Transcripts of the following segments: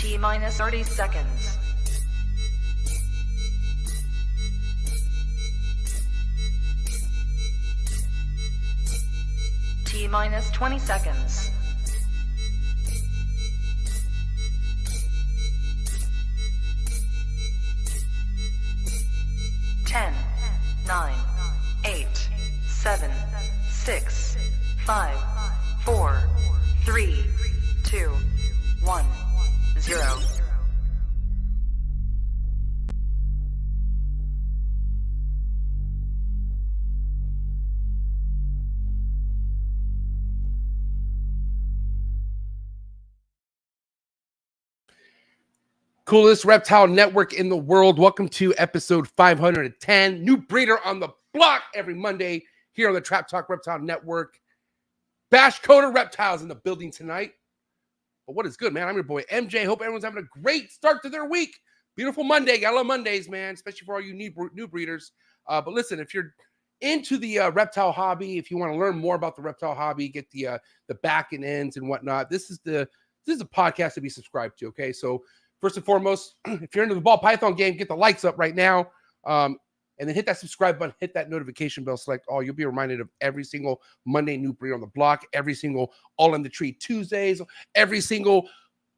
T minus 30 seconds. T minus 20 seconds. 10, 9, 8, 7, 6, 5, 4, 3, 2, 1, 0. Coolest reptile network in the world. Welcome to episode 510. New breeder on the block every Monday here on the Trap Talk Reptile Network. BashCoder Reptiles in the building tonight. But what is good, man? I'm your boy MJ. Hope everyone's having a great start to their week. Beautiful Monday. Gotta love Mondays, man, especially for all you new breeders. But listen, if you're into the reptile hobby, if you want to learn more about the reptile hobby, get the back and ends and whatnot, this is a podcast to be subscribed to. Okay, so first and foremost, if you're into the ball python game, get the likes up right now. And then hit that subscribe button, hit that notification bell, select all. You'll be reminded of every single Monday new breeder on the block, every single All in the Tree Tuesdays, every single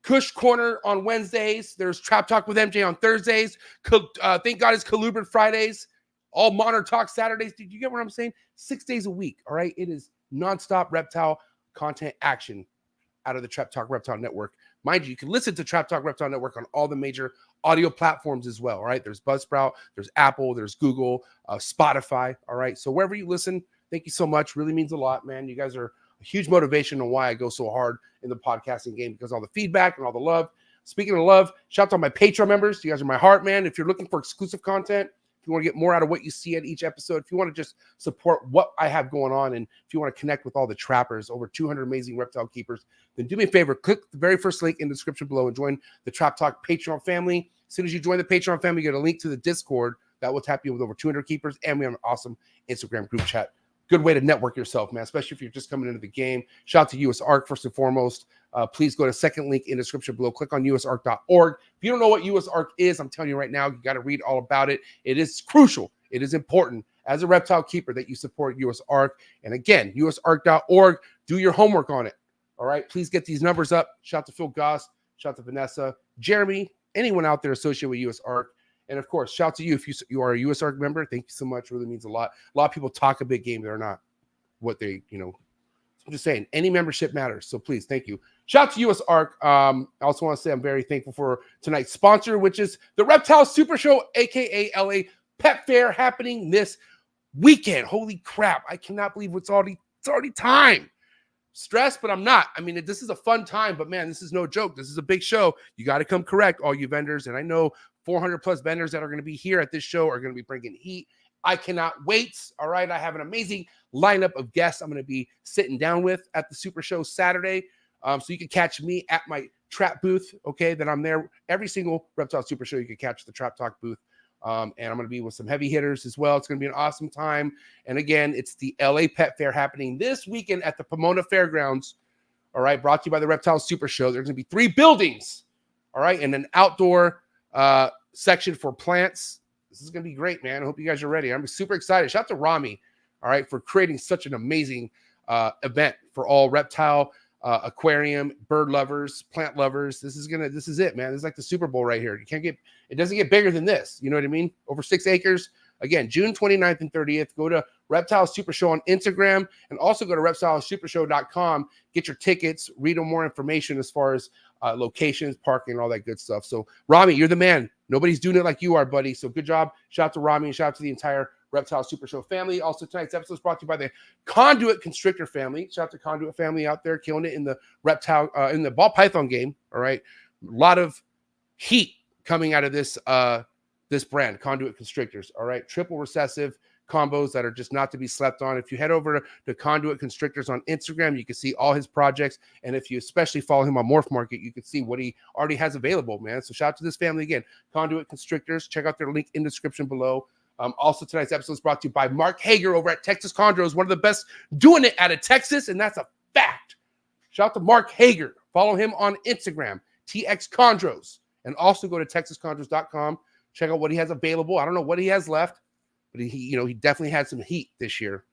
Kush Corner on Wednesdays. There's Trap Talk with MJ on Thursdays. Thank God it's Colubrid Fridays. All Modern Talk Saturdays. Did you get what I'm saying? 6 days a week, all right? It is nonstop reptile content action out of the Trap Talk Reptile Network. Mind you, you can listen to Trap Talk Reptile Network on all the major audio platforms as well, all right? There's Buzzsprout, there's Apple, there's Google, Spotify, all right? So wherever you listen, thank you so much. Really means a lot, man. You guys are a huge motivation on why I go so hard in the podcasting game, because all the feedback and all the love. Speaking of love, shout out to my Patreon members. You guys are my heart, man. If you're looking for exclusive content, if you want to get more out of what you see at each episode, if you want to just support what I have going on, and if you want to connect with all the trappers, over 200 amazing reptile keepers, then do me a favor, click the very first link in the description below and join the Trap Talk Patreon family. As soon as you join the Patreon family, you get a link to the Discord that will tap you with over 200 keepers, and we have an awesome Instagram group chat. Good way to network yourself, man, especially if you're just coming into the game. Shout out to US ARC first and foremost. Please go to second link in the description below. Click on usarc.org. If you don't know what US ARC is, I'm telling you right now, you got to read all about it. It is crucial. It is important as a reptile keeper that you support US ARC. And again, usarc.org. Do your homework on it. All right. Please get these numbers up. Shout out to Phil Goss. Shout out to Vanessa, Jeremy, anyone out there associated with US ARC. And of course, shout out to you if you are a US ARC member. Thank you so much. Really means a lot. A lot of people talk a big game. They're not what they, I'm just saying, any membership matters. So please, thank you. Shout out to US ARC. I also want to say I'm very thankful for tonight's sponsor, which is the Reptile Super Show, aka LA Pet Fair, happening this weekend. Holy crap. I cannot believe it's already time. Stressed, but I'm not. I mean, this is a fun time, but man, this is no joke. This is a big show. You got to come correct, all you vendors. And I know 400 plus vendors that are going to be here at this show are going to be bringing heat. I cannot wait. All right. I have an amazing lineup of guests I'm going to be sitting down with at the Super Show Saturday. So you can catch me at my trap booth. Okay. Then I'm there every single Reptile Super Show. You can catch the Trap Talk booth. And I'm going to be with some heavy hitters as well. It's going to be an awesome time. And again, it's the LA Pet Fair happening this weekend at the Pomona Fairgrounds. All right. Brought to you by the Reptile Super Show. There's going to be 3 buildings. All right. And an outdoor section for plants. This is going to be great, man. I hope you guys are ready. I'm super excited. Shout out to Rami, all right, for creating such an amazing event for all reptile, aquarium, bird lovers, plant lovers. This is it, man. This is like the Super Bowl right here. It doesn't get bigger than this. You know what I mean? Over 6 acres. Again, June 29th and 30th. Go to Reptile Super Show on Instagram, and also go to reptilesupershow.com. Get your tickets, read more information as far as locations, parking, and all that good stuff. So, Rami, you're the man. Nobody's doing it like you are, buddy. So good job. Shout out to Rami, and shout out to the entire Reptile Super Show family. Also, tonight's episode is brought to you by the Conduit Constrictor family. Shout out to Conduit family out there killing it in the reptile, in the ball python game. All right. A lot of heat coming out of this this brand, Conduit Constrictors. All right. Triple recessive combos that are just not to be slept on. If you head over to Conduit Constrictors on Instagram, you can see all his projects. And if you especially follow him on MORPH Market, you can see what he already has available, man. So shout out to this family again, Conduit Constrictors. Check out their link in the description below. Also, tonight's episode is brought to you by Mark Hager over at Texas CHONDROS, one of the best doing it out of Texas, and that's a fact. Shout out to Mark Hager. Follow him on Instagram, TX Chondros. And also go to texaschondros.com. Check out what he has available. I don't know what he has left, but he definitely had some heat this year.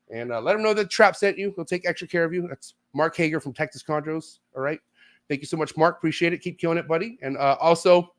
And let him know that Trap sent you. He'll take extra care of you. That's Mark Hager from Texas Chondros. All right. Thank you so much, Mark. Appreciate it. Keep killing it, buddy. And also,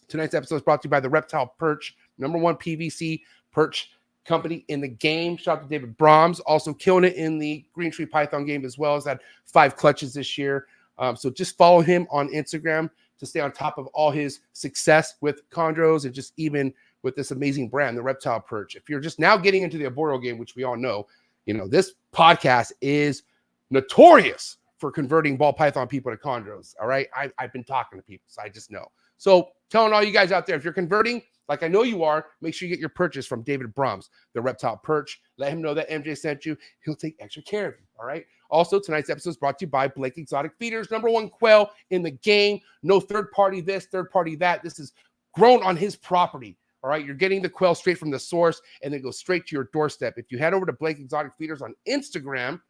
tonight's episode is brought to you by the Reptile Perch, #1 PVC perch company in the game. Shout out to David Brahms, also killing it in the Green Tree Python game as well. Has had 5 clutches this year. So just follow him on Instagram to stay on top of all his success with chondros and just even with this amazing brand, the Reptile Perch. If you're just now getting into the arboreal game, which we all know, this podcast is notorious for converting ball python people to chondros. All right. I've been talking to people, so I just know. So telling all you guys out there, if you're converting, like I know you are, make sure you get your purchase from David Brahms, the Reptile Perch. Let him know that MJ sent you. He'll take extra care of you. All right. Also, tonight's episode is brought to you by Blake Exotic Feeders, #1 quail in the game. No third party this, third party that. This is grown on his property. All right. You're getting the quail straight from the source and then go straight to your doorstep. If you head over to Blake Exotic Feeders on Instagram,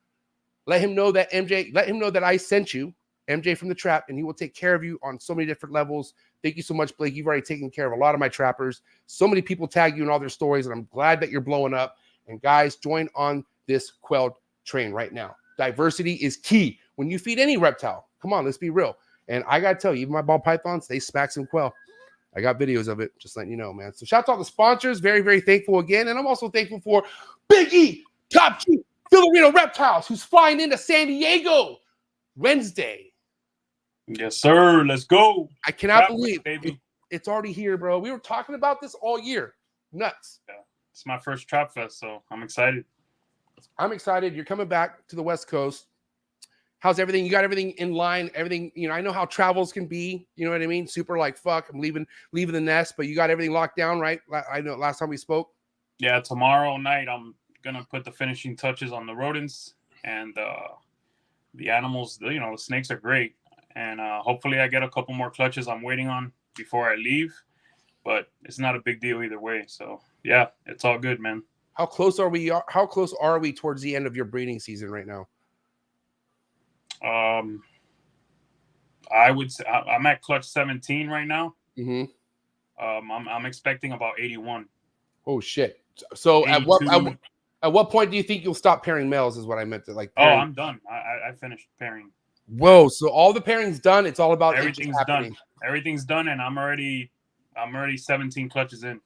let him know that I sent you, MJ from the Trap, and he will take care of you on so many different levels. Thank you so much, Blake. You've already taken care of a lot of my trappers. So many people tag you in all their stories, and I'm glad that you're blowing up. And guys, join on this quail train right now. Diversity is key when you feed any reptile. Come on, let's be real. And I got to tell you, even my ball pythons, they smack some quail. I got videos of it, just letting you know, man. So shout out to all the sponsors. Very, very thankful again. And I'm also thankful for Big E, Top G, Filipino Reptiles, who's flying into San Diego Wednesday. Yes, sir. Let's go. I cannot believe it's already here, bro. We were talking about this all year. Nuts. Yeah, it's my first Trap Fest, so I'm excited. I'm excited. You're coming back to the West Coast. How's everything? You got everything in line? Everything, I know how travels can be. You know what I mean? Super like, fuck, I'm leaving the nest, but you got everything locked down, right? I know last time we spoke. Yeah, tomorrow night I'm gonna put the finishing touches on the rodents and the animals. The snakes are great, and hopefully I get a couple more clutches I'm waiting on before I leave. But it's not a big deal either way. So yeah, it's all good, man. How close are we? How close are we towards the end of your breeding season right now? I would say I'm at clutch 17 right now. Mm-hmm. I'm expecting about 81. Oh shit! So 82. at what point do you think you'll stop pairing males? Is what I meant to like. Pairing. Oh, I'm done. I finished pairing. Whoa! So all the pairing's done. It's all about everything's done. Everything's done, and I'm already 17 clutches in.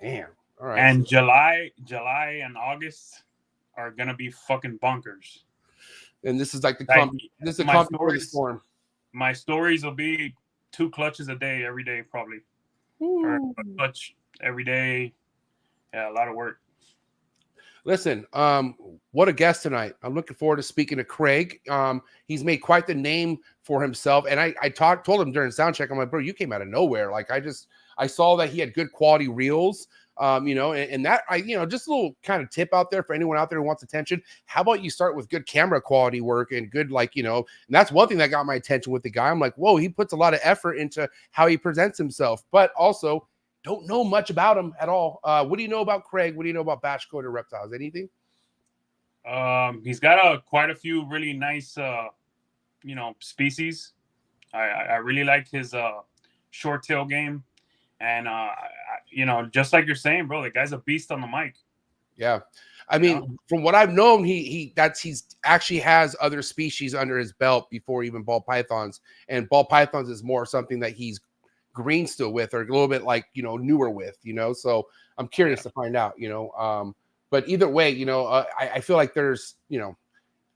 Damn. All right. And July and August are gonna be fucking bonkers. And this is like this is the calm before the storm. My stories will be 2 clutches a day every day, probably. Or a clutch every day. Yeah, a lot of work. Listen, what a guest tonight. I'm looking forward to speaking to Craig. He's made quite the name for himself. And I told him during sound check, I'm like, bro, you came out of nowhere. Like I saw that he had good quality reels. And that just a little kind of tip out there for anyone out there who wants attention. How about you start with good camera quality work and good, and that's one thing that got my attention with the guy. I'm like, whoa, he puts a lot of effort into how he presents himself, but also don't know much about him at all. What do you know about Craig? What do you know about BashCoder Reptiles? Anything? He's got quite a few really nice, species. I really like his short tail game. And, just like you're saying, bro, the guy's a beast on the mic. Yeah. I mean, from what I've known, he's actually has other species under his belt before even ball pythons. And ball pythons is more something that he's green still with, or a little bit like, newer with, so I'm curious to find out, but either way, I feel like there's,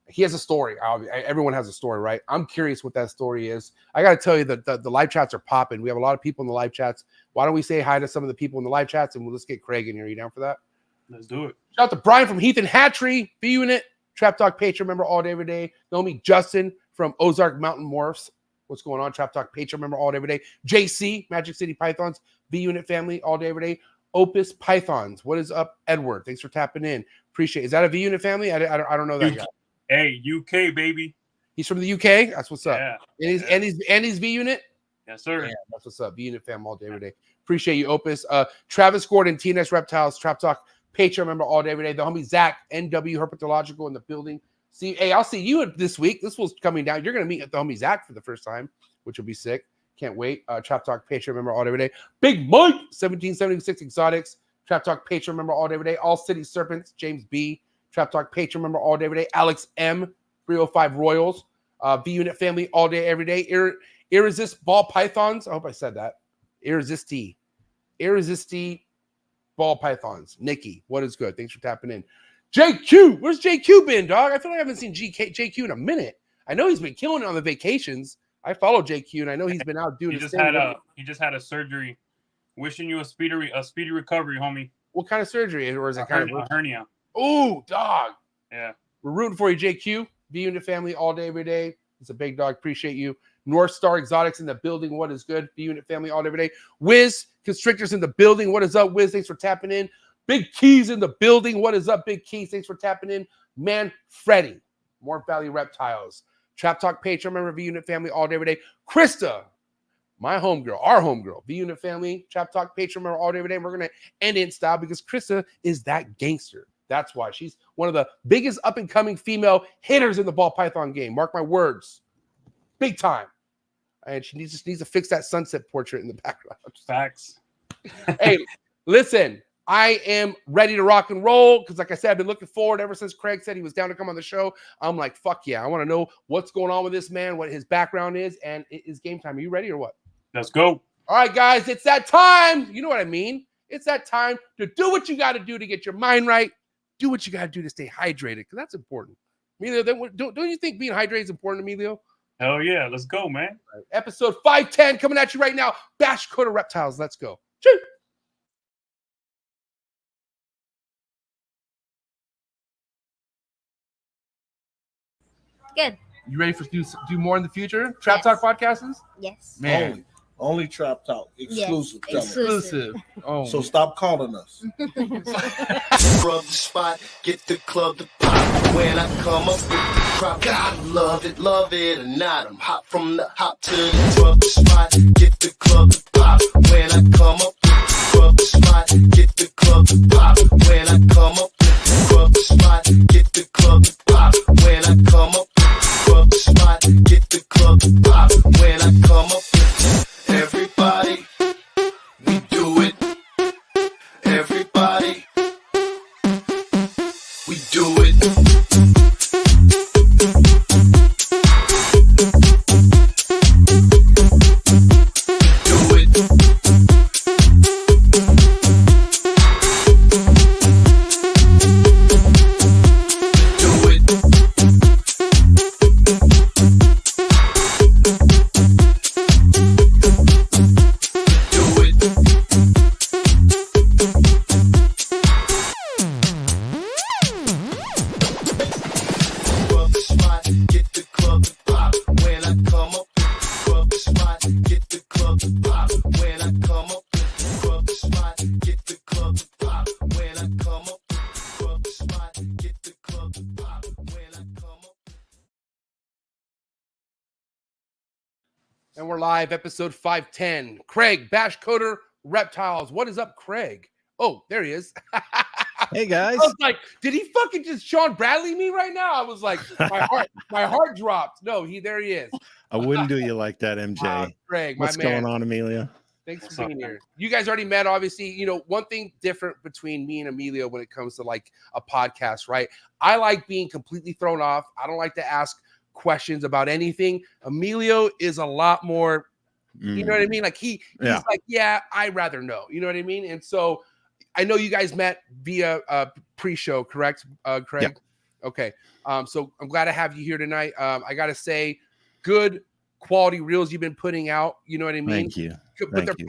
he has a story. Everyone has a story, right? I'm curious what that story is. I got to tell you that the live chats are popping. We have a lot of people in the live chats. Why don't we say hi to some of the people in the live chats, and let's get Craig in here. You down for that? Let's do it. Shout out to Brian from Heath and Hatchery, B Unit, Trap Talk Patreon member all day, every day. Know me, Justin from Ozark Mountain Morphs. What's going on? Trap Talk Patreon member all day, every day. JC, Magic City Pythons, B Unit family all day, every day. Opus Pythons. What is up, Edward? Thanks for tapping in. Appreciate it. Is that a V Unit family? I don't know that guy. Hey, UK baby. He's from the UK. That's what's up. Yeah. And he's V Unit. Yes, sir. Yeah, that's what's up. V Unit fam all day, every day. Appreciate you, Opus. Travis Gordon, TNS Reptiles, Trap Talk Patreon member all day, every day. The homie Zach, NW Herpetological in the building. Hey, I'll see you this week. This was coming down. You're gonna meet the homie Zach for the first time, which will be sick. Can't wait. Trap Talk Patreon member all day every day. Big Mike 1776 Exotics. Trap Talk Patreon member all day every day. All City Serpents. James B. Trap Talk Patreon member all day every day. Alex M. 305 Royals. V Unit Family all day every day. Irresist Ball Pythons. I hope I said that. Irresisti Ball Pythons. Nikki, what is good? Thanks for tapping in. JQ, where's JQ been, dog? I feel like I haven't seen JQ in a minute. I know he's been killing it on the vacations. I follow JQ, and I know he's been out doing his thing. He just had a surgery. Wishing you a speedy recovery, homie. What kind of surgery? Or is it kind of a hernia? Oh, dog. Yeah. We're rooting for you, JQ. V Unit Family all day, every day. It's a big dog. Appreciate you. North Star Exotics in the building. What is good? V Unit Family all day, every day. Wiz Constrictors in the building. What is up, Wiz? Thanks for tapping in. Big Keys in the building. What is up, Big Keys? Thanks for tapping in. Man, Freddy. MORPH Valley Reptiles. Trap Talk Patreon member, V Unit Family all day, every day. Krista, my homegirl, our homegirl, V Unit Family, Trap Talk Patreon member all day, every day. And we're going to end it in style because Krista is that gangster. That's why she's one of the biggest up-and-coming female hitters in the ball python game. Mark my words. Big time. And she needs to fix that sunset portrait in the background. Facts. Hey, listen. I am ready to rock and roll because, like I said, I've been looking forward ever since Craig said he was down to come on the show. I'm like, fuck yeah. I want to know what's going on with this man, what his background is, and it is game time. Are you ready or what? Let's go. All right, guys, it's that time. You know what I mean? It's that time to do what you got to do to get your mind right. Do what you got to do to stay hydrated because that's important. Emilio, don't you think being hydrated is important, Emilio? Hell yeah. Let's go, man. Right. Episode 510 coming at you right now. BashCoder Reptiles. Let's go. Choo! Good. You ready for do more in the future? Trap Talk podcasts? Yes. Man. Only Trap Talk. Exclusive. Yes. Exclusive. Oh. So stop calling us. Rub the spot, get the club to pop. When I come up with the crop, God love it or not. I'm hot from the hop to the rub the spot, get the club to pop. When I come up with the rub the spot, get the club to pop. When I come up with the rub the spot, get the club to pop. When I come up with the rub the spot, get the club to pop. When I come up with everybody, we do it. Everybody, we do it. Do it. Do it. And we're live, episode 510. Craig, BashCoder Reptiles. What is up, Craig? Oh, there he is. Hey guys. I was like, did he fucking just Sean Bradley me right now? I was like, my heart dropped. No, there he is. I wouldn't do you like that, MJ. Craig, What's my man. going on, Amelia? Thanks for being here. You guys already met, obviously. You know, one thing different between me and Emilio when it comes to like a podcast, right? I like being completely thrown off. I don't like to ask questions about anything. Emilio is a lot more, you know what I mean? Like he's like, yeah, I'd rather know. You know what I mean? And so I know you guys met via pre-show, correct, Craig? Yeah. Okay. So I'm glad to have you here tonight. I gotta say, good quality reels you've been putting out. You know what I mean? Thank you.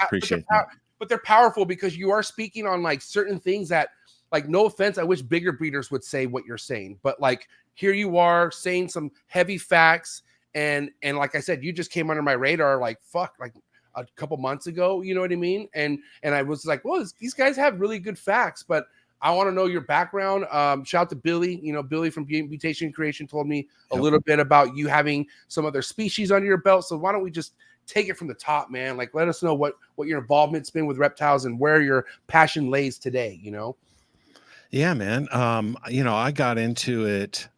Appreciate that. But they're powerful because you are speaking on like certain things that, like, no offense, I wish bigger breeders would say what you're saying, but like here you are saying some heavy facts, and like I said, you just came under my radar like a couple months ago. You know what I mean? And I was like, well, these guys have really good facts, but I want to know your background. Shout out to Billy. You know, Billy from Mutation Creation told me a little bit about you having some other species under your belt. So why don't we just take it from the top, man? Like, let us know what your involvement's been with reptiles and where your passion lays today, you know? Yeah, man. You know, I got into it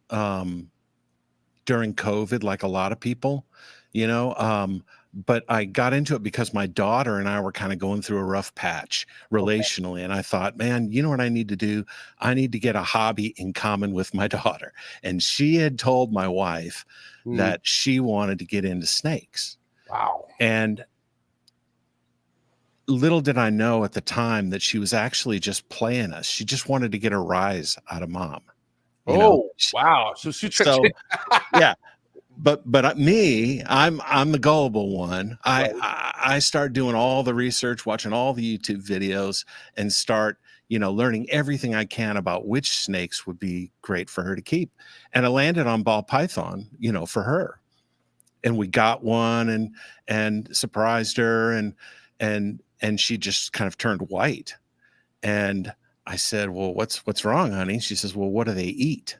during COVID, like a lot of people, you know. But I got into it because my daughter and I were kind of going through a rough patch relationally. And I thought, man, you know what I need to do? I need to get a hobby in common with my daughter. And she had told my wife that she wanted to get into snakes. Wow. And little did I know at the time that she was actually just playing us. She just wanted to get a rise out of mom. Wow. So yeah. But me, I'm the gullible one. I start doing all the research, watching all the YouTube videos, and start, you know, learning everything I can about which snakes would be great for her to keep. And I landed on ball python, you know, for her. And we got one and surprised her, and she just kind of turned white. And I said, well, what's wrong, honey? She says, well, what do they eat?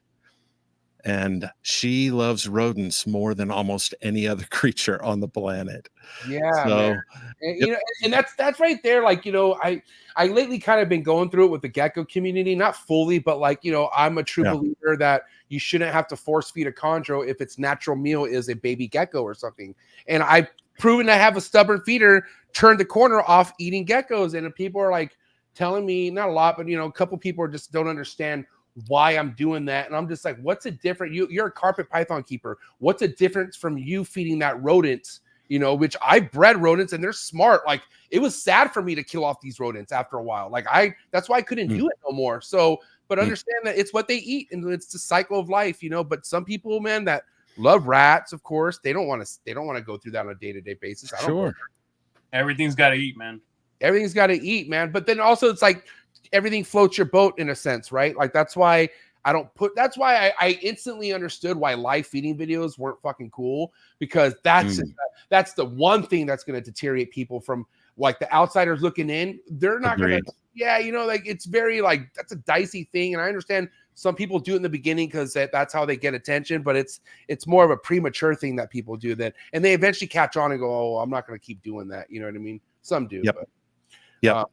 And she loves rodents more than almost any other creature on the planet. Yeah. So, man. And, you know, and that's right there. Like, you know, I lately kind of been going through it with the gecko community, not fully, but like, you know, I'm a true believer that you shouldn't have to force feed a chondro if its natural meal is a baby gecko or something. And I've proven to have a stubborn feeder turn the corner off eating geckos. And people are like telling me, not a lot, but, you know, a couple people are just don't understand why I'm doing that. And I'm just like, what's a different, you're a carpet python keeper. What's a difference from you feeding that rodents, you know, which I bred rodents and they're smart. Like, it was sad for me to kill off these rodents after a while. Like that's why I couldn't do it no more. So, but understand that it's what they eat and it's the cycle of life, you know. But some people, man, that love rats, of course, they don't want to go through that on a day-to-day basis. Sure. Everything's got to eat, man. Everything's got to eat, man. But then also it's like, everything floats your boat in a sense, right? Like that's why I instantly understood why live feeding videos weren't fucking cool, because that's the one thing that's going to deteriorate people from like the outsiders looking in. They're not going to, you know, like it's very like, that's a dicey thing. And I understand some people do it in the beginning because that's how they get attention, but it's more of a premature thing that people do that. And they eventually catch on and go, oh, I'm not going to keep doing that. You know what I mean? Some do. Yep. But,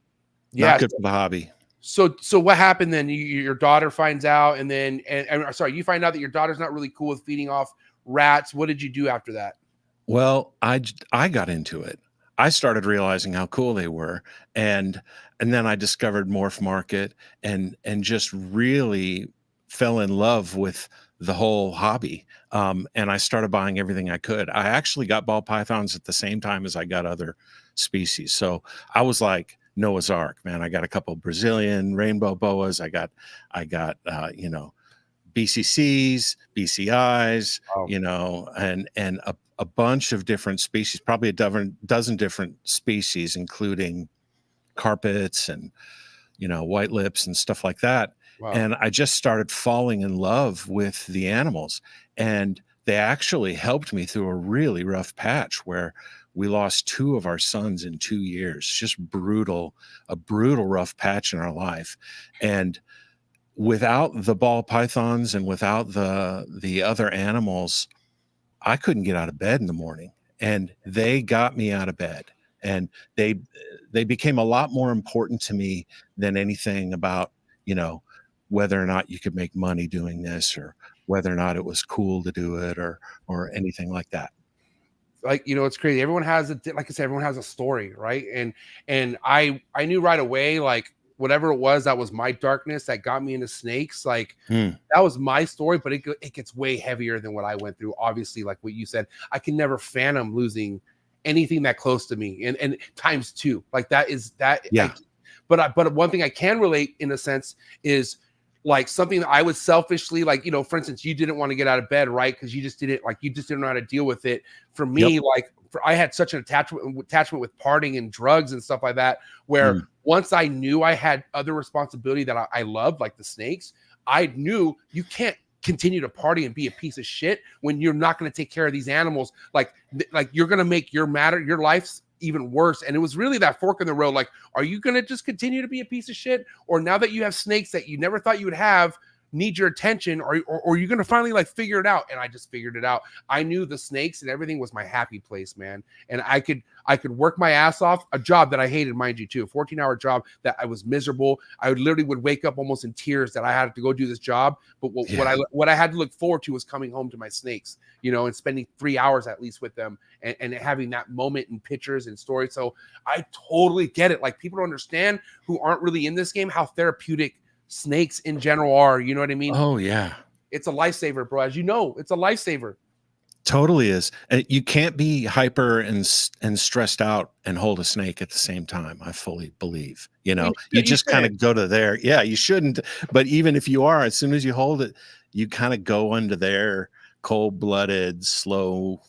not good for the hobby. So what happened then? Your daughter finds out, and then, and sorry, you find out that your daughter's not really cool with feeding off rats. What did you do after that? Well, I got into it. I started realizing how cool they were, and then I discovered MORPH Market, and just really fell in love with the whole hobby. And I started buying everything I could. I actually got ball pythons at the same time as I got other species. So I was like Noah's Ark, man. I got a couple of Brazilian rainbow boas. I got you know, BCCs, BCIs, you know, and a bunch of different species, probably a dozen different species, including carpets and, you know, white lips and stuff like that. Wow. And I just started falling in love with the animals, and they actually helped me through a really rough patch where we lost 2 of our sons in 2 years. Just a brutal rough patch in our life. And without the ball pythons and without the other animals, I couldn't get out of bed in the morning, and they got me out of bed, and they became a lot more important to me than anything about, you know, whether or not you could make money doing this, or whether or not it was cool to do it, or anything like that. Like, you know, it's crazy. Everyone has like I said, everyone has a story, right? And I knew right away, like, whatever it was, that was my darkness that got me into snakes. Like that was my story, but it gets way heavier than what I went through. Obviously, like what you said, I can never fathom losing anything that close to me, and times 2. Like that is that. Yeah. But one thing I can relate in a sense is like something that I would selfishly, like, you know, for instance, you didn't want to get out of bed, right? Because you just didn't know how to deal with it. For me, I had such an attachment with partying and drugs and stuff like that, where once I knew I had other responsibility that I loved, like the snakes, I knew you can't continue to party and be a piece of shit when you're not going to take care of these animals. Like you're going to make your life's even worse. And it was really that fork in the road. Like, are you going to just continue to be a piece of shit? Or now that you have snakes that you never thought you would have, need your attention, or you're gonna finally like figure it out. And I just figured it out. I knew the snakes and everything was my happy place, man. And I could work my ass off, a job that I hated, mind you, too, a 14-hour job that I was miserable. I would wake up almost in tears that I had to go do this job. But what I had to look forward to was coming home to my snakes, you know, and spending 3 hours at least with them and having that moment and pictures and stories. So I totally get it. Like, people don't understand who aren't really in this game how therapeutic snakes in general are. You know what I mean? Oh yeah. It's a lifesaver, bro. As you know, it's a lifesaver. Totally is. You can't be hyper and stressed out and hold a snake at the same time. I fully believe, you know, you just kind of go to their, yeah, you shouldn't. But even if you are, as soon as you hold it, you kind of go into their cold-blooded, slow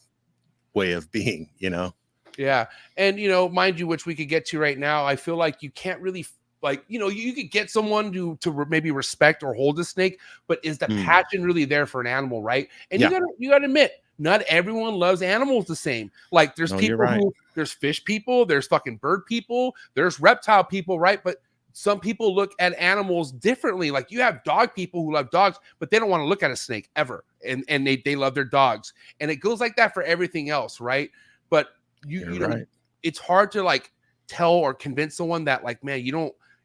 way of being, you know? Yeah. And, you know, mind you, which we could get to right now, I feel like you can't really, like, you know, you could get someone to maybe respect or hold a snake, but is the passion really there for an animal, right? And you gotta admit, not everyone loves animals the same. Like, there's people who, there's fish people, there's fucking bird people, there's reptile people, right? But some people look at animals differently. Like, you have dog people who love dogs, but they don't want to look at a snake ever. And they love their dogs. And it goes like that for everything else, right? But you know, it's hard to like tell or convince someone that, like, man,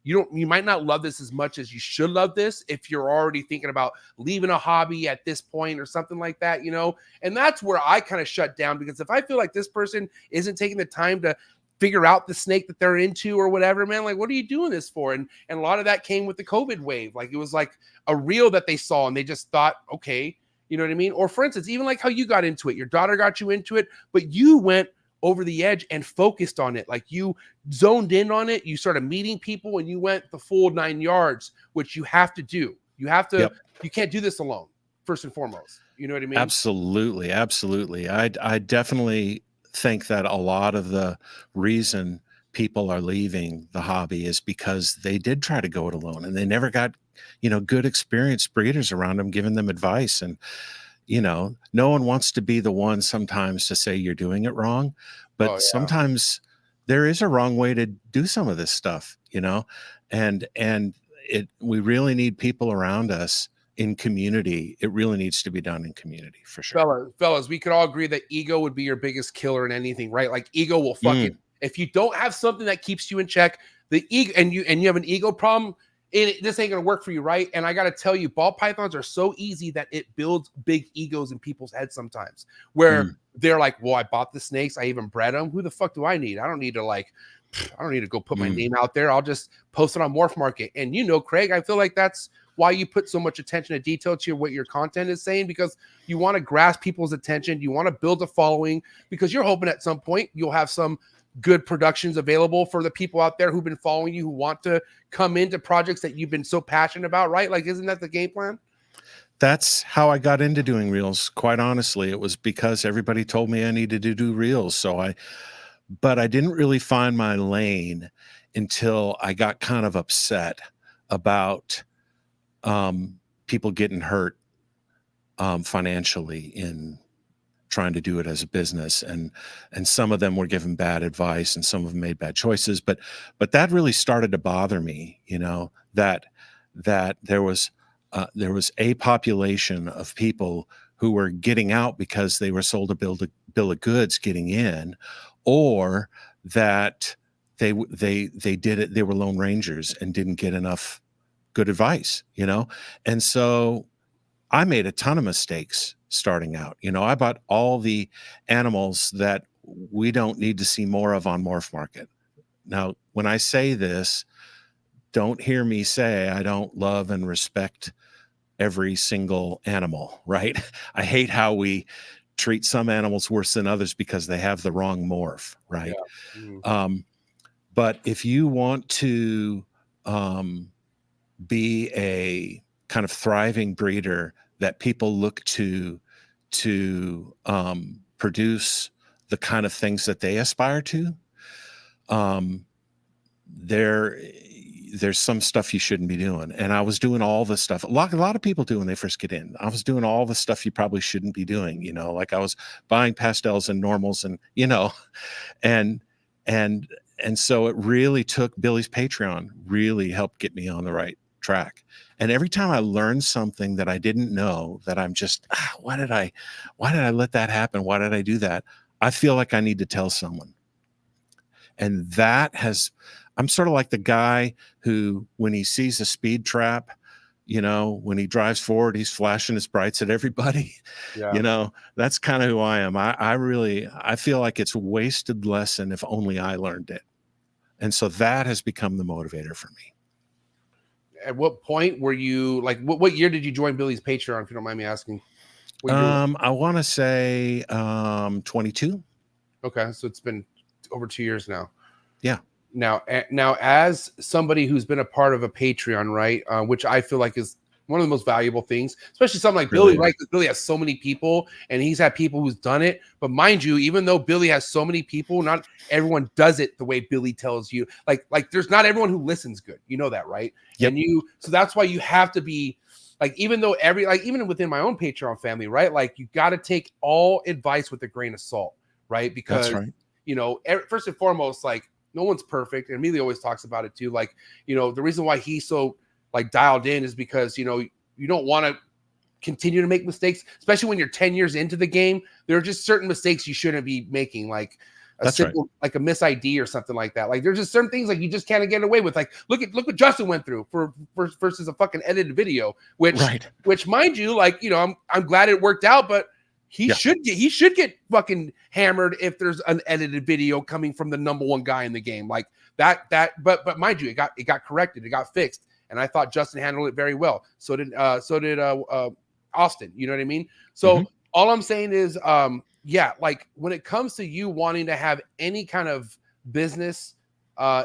you might not love this as much as you should love this if you're already thinking about leaving a hobby at this point or something like that, you know? And that's where I kind of shut down, because if I feel like this person isn't taking the time to figure out the snake that they're into or whatever, man, like, what are you doing this for? And a lot of that came with the COVID wave. Like, it was like a reel that they saw and they just thought, okay, you know what I mean? Or for instance, even like how you got into it, your daughter got you into it, but you went over the edge and focused on it. Like, you zoned in on it. You started meeting people and you went the full 9 yards, which you have to do. You have to, you can't do this alone, first and foremost. You know what I mean? Absolutely. Absolutely. I definitely think that a lot of the reason people are leaving the hobby is because they did try to go it alone and they never got, you know, good experienced breeders around them giving them advice. And, you know, no one wants to be the one sometimes to say you're doing it wrong, but sometimes there is a wrong way to do some of this stuff, you know, and we really need people around us in community. It really needs to be done in community, for sure. Fellas, we could all agree that ego would be your biggest killer in anything, right? Like, ego will fucking, if you don't have something that keeps you in check, the ego, and you have an ego problem, this ain't gonna work for you, right? And I gotta tell you, ball pythons are so easy that it builds big egos in people's heads sometimes, where they're like, well, I bought the snakes, I even bred them, who the fuck do I need? I don't need to go put my name out there. I'll just post it on MORPH Market. And, you know, Craig, I feel like that's why you put so much attention to detail to what your content is saying, because you want to grasp people's attention, you want to build a following, because you're hoping at some point you'll have some good productions available for the people out there who've been following you, who want to come into projects that you've been so passionate about, right? Like, isn't that the game plan? That's how I got into doing reels. Quite honestly, it was because everybody told me I needed to do reels. But I didn't really find my lane until I got kind of upset about people getting hurt financially in trying to do it as a business, and some of them were given bad advice and some of them made bad choices, but that really started to bother me, you know, that there was a population of people who were getting out because they were sold a bill of goods getting in, or that they did it, they were lone rangers and didn't get enough good advice, you know. And so I made a ton of mistakes starting out. You know, I bought all the animals that we don't need to see more of on MORPH Market. Now, when I say this, don't hear me say I don't love and respect every single animal, right? I hate how we treat some animals worse than others because they have the wrong morph, right? Yeah. But if you want to be a kind of thriving breeder that people look to produce the kind of things that they aspire to, there's some stuff you shouldn't be doing. And I was doing all the stuff a lot of people do when they first get in. I was doing all the stuff you probably shouldn't be doing, you know, like I was buying pastels and normals and, you know, and so it really took Billy's Patreon really helped get me on the right track. And every time I learn something that I didn't know, that I'm just, why did I let that happen? Why did I do that? I feel like I need to tell someone. And I'm sort of like the guy who, when he sees a speed trap, when he drives forward, he's flashing his brights at everybody. Yeah. That's kind of who I am. I feel like it's a wasted lesson if only I learned it. And so that has become the motivator for me. At what point were you like, what year did you join Billy's Patreon, if you don't mind me asking? I want to say 22. Okay, so it's been over 2 years now. Yeah. Now, as somebody who's been a part of a Patreon, right, which I feel like is one of the most valuable things, especially something like Really Billy, right? Because Billy has so many people, and he's had people who's done it. But mind you, even though Billy has so many people, not everyone does it the way Billy tells you. Like there's not everyone who listens good. You know that, right? Yep. And so that's why you have to be like, even though even within my own Patreon family, right? Like, you got to take all advice with a grain of salt, right? Because That's right. first and foremost, like, no one's perfect. And Emilio always talks about it too. Like, the reason why he's so like dialed in is because, you don't want to continue to make mistakes, especially when you're 10 years into the game. There are just certain mistakes you shouldn't be making, like like a miss ID or something like that. Like, there's just certain things like you just can't get away with. Like, look what Justin went through for versus a fucking edited video, which mind you, like, I'm glad it worked out, but he should get fucking hammered if there's an edited video coming from the #1 guy in the game. Like but mind you, it got corrected, it got fixed. And I thought Justin handled it very well. So did Austin. You know what I mean? So all I'm saying is, like, when it comes to you wanting to have any kind of business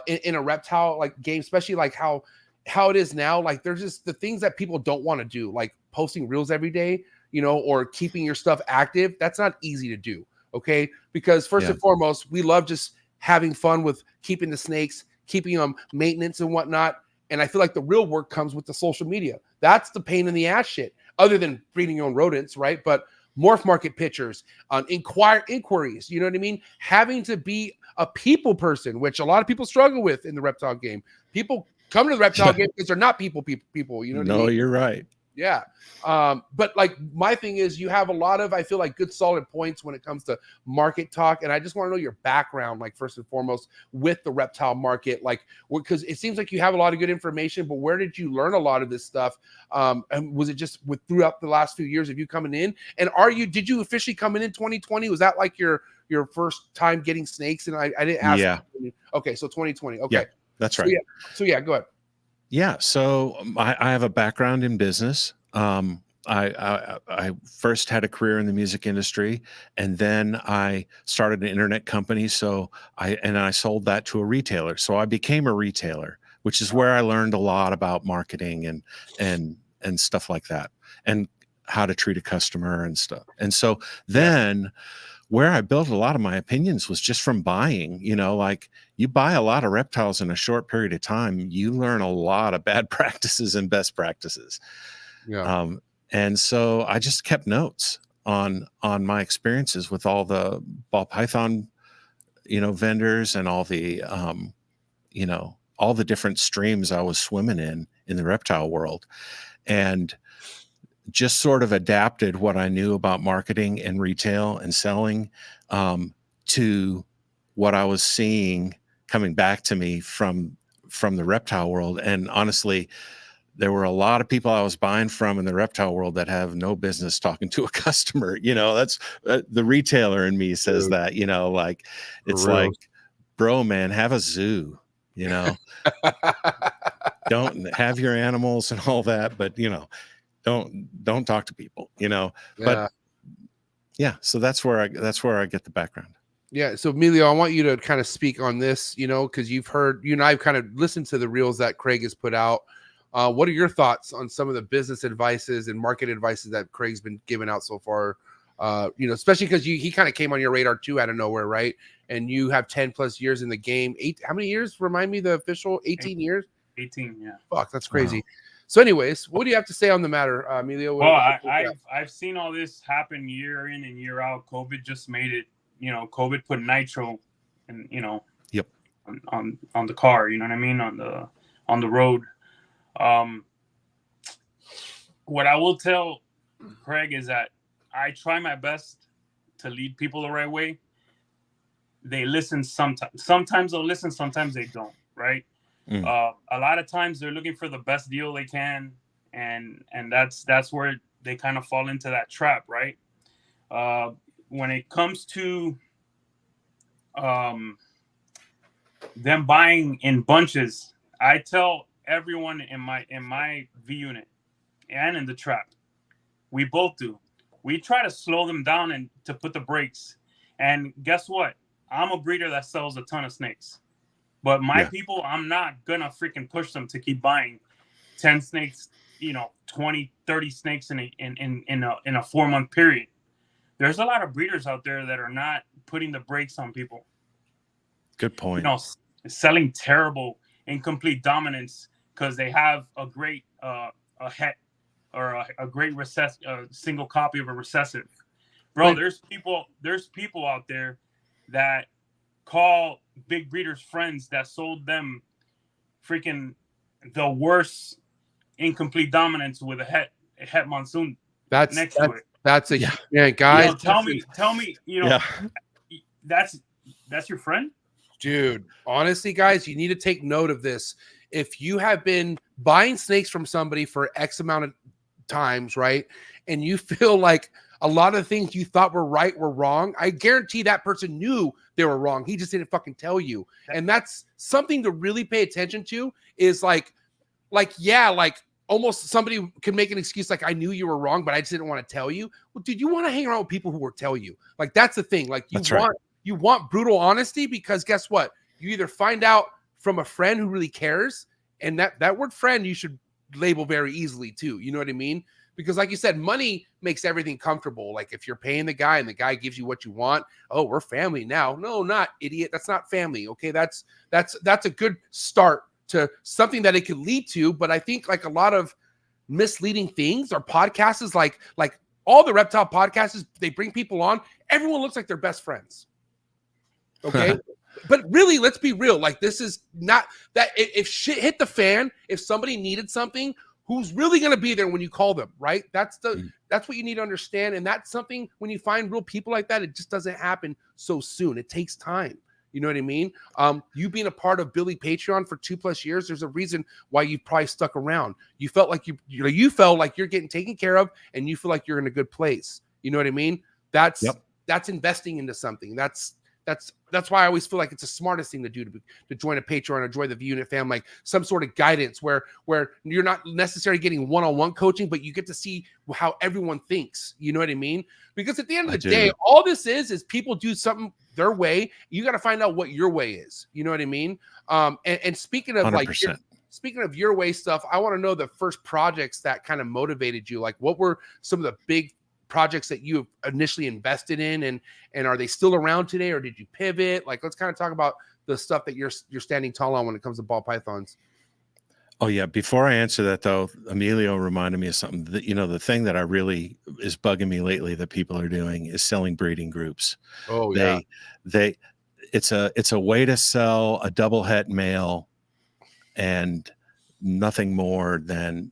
in a reptile like game, especially like how it is now, like, there's just the things that people don't want to do, like posting reels every day, or keeping your stuff active. That's not easy to do. Okay. Because first and foremost, we love just having fun with keeping the snakes, keeping them maintenance and whatnot. And I feel like the real work comes with the social media. That's the pain in the ass shit, other than breeding your own rodents, right? But morph market pictures, inquiries, you know what I mean? Having to be a people person, which a lot of people struggle with in the reptile game. People come to the reptile game because they're not people, you know what I mean? No, you're right. Yeah. But like, my thing is, you have a lot of, I feel like, good solid points when it comes to market talk. And I just want to know your background, like, first and foremost, with the reptile market, like, because it seems like you have a lot of good information, but where did you learn a lot of this stuff? And was it just throughout the last few years of you coming in? And did you officially come in 2020? Was that like your first time getting snakes? And I didn't ask. Yeah. Okay. So 2020. Okay. Yeah, that's right. So go ahead. Yeah. So I have a background in business. I first had a career in the music industry, and then I started an internet company. So I sold that to a retailer. So I became a retailer, which is where I learned a lot about marketing and stuff like that, and how to treat a customer and stuff. And so then where I built a lot of my opinions was just from buying. Like, you buy a lot of reptiles in a short period of time, you learn a lot of bad practices and best practices. Yeah. And so I just kept notes on my experiences with all the ball python, vendors, and all the, all the different streams I was swimming in the reptile world, and just sort of adapted what I knew about marketing and retail and selling to what I was seeing coming back to me from the reptile world. And honestly, there were a lot of people I was buying from in the reptile world that have no business talking to a customer. That's the retailer in me says that, like, it's like, bro, man, have a zoo, don't have your animals and all that, but don't talk to people, but so that's where I get the background. Yeah. So Emilio, I want you to kind of speak on this, because you and I've kind of listened to the reels that Craig has put out. What are your thoughts on some of the business advices and market advices that Craig's been giving out so far? Especially because he kind of came on your radar too out of nowhere, right? And you have 10+ years in the game. How many years? Remind me the official 18 years? 18, yeah. Fuck, that's crazy. Wow. So anyways, what do you have to say on the matter, Emilio? Well, I've seen all this happen year in and year out. COVID just made it, COVID put nitro and, Yep. on the car, you know what I mean? On the road. What I will tell Craig is that I try my best to lead people the right way. They listen sometimes. Sometimes they'll listen, sometimes they don't, right? A lot of times they're looking for the best deal they can, and that's where they kind of fall into that trap, right? When it comes to them buying in bunches, I tell everyone in my V unit and in the trap, we both do. We try to slow them down and to put the brakes. And guess what? I'm a breeder that sells a ton of snakes. But my people, I'm not gonna freaking push them to keep buying 10 snakes, 20, 30 snakes in a 4-month period. There's a lot of breeders out there that are not putting the brakes on people. Good point. Selling terrible incomplete dominance because they have a great a het or a great single copy of a recessive. Bro, there's people out there that call big breeders friends that sold them freaking the worst incomplete dominance with a het monsoon next to it. That's a guys. Tell me, that's your friend? Dude, honestly, guys, you need to take note of this. If you have been buying snakes from somebody for X amount of times, right, and you feel like a lot of things you thought were right were wrong, I guarantee that person knew they were wrong. He just didn't fucking tell you. And that's something to really pay attention to, is like almost somebody can make an excuse like, I knew you were wrong, but I just didn't want to tell you. Well, dude, you want to hang around with people who will tell you. Like, that's the thing. Like, you want brutal honesty, because guess what? You either find out from a friend who really cares, and that word friend you should label very easily too. You know what I mean? Because like you said, money makes everything comfortable. Like if you're paying the guy and the guy gives you what you want, oh, we're family now. No, not idiot. That's not family. Okay. That's a good start to something that it could lead to. But I think like a lot of misleading things or podcasts, like all the reptile podcasts, they bring people on. Everyone looks like they're best friends. Okay. But really, let's be real. Like, this is not that if shit hit the fan, if somebody needed something, who's really going to be there when you call them, right? That's what you need to understand. And that's something, when you find real people like that, it just doesn't happen so soon. It takes time. You know what I mean? You being a part of Billy Patreon for 2+ years, there's a reason why you probably stuck around. You felt like you felt like you're getting taken care of, and you feel like you're in a good place. You know what I mean? That's investing into something. That's why I always feel like it's the smartest thing to do to join a Patreon or join the V Unit fam, like some sort of guidance where you're not necessarily getting one-on-one coaching, but you get to see how everyone thinks. You know what I mean? Because at the end of the day, all this is people do something their way. You got to find out what your way is. You know what I mean? And speaking of 100%. Speaking of your way stuff, I want to know the first projects that kind of motivated you. Like, what were some of the big projects that you initially invested in, and are they still around today, or did you pivot? Like, let's kind of talk about the stuff that you're standing tall on when it comes to ball pythons. Oh yeah. Before I answer that though, Emilio reminded me of something that, the thing that I really is bugging me lately that people are doing is selling breeding groups. Oh yeah. It's a way to sell a double het male and nothing more than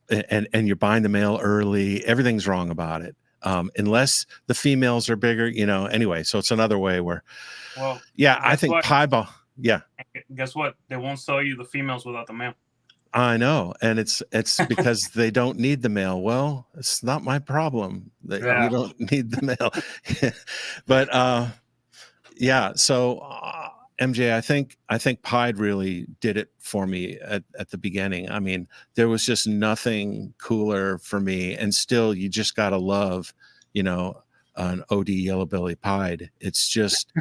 and you're buying the male early. Everything's wrong about it. Unless the females are bigger, anyway. So it's another way where, I think pieball. Yeah. Guess what? They won't sell you the females without the male. I know. And it's because they don't need the male. Well, it's not my problem that you don't need the male. But, so, MJ, I think Pied really did it for me at the beginning. I mean, there was just nothing cooler for me, and still, you just gotta love, an OD yellow belly Pied. It's just,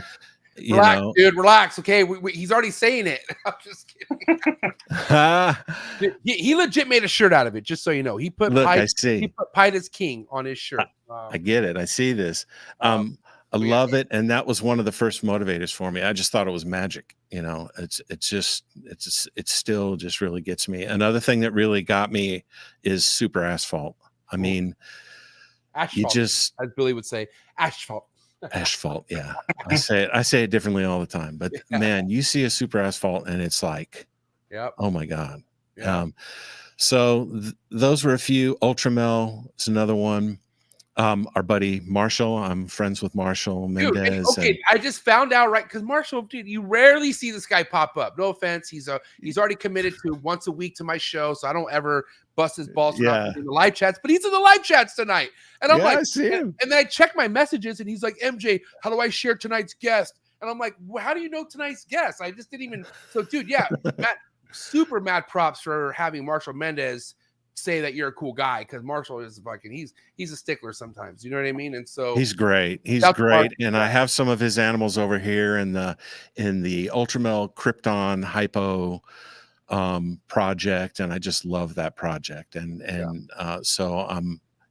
relax, dude, relax. Okay, he's already saying it. I'm just kidding. he legit made a shirt out of it. Just so you know, he put Pied as king on his shirt. I get it. I see this. I love it, and that was one of the first motivators for me. I just thought it was magic, it still just really gets me. Another thing that really got me is super asphalt. I mean, asphalt, as Billy would say, asphalt. Asphalt, yeah. I say it differently all the time, but man, you see a super asphalt and it's like, oh my God. So those were a few. Ultramel is another one. Our buddy Marshall, I'm friends with Marshall Dude, Mendez. okay, I just found out, right? Because Marshall, dude, you rarely see this guy pop up. No offense, he's already committed to once a week to my show, so I don't ever bust his balls for not doing the live chats. But he's in the live chats tonight, and I'm like, I see him. and then I check my messages, and he's like, MJ, how do I share tonight's guest? And I'm like, well, how do you know tonight's guest? I just didn't even. So, dude, yeah, super mad props for having Marshall Mendez say that you're a cool guy, because Marshall is fucking he's a stickler sometimes, you know what I mean? And so he's great. And I have some of his animals over here in the Ultramel Krypton Hypo project, and I just love that project. And so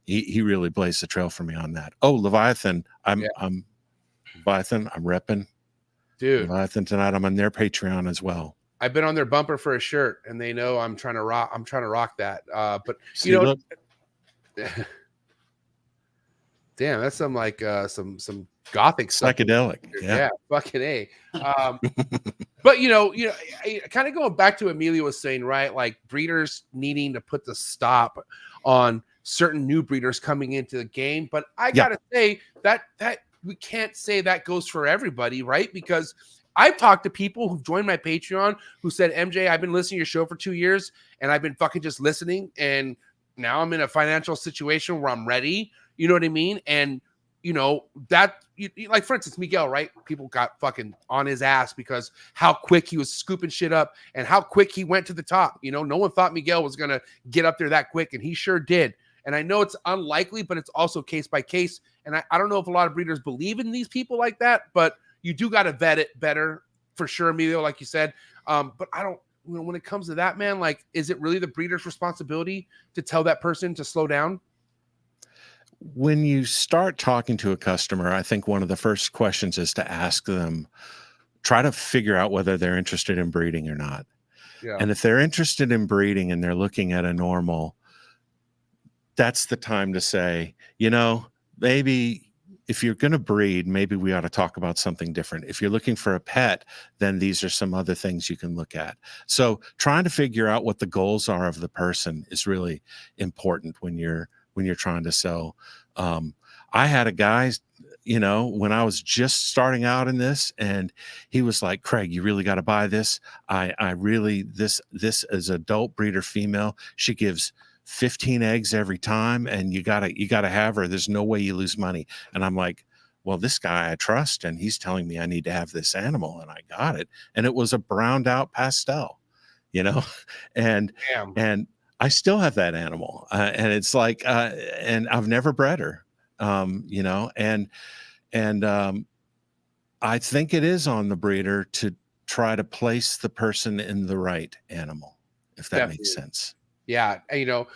he really blazed the trail for me on that. Oh, Leviathan, I'm repping, dude. Leviathan tonight. I'm on their Patreon as well. I've been on their bumper for a shirt, and they know I'm trying to rock that. But you know, damn, that's some like some gothic psychedelic. Yeah, fucking A. But you know, kind of going back to Emilio was saying, right? Like breeders needing to put the stop on certain new breeders coming into the game. But I gotta say that we can't say that goes for everybody, right? Because I've talked to people who've joined my Patreon who said, MJ, I've been listening to your show for 2 years, and I've been fucking just listening, and now I'm in a financial situation where I'm ready. You know what I mean? And you know that, like for instance, Miguel, right? People got fucking on his ass because how quick he was scooping shit up and how quick he went to the top. You know, no one thought Miguel was gonna get up there that quick, and he sure did. And I know it's unlikely, but it's also case by case. And I don't know if a lot of breeders believe in these people like that, but you do got to vet it better for sure, Emilio, like you said. But I don't, when it comes to that, man, like, is it really the breeder's responsibility to tell that person to slow down? When you start talking to a customer, I think one of the first questions is to ask them, try to figure out whether they're interested in breeding or not. Yeah. And if they're interested in breeding and they're looking at a normal, that's the time to say, you know, maybe if you're going to breed, maybe we ought to talk about something different. If you're looking for a pet, then these are some other things you can look at. So trying to figure out what the goals are of the person is really important when you're trying to sell. I had a guy, you know, when I was just starting out in this, and he was like, Craig, you really got to buy this. I really, this is adult breeder female. She gives 15 eggs every time, and you gotta have her. There's no way you lose money. And I'm like, well, this guy I trust, and he's telling me I need to have this animal, and I got it. And it was a browned out pastel, you know, and I still have that animal, and it's like, and I've never bred her, you know, and I think it is on the breeder to try to place the person in the right animal, if that makes sense. Yeah, you know,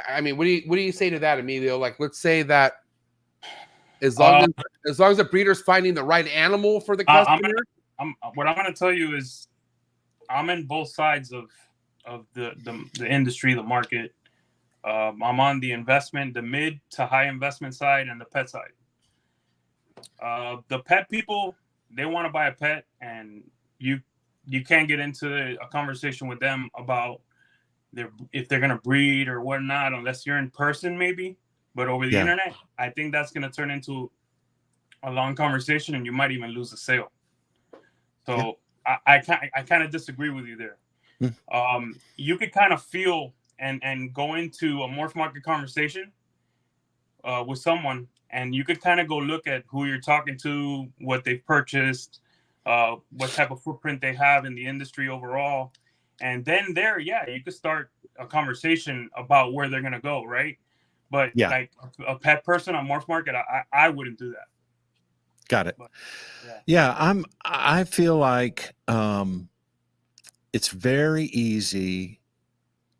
I mean, what do you say to that, Emilio? Like, let's say that as long as the breeder's finding the right animal for the customer. What I'm going to tell you is, I'm in both sides of the industry, the market. I'm on the investment, the mid to high investment side, and the pet side. The pet people, they want to buy a pet, and you can't get into a conversation with them about if they're going to breed or whatnot, unless you're in person, maybe. But over the internet, I think that's going to turn into a long conversation, and you might even lose a sale. So I kind of disagree with you there. You could kind of feel and go into a morph market conversation with someone, and you could kind of go look at who you're talking to, what they've purchased, what type of footprint they have in the industry overall. And then you could start a conversation about where they're going to go, right? But like a pet person on morph market, I wouldn't do that. Got it. But, I feel like it's very easy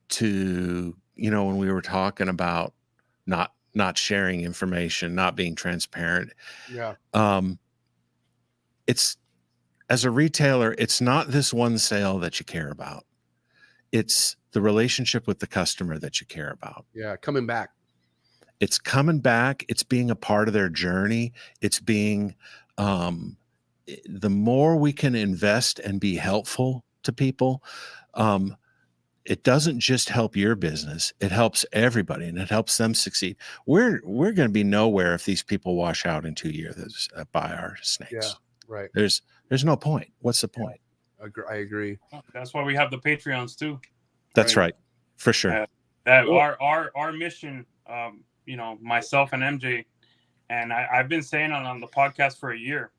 to, you know, when we were talking about not sharing information, not being transparent. Yeah. It's, as a retailer, it's not this one sale that you care about. It's the relationship with the customer that you care about. Yeah, coming back. It's coming back. It's being a part of their journey. It's being, the more we can invest and be helpful to people, it doesn't just help your business, it helps everybody, and it helps them succeed. We're going to be nowhere if these people wash out in 2 years by our snakes. Yeah, right. There's no point. What's the point? I agree. That's why we have the Patreons too. That's right, for sure. That our mission, you know, myself and MJ, and I've been saying it on the podcast for a year.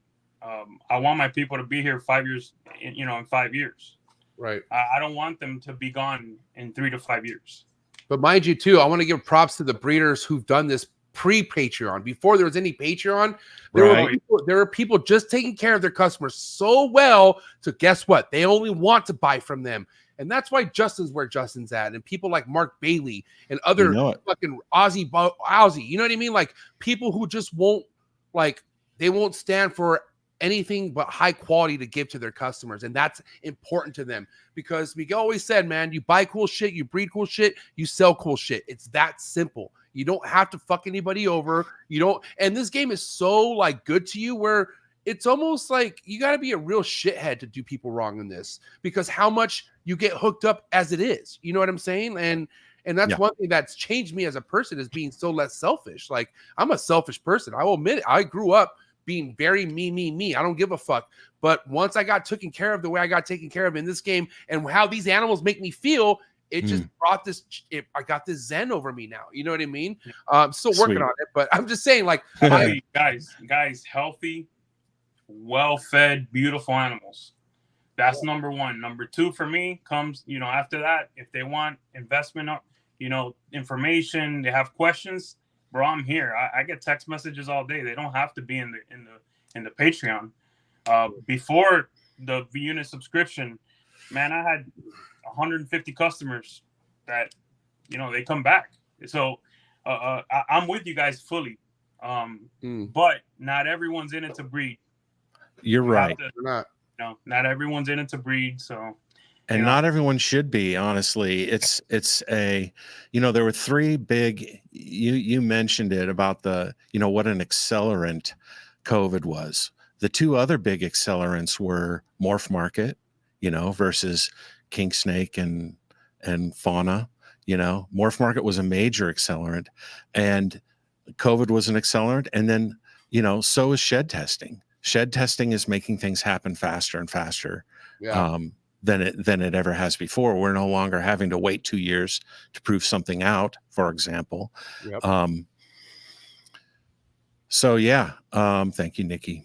I want my people to be here 5 years, you know, in 5 years. Right. I don't want them to be gone in 3 to 5 years. But mind you, too, I want to give props to the breeders who've done this pre-Patreon. Before there was any Patreon, there were people just taking care of their customers so well. So guess what? They only want to buy from them. And that's why Justin's where Justin's at. And people like Mark Bailey and other fucking Aussie, you know what I mean? Like people who just won't, like, they won't stand for anything but high quality to give to their customers. And that's important to them because we always said, man, you buy cool shit, you breed cool shit, you sell cool shit. It's that simple. You don't have to fuck anybody over. You don't. And this game is so like good to you where it's almost like you got to be a real shithead to do people wrong in this because how much you get hooked up as it is. You know what I'm saying? And that's one thing that's changed me as a person is being so less selfish. Like I'm a selfish person. I will admit it. I grew up being very me. I don't give a fuck. But once I got taken care of the way I got taken care of in this game and how these animals make me feel, it just brought this, I got this zen over me now. You know what I mean? Still working on it, but I'm just saying like, guys, healthy, well-fed, beautiful animals. That's number one. Number two for me comes, you know, after that, if they want investment, you know, information, they have questions, bro, I'm here. I get text messages all day. They don't have to be in the Patreon. Before the V-Unit subscription, man, I had 150 customers that, you know, they come back. So I'm with you guys fully. But not everyone's in it to breed. You're right. No, not everyone's in it to breed. So, and not everyone should be, honestly. It's a, you know, there were three big, you mentioned it about the, you know, what an accelerant COVID was. The two other big accelerants were MORPH market, you know, versus king snake and fauna. You know, MORPH market was a major accelerant and COVID was an accelerant. And then, you know, so is shed testing. Shed testing is making things happen faster and faster than it ever has before. We're no longer having to wait 2 years to prove something out, for example. So yeah, thank you, Nikki.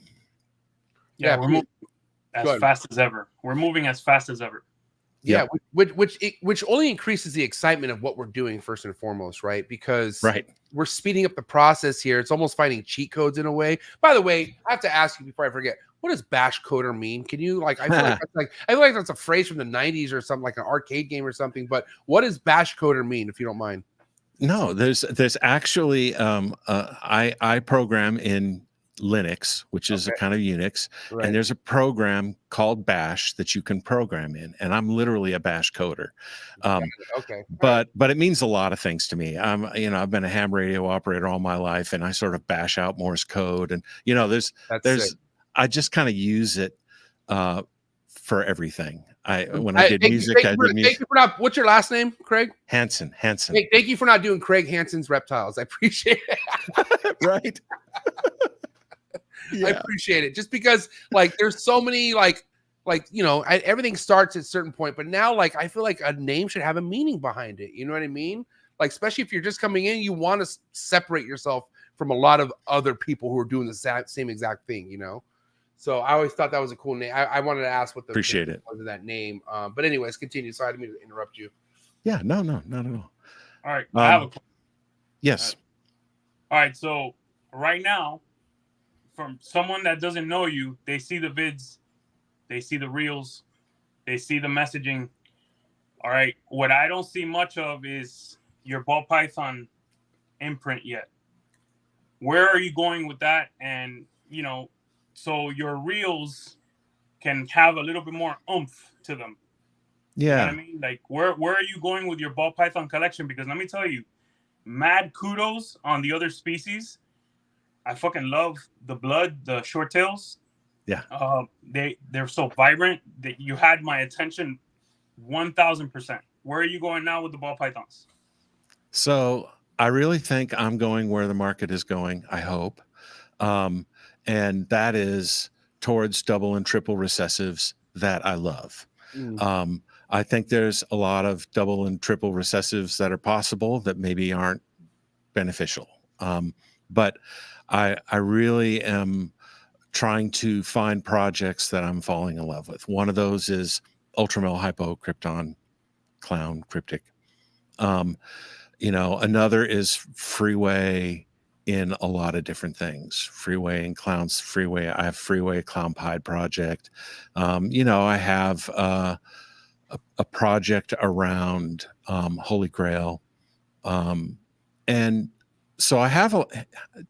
Yeah, we're moving as fast as ever. We're moving as fast as ever. Yeah, which only increases the excitement of what we're doing first and foremost, right? Because we're speeding up the process here. It's almost finding cheat codes in a way. By the way, I have to ask you before I forget, what does BashCoder mean? Can you I feel like that's a phrase from the 90s or something, like an arcade game or something, but what does BashCoder mean, if you don't mind? No, there's actually I program in Linux, which is a kind of Unix, and there's a program called Bash that you can program in, and I'm literally a Bash coder. But it means a lot of things to me. I've been a ham radio operator all my life, and I sort of bash out Morse code, and you know, I just kind of use it for everything. When I did music, I did music. What's your last name, Craig? Hansen. Thank you for not doing Craig Hansen's Reptiles. I appreciate it. Right. I appreciate it just because like there's so many like you know, everything starts at a certain point, but now like I feel like a name should have a meaning behind it. You know what I mean? Like especially if you're just coming in, you want to separate yourself from a lot of other people who are doing the same exact thing. You know, so I always thought that was a cool name. I wanted to ask what the appreciate it was of that name. But anyways, continue. Sorry, I didn't mean to interrupt you. Yeah, no, not at all. All right, I have a question. Yes. All right, so right now, from someone that doesn't know you, they see the vids, they see the reels, they see the messaging. All right, what I don't see much of is your ball python imprint yet. Where are you going with that? And, you know, so your reels can have a little bit more oomph to them. Yeah. You know what I mean? Like, where are you going with your ball python collection? Because let me tell you, mad kudos on the other species. I fucking love the blood, the short tails. Yeah. They're so vibrant that you had my attention 1000%. where are you going now with the ball pythons? So I really think I'm going where the market is going, I hope. And that is towards double and triple recessives that I love. I think there's a lot of double and triple recessives that are possible that maybe aren't beneficial. But I really am trying to find projects that I'm falling in love with. One of those is Ultramel Hypo Krypton Clown Cryptic. Another is Freeway in a lot of different things. Freeway and Clowns Freeway. I have Freeway Clown Pied project. I have a project around Holy Grail. And so I have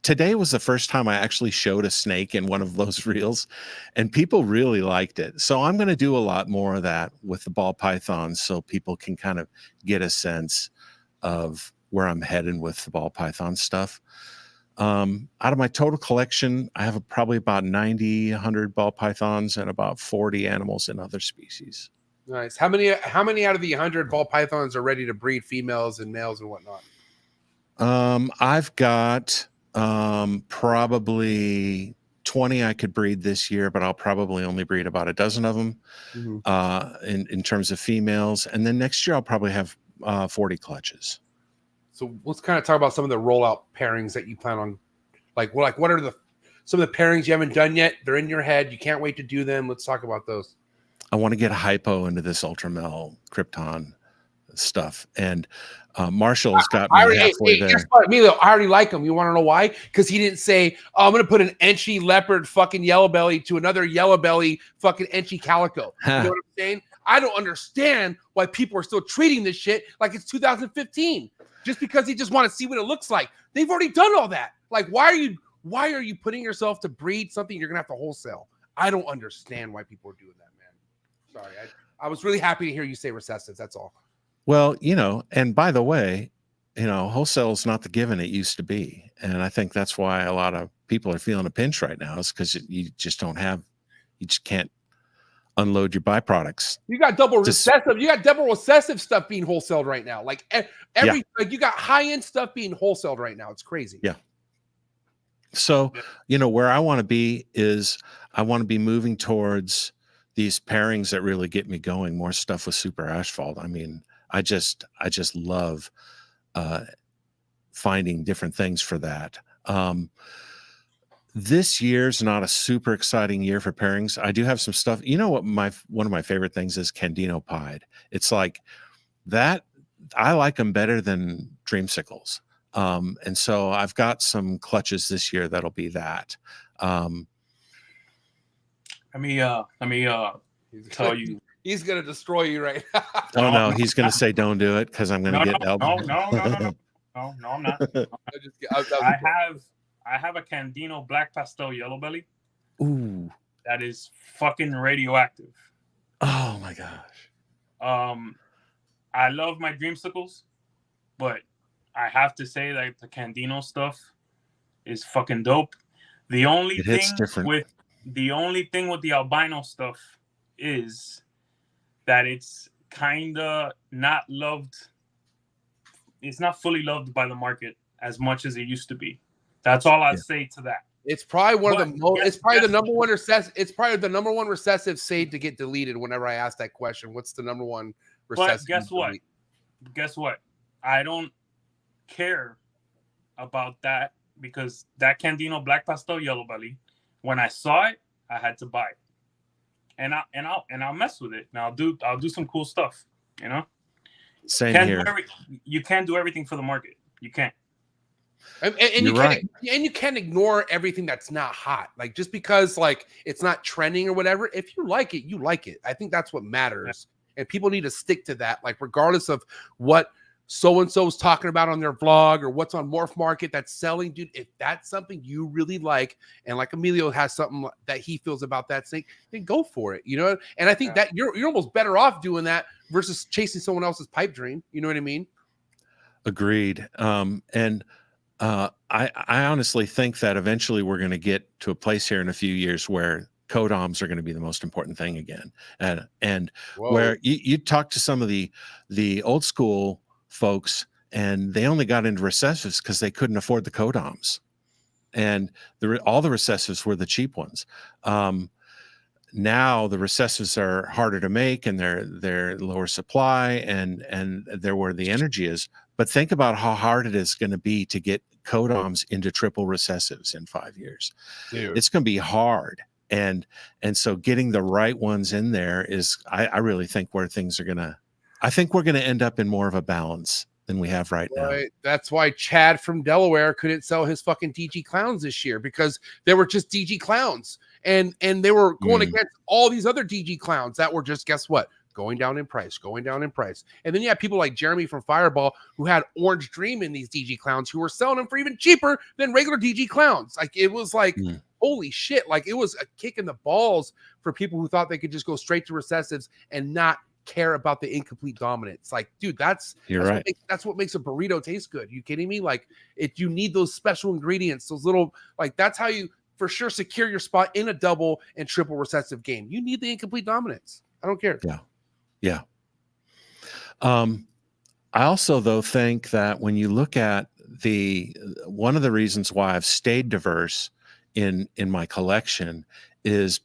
today was the first time I actually showed a snake in one of those reels, and people really liked it. So I'm going to do a lot more of that with the ball pythons so people can kind of get a sense of where I'm heading with the ball python stuff. Out of my total collection, I have probably about 90, 100 ball pythons and about 40 animals and other species. Nice. How many out of the 100 ball pythons are ready to breed females and males and whatnot? I've got probably 20 I could breed this year, but I'll probably only breed about a dozen of them in terms of females. And then next year I'll probably have 40 clutches. So let's kind of talk about some of the rollout pairings that you plan on. What are some of the pairings you haven't done yet? They're in your head. You can't wait to do them. Let's talk about those. I want to get hypo into this Ultramel Krypton stuff. And Marshall's got me halfway there. Guess what, Emilio, I already like him. You want to know why? Because he didn't say, "Oh, I'm going to put an Enchi leopard fucking yellow belly to another yellow belly fucking Enchi calico." You know what I'm saying? I don't understand why people are still treating this shit like it's 2015 just because they just want to see what it looks like. They've already done all that. Like, why are you putting yourself to breed something you're going to have to wholesale? I don't understand why people are doing that, man. Sorry. I was really happy to hear you say recessives. That's all. Well, and by the way, wholesale is not the given it used to be. And I think that's why a lot of people are feeling a pinch right now, is because you just can't unload your byproducts. You got double recessive. You got double recessive stuff being wholesaled right now. Like you got high-end stuff being wholesaled right now. It's crazy. Yeah. So, where I want to be is I want to be moving towards these pairings that really get me going, more stuff with super asphalt. I mean, I just love finding different things for that. This year's not a super exciting year for pairings. I do have some stuff. You know what one of my favorite things is Candino Pied. It's like that. I like them better than Dreamsicles. And so I've got some clutches this year that'll be that. Let me tell you. He's gonna destroy you right now. Oh no, he's gonna say don't do it because I'm gonna get elbowed. No, I'm not. I have a Candino Black Pastel Yellow Belly. Ooh, that is fucking radioactive. Oh my gosh. I love my Dreamsicles, but I have to say that the Candino stuff is fucking dope. The only thing with the albino stuff is that it's kind of not loved. It's not fully loved by the market as much as it used to be. That's all I'd say to that. It's probably one of the most. It's probably the number one recessive. It's probably the number one recessive saved to get deleted. Whenever I ask that question, what's the number one recessive? But guess what? I don't care about that because that Candino Black Pastel Yellow Belly, when I saw it, I had to buy it. And I'll mess with it. And I'll do some cool stuff, Same here. You can't do everything for the market. You can't. And you can't ignore everything that's not hot. Like just because like it's not trending or whatever, if you like it, you like it. I think that's what matters. And people need to stick to that, like regardless of what so-and-so is talking about on their vlog or what's on MORPH Market that's selling, dude. If that's something you really like, and like Emilio has something that he feels about that snake, then go for it, And I think that you're almost better off doing that versus chasing someone else's pipe dream. You know what I mean? Agreed. I honestly think that eventually we're going to get to a place here in a few years where codoms are going to be the most important thing again. And Whoa. where you talk to some of the old school folks, and they only got into recessives because they couldn't afford the codoms, and all the recessives were the cheap ones. Now the recessives are harder to make, and they're lower supply, and they're where the energy is. But think about how hard it is going to be to get codoms into triple recessives in 5 years. Dude. It's going to be hard. And so getting the right ones in there is, I really think where things are going to, I think we're going to end up in more of a balance than we have right now. Right. That's why Chad from Delaware couldn't sell his fucking DG clowns this year, because they were just DG clowns, and they were going against all these other DG clowns that were just, guess what, going down in price. And then you have people like Jeremy from Fireball who had Orange Dream in these DG clowns who were selling them for even cheaper than regular DG clowns. Like, it was like, holy shit. Like, it was a kick in the balls for people who thought they could just go straight to recessives and not care about the incomplete dominance. Like, dude, that's right. That's what makes a burrito taste good. You kidding me? Like, you need those special ingredients, those little, like, that's how you for sure secure your spot in a double and triple recessive game. You need the incomplete dominance. I don't care. Yeah. I also, though, think that when you look at one of the reasons why I've stayed diverse in my collection is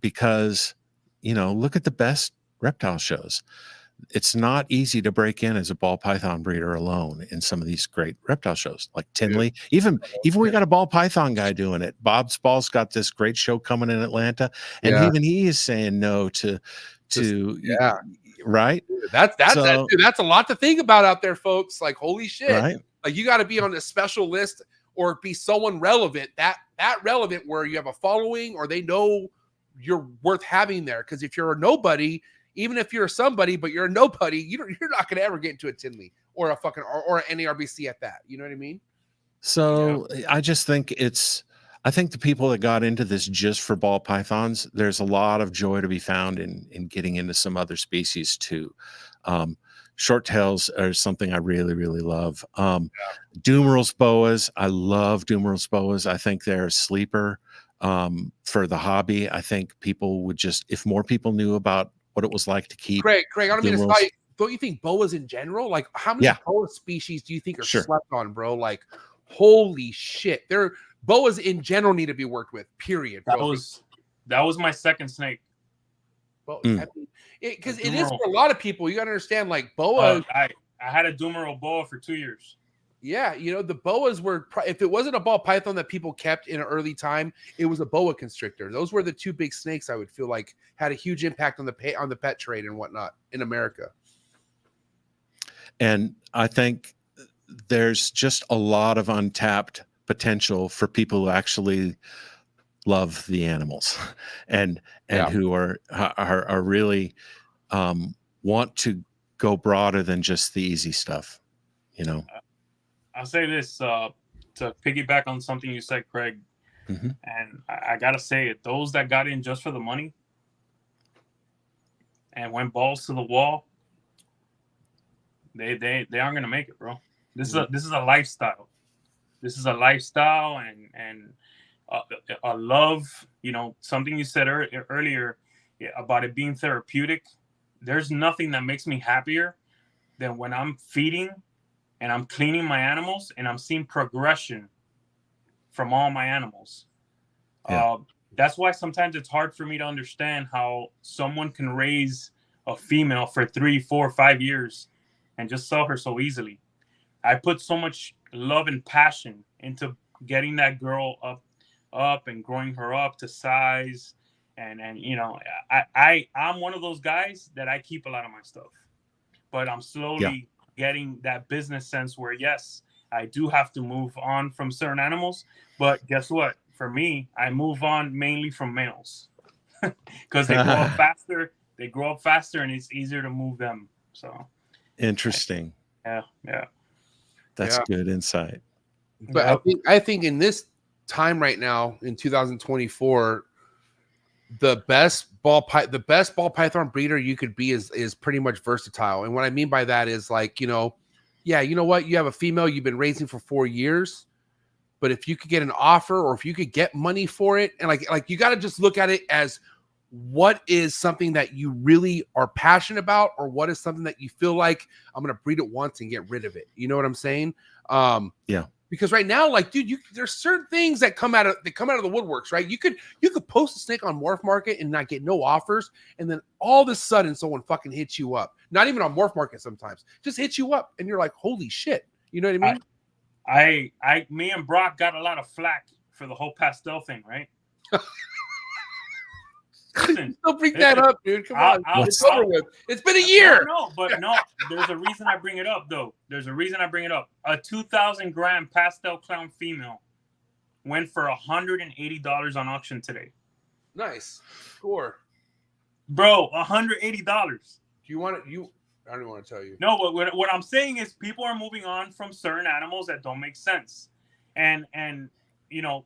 because, look at the best reptile shows. It's not easy to break in as a ball python breeder alone in some of these great reptile shows like Tinley. Even we got a ball python guy doing it. Bob's Ball's got this great show coming in Atlanta, and even he is saying no to right. That's a lot to think about out there, folks. Like, holy shit. Right. Like, you got to be on a special list or be someone relevant, that relevant where you have a following or they know you're worth having there. Because if you're a nobody, even if you're somebody, but you're a nobody, you're not going to ever get into a Tinley or a fucking or an NARBC at that. You know what I mean? So I just think I think the people that got into this just for ball pythons, there's a lot of joy to be found in getting into some other species too. Short tails are something I really, really love. Dumerals boas, I love Dumerals boas. I think they're a sleeper for the hobby. I think people would just, if more people knew about what it was like to keep. Craig, I don't mean to say, don't you think boas in general, like how many boa species do you think are slept on, bro? Like, holy shit, boas in general need to be worked with. Period. That was my second snake. Well, because it is for a lot of people. You gotta understand, like, boa. I had a Dumeral boa for 2 years. Yeah, the boas were, if it wasn't a ball python that people kept in an early time, it was a boa constrictor. Those were the two big snakes I would feel like had a huge impact on the pet trade and whatnot in America. And I think there's just a lot of untapped potential for people who actually love the animals and who are really want to go broader than just the easy stuff, I'll say this to piggyback on something you said, Craig, and I gotta say it: those that got in just for the money and went balls to the wall, they aren't gonna make it, bro. This is a lifestyle. This is a lifestyle and a love. Something you said earlier about it being therapeutic. There's nothing that makes me happier than when I'm feeding and I'm cleaning my animals and I'm seeing progression from all my animals. That's why sometimes it's hard for me to understand how someone can raise a female for 3, 4, 5 years and just sell her so easily. I put so much love and passion into getting that girl up and growing her up to size. And I'm one of those guys that I keep a lot of my stuff, but I'm slowly getting that business sense where, yes, I do have to move on from certain animals, but guess what? For me, I move on mainly from males because they grow up faster. They grow up faster, and it's easier to move them. So interesting. That's good insight. But I think in this time right now in 2024, the best ball python breeder you could be is pretty much versatile. And what I mean by that is, like, you know what? You have a female you've been raising for 4 years. But if you could get an offer or if you could get money for it, and like you got to just look at it as what is something that you really are passionate about, or what is something that you feel like I'm going to breed it once and get rid of it. You know what I'm saying? Yeah. Because right now, like, dude, there's certain things that come out of the woodworks, right? You could post a snake on MORPH Market and not get no offers, and then all of a sudden someone fucking hits you up. Not even on MORPH Market sometimes, just hits you up, and you're like, holy shit. You know what I mean? Me and Brock got a lot of flack for the whole pastel thing, right? Listen, don't bring that up, dude. Come on. It's over with. It's been a year. No, there's a reason I bring it up, though. There's a reason I bring it up. A 2,000-gram pastel clown female went for $180 on auction today. Nice. Score. Bro, $180. Do you want it? I don't want to tell you. No, but what I'm saying is people are moving on from certain animals that don't make sense. And you know,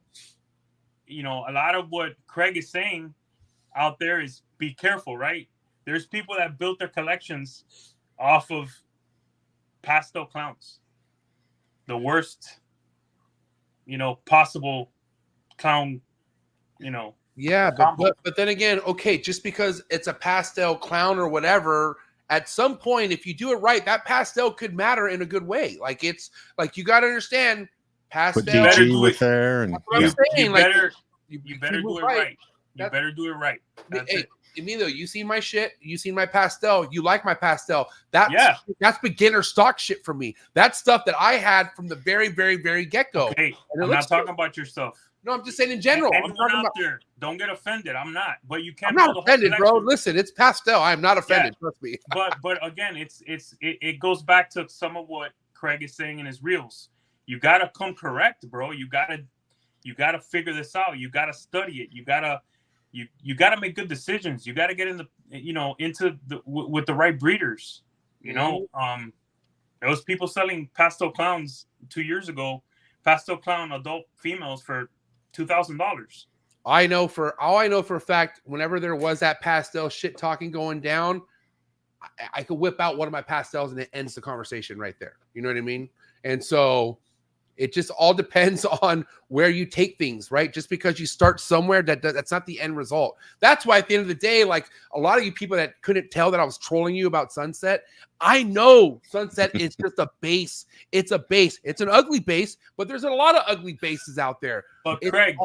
a lot of what Craig is saying out there is be careful, right? There's people that built their collections off of pastel clowns. The worst, possible clown, Yeah, but then again, okay, just because it's a pastel clown or whatever, at some point, if you do it right, that pastel could matter in a good way. Like, it's like, you got to understand pastel. Put DG with there, and that's what I'm saying. You better do it right. You better do it right. Hey, Emilio, you seen my shit. You seen my pastel. You like my pastel. That's beginner stock shit for me. That's stuff that I had from the very, very, very get-go. Okay, I'm not talking about your stuff. No, I'm just saying in general. I'm talking about there. Don't get offended. I'm not. But you can't. I'm not offended, bro. Listen, it's pastel. I am not offended. Trust me. but again, it goes back to some of what Craig is saying in his reels. You gotta come correct, bro. You gotta figure this out. You gotta study it. You gotta make good decisions. You gotta get with the right breeders. There was people selling pastel clowns 2 years ago, pastel clown adult females for $2,000. I know for a fact, whenever there was that pastel shit talking going down, I could whip out one of my pastels and it ends the conversation right there. You know what I mean? And so it just all depends on where you take things, right? Just because you start somewhere, that's not the end result. That's why at the end of the day, like a lot of you people that couldn't tell that I was trolling you about Sunset, I know Sunset is just a base. It's a base. It's an ugly base, but there's a lot of ugly bases out there. But Craig,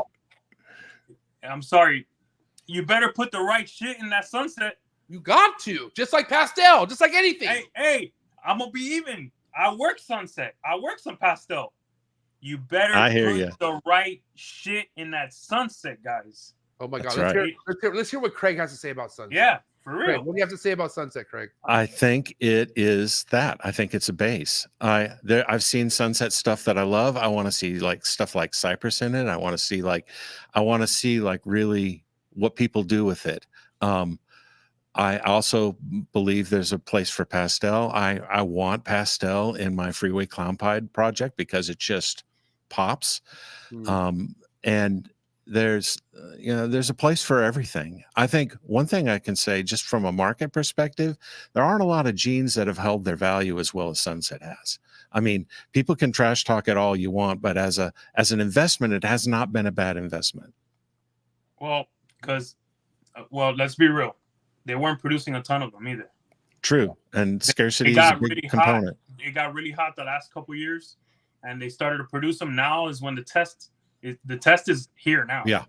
I'm sorry. You better put the right shit in that Sunset. You got to. Just like pastel, just like anything. Hey, I'm going to be even. I work Sunset. I work some pastel. You better put the right shit in that Sunset, guys. Oh my God. That's Let's hear what Craig has to say about Sunset. Yeah, for real. Craig, what do you have to say about Sunset, Craig? I think it is that. I think it's a base. I've seen Sunset stuff that I love. I want to see like stuff like Cypress in it. I want to see like really what people do with it. I also believe there's a place for pastel. I want pastel in my Freeway Clown Pied project because it just pops. And there's a place for everything. I think one thing I can say just from a market perspective, there aren't a lot of genes that have held their value as well as Sunset has. I mean, people can trash talk it all you want, but as an investment, it has not been a bad investment. Well, let's be real. They weren't producing a ton of them either. True. And scarcity is a big component. It got really hot the last couple of years, and they started to produce them. Now is when the test is here now. Yeah.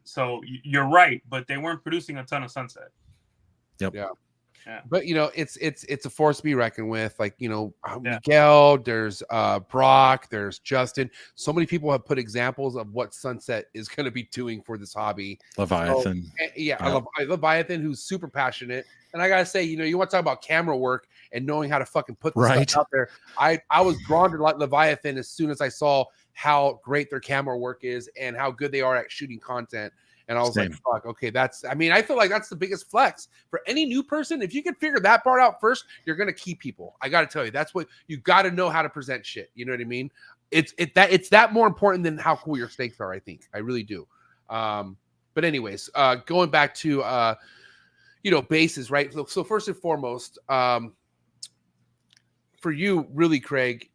So you're right, but they weren't producing a ton of Sunset. Yep. Yeah. But it's a force to be reckoned with. Like, Miguel, there's Brock, there's Justin. So many people have put examples of what Sunset is going to be doing for this hobby. Leviathan. I love Leviathan, who's super passionate. And I gotta say, you want to talk about camera work and knowing how to fucking put this stuff out there. I was drawn to Leviathan as soon as I saw how great their camera work is and how good they are at shooting content. And I was like, fuck, okay, I feel like that's the biggest flex for any new person. If you can figure that part out first, you're going to keep people. I got to tell you, that's what you got to know how to present shit. You know what I mean? It's that more important than how cool your snakes are, I think. I really do. But anyways, going back to, bases, right? So first and foremost, for you, really, Craig,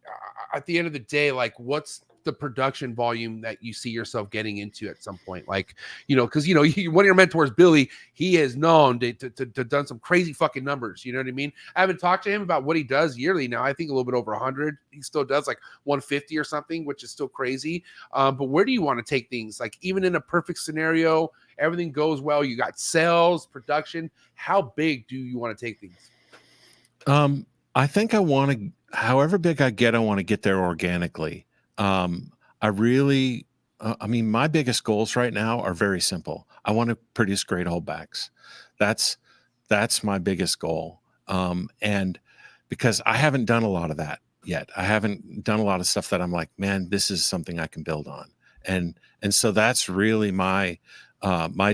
at the end of the day, like what's the production volume that you see yourself getting into at some point? Like, because one of your mentors, Billy, he is known to done some crazy fucking numbers. You know what I mean? I haven't talked to him about what he does yearly now. I think a little bit over 100. He still does like 150 or something, which is still crazy. But where do you want to take things? Like, even in a perfect scenario, everything goes well, you got sales, production. How big do you want to take things? I think I want to, however big I want to get there organically. I really, I mean, my biggest goals right now are very simple. I want to produce great holdbacks. That's my biggest goal. And because I haven't done a lot of that yet, I haven't done a lot of stuff that I'm like, man, this is something I can build on. And so that's really my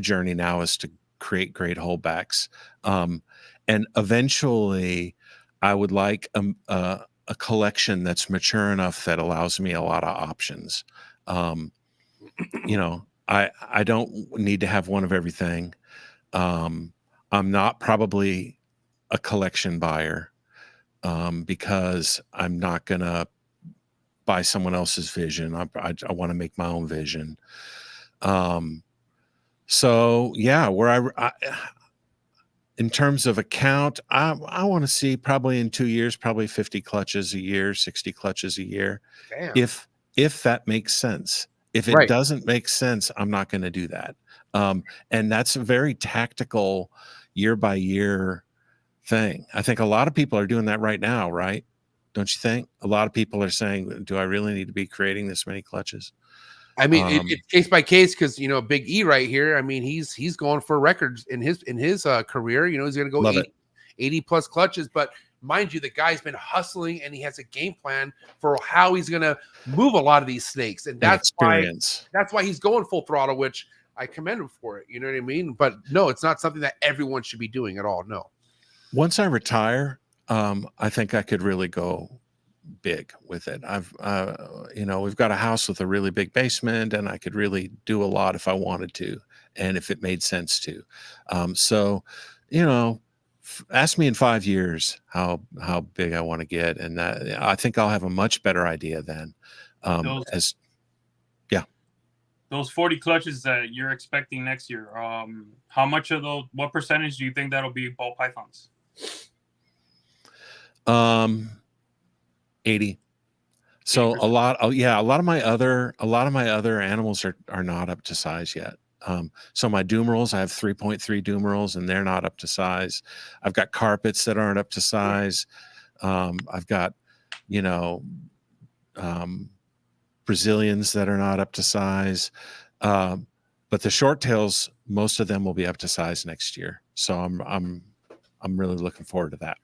journey now, is to create great holdbacks. And eventually I would like a collection that's mature enough that allows me a lot of options. I don't need to have one of everything. I'm not probably a collection buyer, because I'm not going to buy someone else's vision. I want to make my own vision. So yeah, where I in terms of a count, I want to see probably in 2 years, probably 50 clutches a year, 60 clutches a year. Damn. If that makes sense. If it Right. doesn't make sense, I'm not going to do that. And that's a very tactical, year by year thing. I think a lot of people are doing that right now, right? Don't you think? A lot of people are saying, do I really need to be creating this many clutches? I mean, it's case by case, because Big E right here. I mean, he's going for records in his career. He's going to go 80 plus clutches. But mind you, the guy's been hustling, and he has a game plan for how he's going to move a lot of these snakes, and that's why he's going full throttle, which I commend him for it. You know what I mean? But no, it's not something that everyone should be doing at all. No. Once I retire, I think I could really go big with it. We've got a house with a really big basement, and I could really do a lot if I wanted to, and if it made sense to. So, ask me in 5 years how big I want to get, and that I think I'll have a much better idea then. Those 40 clutches that you're expecting next year, how much of those? What percentage do you think that'll be ball pythons? 80. So 80%. a lot of my other animals are not up to size yet. So my doomerals, I have 3.3 doomerals, and they're not up to size. I've got carpets that aren't up to size. I've got, Brazilians that are not up to size. But the short tails, most of them will be up to size next year. So I'm really looking forward to that.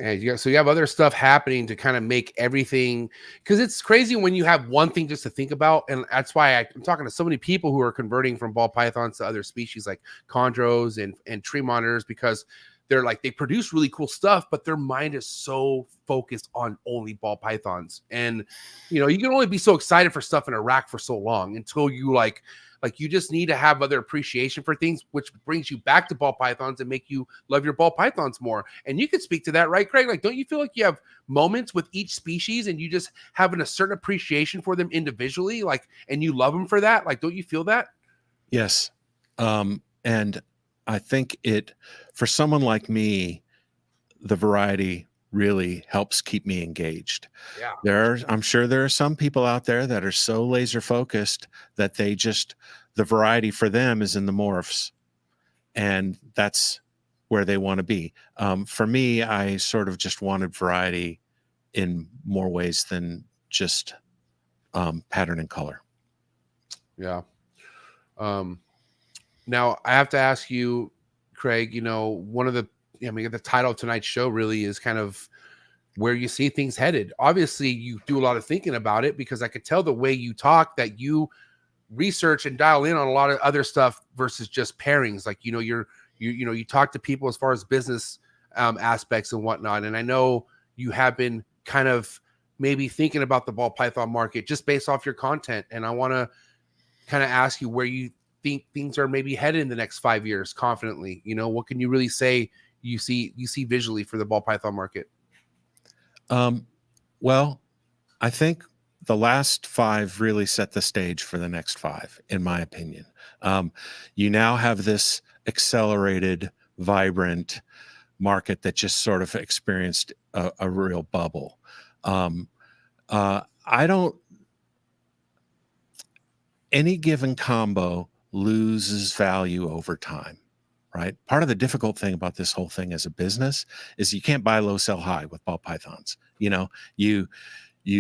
And you have other stuff happening to kind of make everything, because it's crazy when you have one thing just to think about. And that's why I'm talking to so many people who are converting from ball pythons to other species like chondros and tree monitors, because they're like, they produce really cool stuff, but their mind is so focused on only ball pythons. And, you can only be so excited for stuff in a rack for so long until you like you just need to have other appreciation for things, which brings you back to ball pythons and make you love your ball pythons more. And you can speak to that, right, Craig? Like, don't you feel like you have moments with each species and you just having a certain appreciation for them individually, and you love them for that? Like, don't you feel that? Yes. And I think for someone like me, the variety really helps keep me engaged. Yeah. I'm sure there are some people out there that are so laser focused that the variety for them is in the morphs, and that's where they want to be. For me, I sort of just wanted variety in more ways than just pattern and color. Yeah. Now I have to ask you, Craig, one of the title of tonight's show really is kind of where you see things headed. Obviously, you do a lot of thinking about it, because I could tell the way you talk that you research and dial in on a lot of other stuff versus just pairings. Like, you talk to people as far as business aspects and whatnot. And I know you have been kind of maybe thinking about the ball python market just based off your content. And I want to kind of ask you where you think things are maybe headed in the next 5 years confidently. What can you really say you see visually for the ball python market? Well, I think the last 5 really set the stage for the next 5, in my opinion. You now have this accelerated, vibrant market that just sort of experienced a real bubble. Any given combo loses value over time, right? Part of the difficult thing about this whole thing as a business is you can't buy low, sell high with ball pythons. You know, you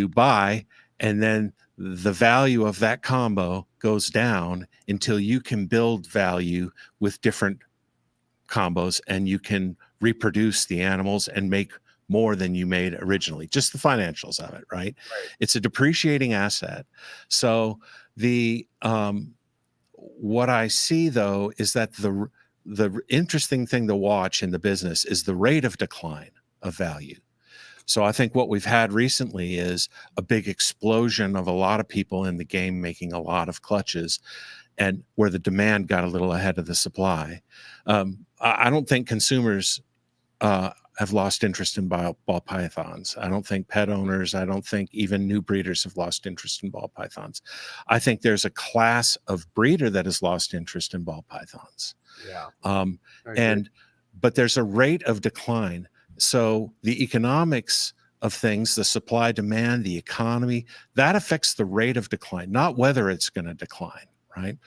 buy, and then the value of that combo goes down until you can build value with different combos, and you can reproduce the animals and make more than you made originally, just the financials of it, right? It's a depreciating asset. So what I see though is that the interesting thing to watch in the business is the rate of decline of value. So I think what we've had recently is a big explosion of a lot of people in the game making a lot of clutches, and where the demand got a little ahead of the supply. I don't think consumers have lost interest in ball pythons. I don't think pet owners, I don't think even new breeders have lost interest in ball pythons. I think there's a class of breeder that has lost interest in ball pythons. Yeah. But there's a rate of decline. So the economics of things, the supply, demand, the economy, that affects the rate of decline, not whether it's going to decline, right?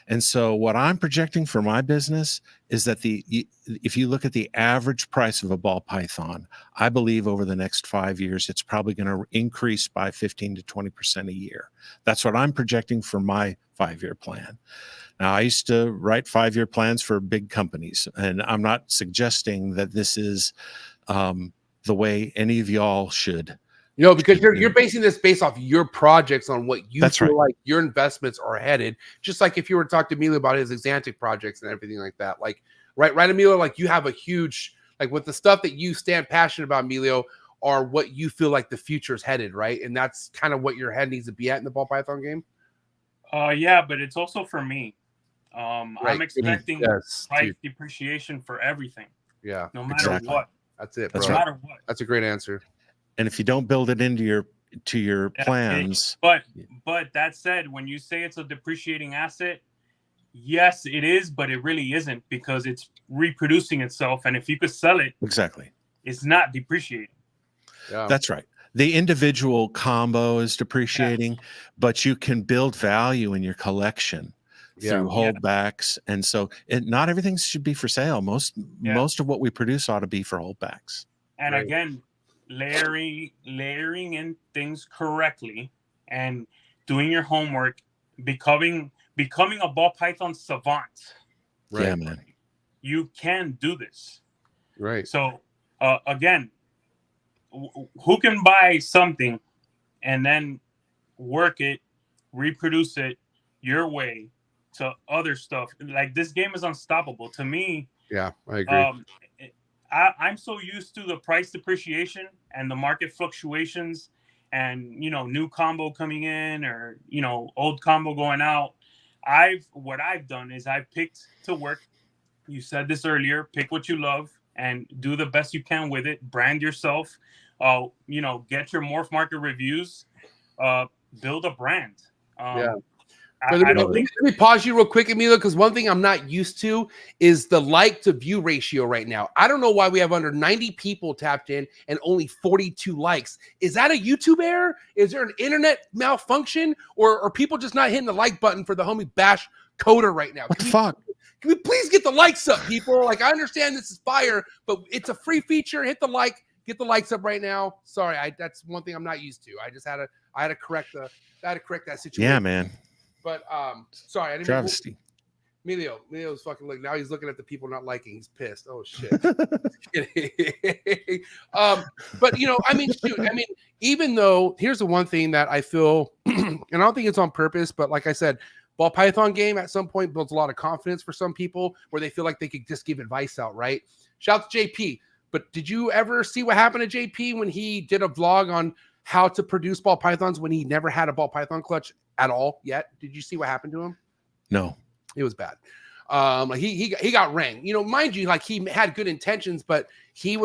And so what I'm projecting for my business is that if you look at the average price of a ball python, I believe over the next 5 years, it's probably going to increase by 15 to 20% a year. That's what I'm projecting for my 5-year plan. Now, I used to write 5-year plans for big companies, and I'm not suggesting that this is the way any of y'all should. You know, because you're basing this based off your projects on what you That's feel right. like your investments are headed. Just like if you were to talk to Emilio about his Exantic projects and everything like that. Like, right, Emilio, like you have a huge, like with the stuff that you stand passionate about, Emilio, are what you feel like the future is headed, right? And that's kind of what your head needs to be at in the ball python game. Yeah, but it's also for me. Right. I'm expecting Yes, price dude. depreciation for everything. Yeah, No matter Exactly. what. that's it. That's Bro. No matter what. That's a great answer. And if you don't build it into your Yeah, plans, But that said, when you say it's a depreciating asset, yes, it is, but it really isn't, because it's reproducing itself. And if you could sell it, exactly. it's not depreciating. Yeah, That's right. The individual combo is depreciating, but you can build value in your collection through holdbacks. And so not everything should be for sale. Most of what we produce ought to be for holdbacks. And again, layering in things correctly and doing your homework, becoming a ball python savant. right. Yeah, man. You can do this. Right. So again, who can buy something and then work it, reproduce it your way to other stuff? Like, this game is unstoppable to me. Yeah, I agree. I'm so used to the price depreciation and the market fluctuations, and new combo coming in, or old combo going out. What I've done is I've picked to work. You said this earlier. Pick what you love and do the best you can with it. Brand yourself. Get your MORPH market reviews. Build a brand. Let me pause you real quick, Emilio, because one thing I'm not used to is the like to view ratio right now. I don't know why we have under 90 people tapped in and only 42 likes. Is that a YouTube error? Is there an internet malfunction, or are people just not hitting the like button for the homie BashCoder right now? What the fuck? Can we please get the likes up, people? Like, I understand this is fire, but it's a free feature. Hit the like, get the likes up right now. Sorry, that's one thing I'm not used to. I had to correct that situation. Yeah, man. But sorry, I didn't. Travesty. Emilio's fucking like, now he's looking at the people not liking. He's pissed. Oh shit. But shoot, even though, here's the one thing that I feel, and I don't think it's on purpose, but like I said, ball python game at some point builds a lot of confidence for some people where they feel like they could just give advice out, right? Shout out to JP. But did you ever see what happened to JP when he did a vlog on how to produce ball pythons when he never had a ball python clutch at all yet? Did you see what happened to him? No. It was bad. He got rang. Mind you, like, he had good intentions, but he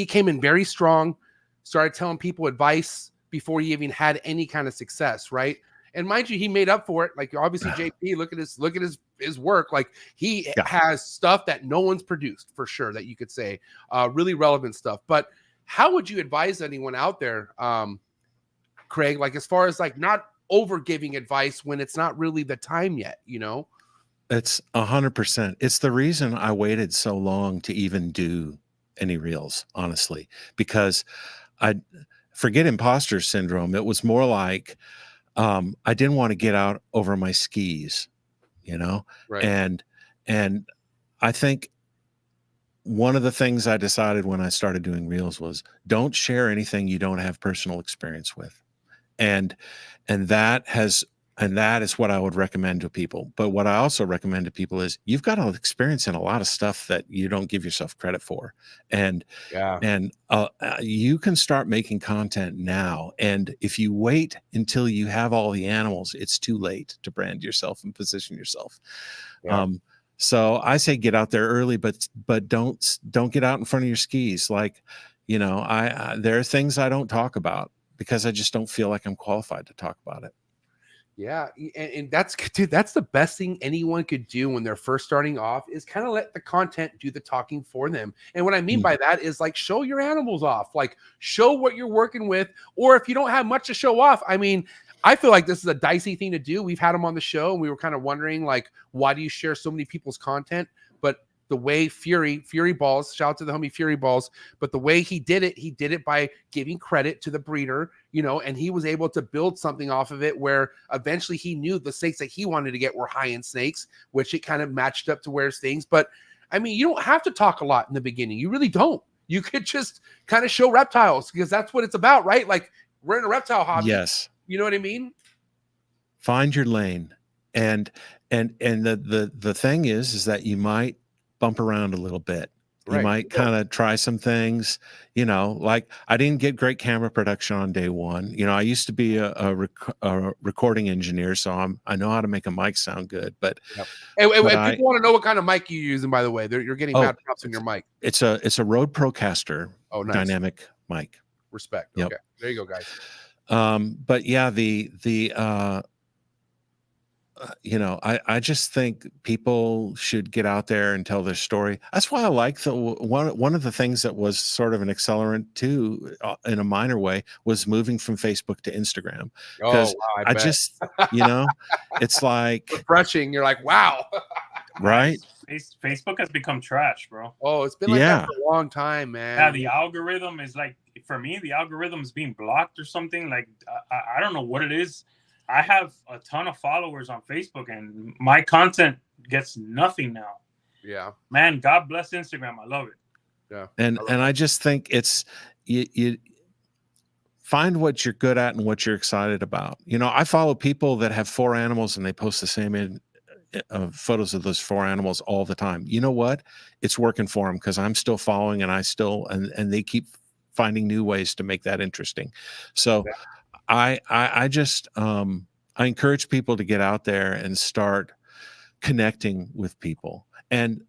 came in very strong, started telling people advice before he even had any kind of success, right? And mind you, he made up for it. Like obviously, JP, look at his work. Like he has stuff that no one's produced for sure. That you could say, really relevant stuff. But how would you advise anyone out there, Craig? Like as far as like not over giving advice when it's not really the time yet, you know? It's 100%. It's the reason I waited so long to even do any reels, honestly, because I forget imposter syndrome. It was more like I didn't want to get out over my skis, you know? Right. And I think one of the things I decided when I started doing reels was don't share anything you don't have personal experience with. And that is what I would recommend to people. But what I also recommend to people is you've got to experience in a lot of stuff that you don't give yourself credit for. And you can start making content now. And if you wait until you have all the animals, it's too late to brand yourself and position yourself. Yeah. So I say get out there early, but don't get out in front of your skis. Like, you know, there are things I don't talk about because I just don't feel like I'm qualified to talk about it. Yeah, and that's, dude, that's the best thing anyone could do when they're first starting off is kind of let the content do the talking for them. And what I mean by that is like show your animals off, like show what you're working with, or if you don't have much to show off, I mean, I feel like this is a dicey thing to do. We've had him on the show and we were kind of wondering like, why do you share so many people's content? But the way Fury Balls, shout out to the homie Fury Balls, but the way he did it by giving credit to the breeder, you know, and he was able to build something off of it where eventually he knew the snakes that he wanted to get were high-end snakes, which it kind of matched up to where's things. But I mean, you don't have to talk a lot in the beginning. You really don't. You could just kind of show reptiles because that's what it's about, right? Like we're in a reptile hobby. Yes. You know what I mean? Find your lane. And the thing is that you might bump around a little bit. You might kind of try some things, you know, like I didn't get great camera production on day one. You know, I used to be a recording engineer, so I know how to make a mic sound good. But, and people want to know what kind of mic you're using, by the way. You're getting bad props on your mic. It's a Rode Procaster dynamic mic. Respect. Yep. Okay, there you go, guys. But yeah, you know, I just think people should get out there and tell their story. That's why I like one of the things that was sort of an accelerant too, in a minor way, was moving from Facebook to Instagram. Because I just, you know, it's like refreshing. You're like, wow, right? Facebook has become trash, bro. Oh, it's been like that for a long time, man. Yeah, the algorithm is like, for me, the algorithm is being blocked or something. Like, I don't know what it is. I have a ton of followers on Facebook and my content gets nothing now. Yeah, man, God bless Instagram. I love it. Yeah. And I just think it's, you find what you're good at and what you're excited about. You know, I follow people that have 4 animals and they post the same photos of those 4 animals all the time. You know what? It's working for them because I'm still following and they keep finding new ways to make that interesting. So I just I encourage people to get out there and start connecting with people, and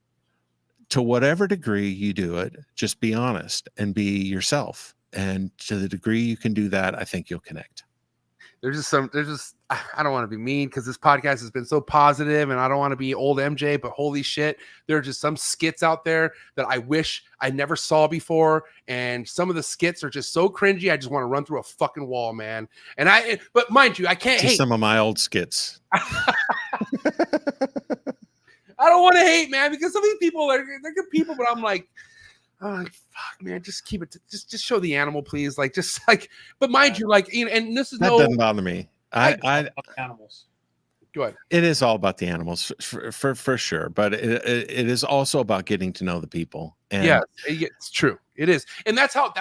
to whatever degree you do it, just be honest and be yourself. And to the degree you can do that, I think you'll connect. I don't want to be mean because this podcast has been so positive and I don't want to be old MJ, but holy shit, there are just some skits out there that I wish I never saw before. And some of the skits are just so cringy. I just want to run through a fucking wall, man. But mind you, I can't hate some of my old skits. I don't want to hate, man, because some of these people they're good people, but I'm like, fuck, man, just keep it. Just show the animal, please. Like, just like, but mind you, like, you know, and this is that doesn't bother me. I animals. Go ahead. It is all about the animals for sure, but it is also about getting to know the people. And yeah, it's true. It is, and that's how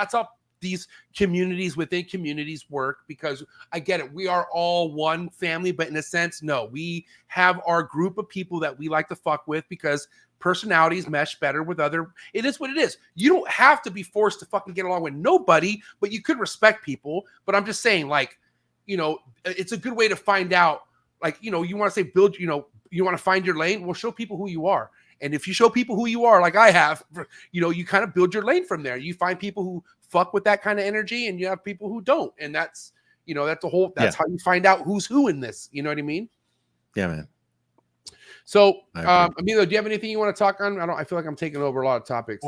these communities within communities work, because I get it. We are all one family, but in a sense, no, we have our group of people that we like to fuck with because personalities mesh better with other. It is what it is. You don't have to be forced to fucking get along with nobody, but you could respect people. But I'm just saying, like, you know, it's a good way to find out, like, you know, you want to say build, you know, you want to find your lane. Well, show people who you are. And if you show people who you are, like I have, you know, you kind of build your lane from there. You find people who fuck with that kind of energy, and you have people who don't. And that's, you know, that's how you find out who's who in this. You know what I mean? Yeah, man. So, Emilio, do you have anything you want to talk on? I feel like I'm taking over a lot of topics.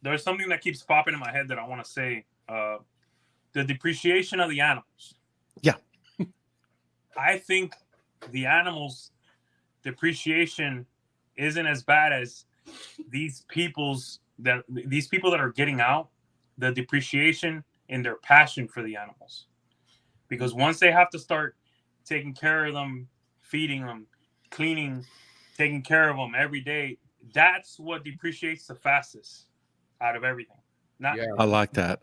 There's something that keeps popping in my head that I want to say. The depreciation of the animals. Yeah. I think the animals' depreciation isn't as bad as these people that are getting out, the depreciation in their passion for the animals. Because once they have to start taking care of them, feeding them, cleaning, taking care of them every day, that's what depreciates the fastest out of everything. I like that.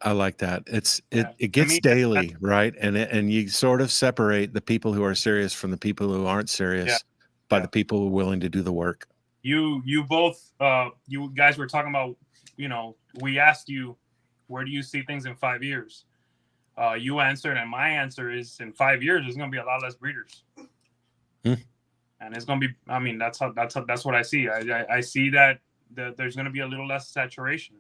It gets daily, right? And you sort of separate the people who are serious from the people who aren't serious by the people who are willing to do the work. You both, you guys were talking about, you know, we asked you, where do you see things in 5 years? You answered, and my answer is, in 5 years, there's going to be a lot less breeders. And it's going to be, I mean, that's what I see. I see that there's going to be a little less saturation.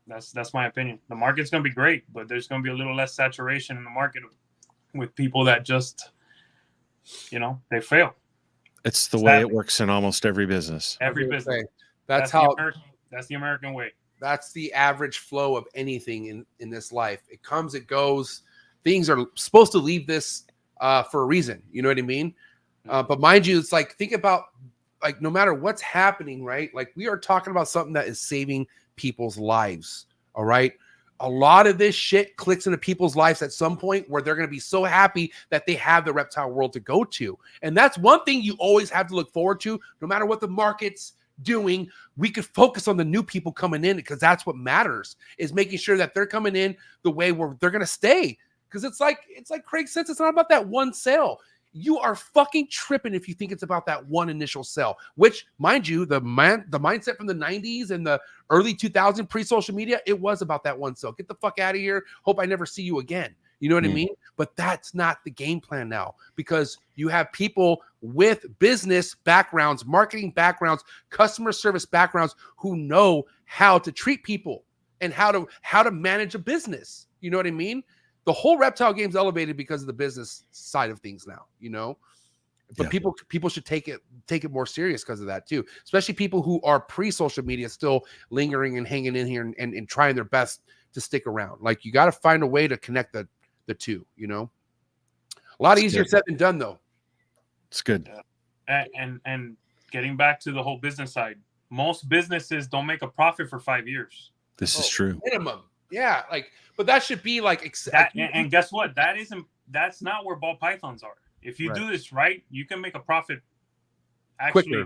That's my opinion. The market's going to be great, but there's going to be a little less saturation in the market with people that just, you know, they fail. It's the way it works in almost every business. Every business. That's the American way. That's the average flow of anything in this life. It comes, it goes. Things are supposed to leave this for a reason. You know what I mean? But mind you, it's like, think about, like, no matter what's happening, right? Like, we are talking about something that is saving people's lives. All right. A lot of this shit clicks into people's lives at some point where they're going to be so happy that they have the reptile world to go to. And that's one thing you always have to look forward to, no matter what the market's doing. We could focus on the new people coming in, because that's what matters, is making sure that they're coming in the way where they're going to stay. Because it's like Craig says, it's not about that one sale. You are fucking tripping if you think it's about that one initial sell, which, mind you, the mindset from the 90s and the early 2000s pre-social media, it was about that one sell. Get the fuck out of here. Hope I never see you again. You know what I mean? But that's not the game plan now, because you have people with business backgrounds, marketing backgrounds, customer service backgrounds, who know how to treat people and how to manage a business. You know what I mean? The whole reptile game's elevated because of the business side of things now, you know. But people should take it more serious because of that too. Especially people who are pre-social media, still lingering and hanging in here and trying their best to stick around. Like, you got to find a way to connect the two, you know. A lot easier said than done, though. It's good. And getting back to the whole business side, most businesses don't make a profit for 5 years. This is true. Minimum. Yeah, like, but that should be like and guess what? That's not where ball pythons are. If you do this right, you can make a profit actually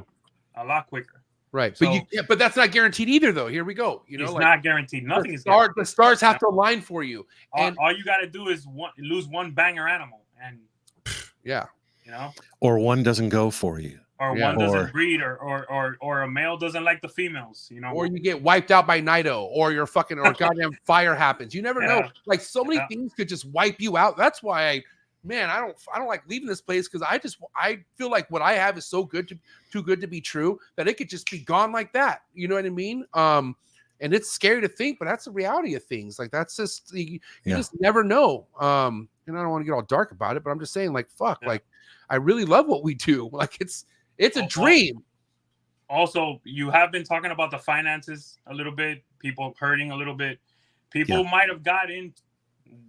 a lot quicker. Right. So, but that's not guaranteed either, though. Here we go. You know, it's not guaranteed. Nothing is guaranteed. The stars have to align for you. And all you got to do is lose one banger animal, and you know, or one doesn't go for you. Or one doesn't breed, or a male doesn't like the females, you know. Or you get wiped out by Nido, or you're fucking, or goddamn fire happens. You never know. Like, so many things could just wipe you out. That's why I don't like leaving this place, because I feel like what I have is so too good to be true, that it could just be gone like that. You know what I mean? And it's scary to think, but that's the reality of things. Like, that's just you just never know. And I don't want to get all dark about it, but I'm just saying, like, fuck, like, I really love what we do. Like, it's a dream. Also, you have been talking about the finances a little bit, people hurting a little bit. People might have got in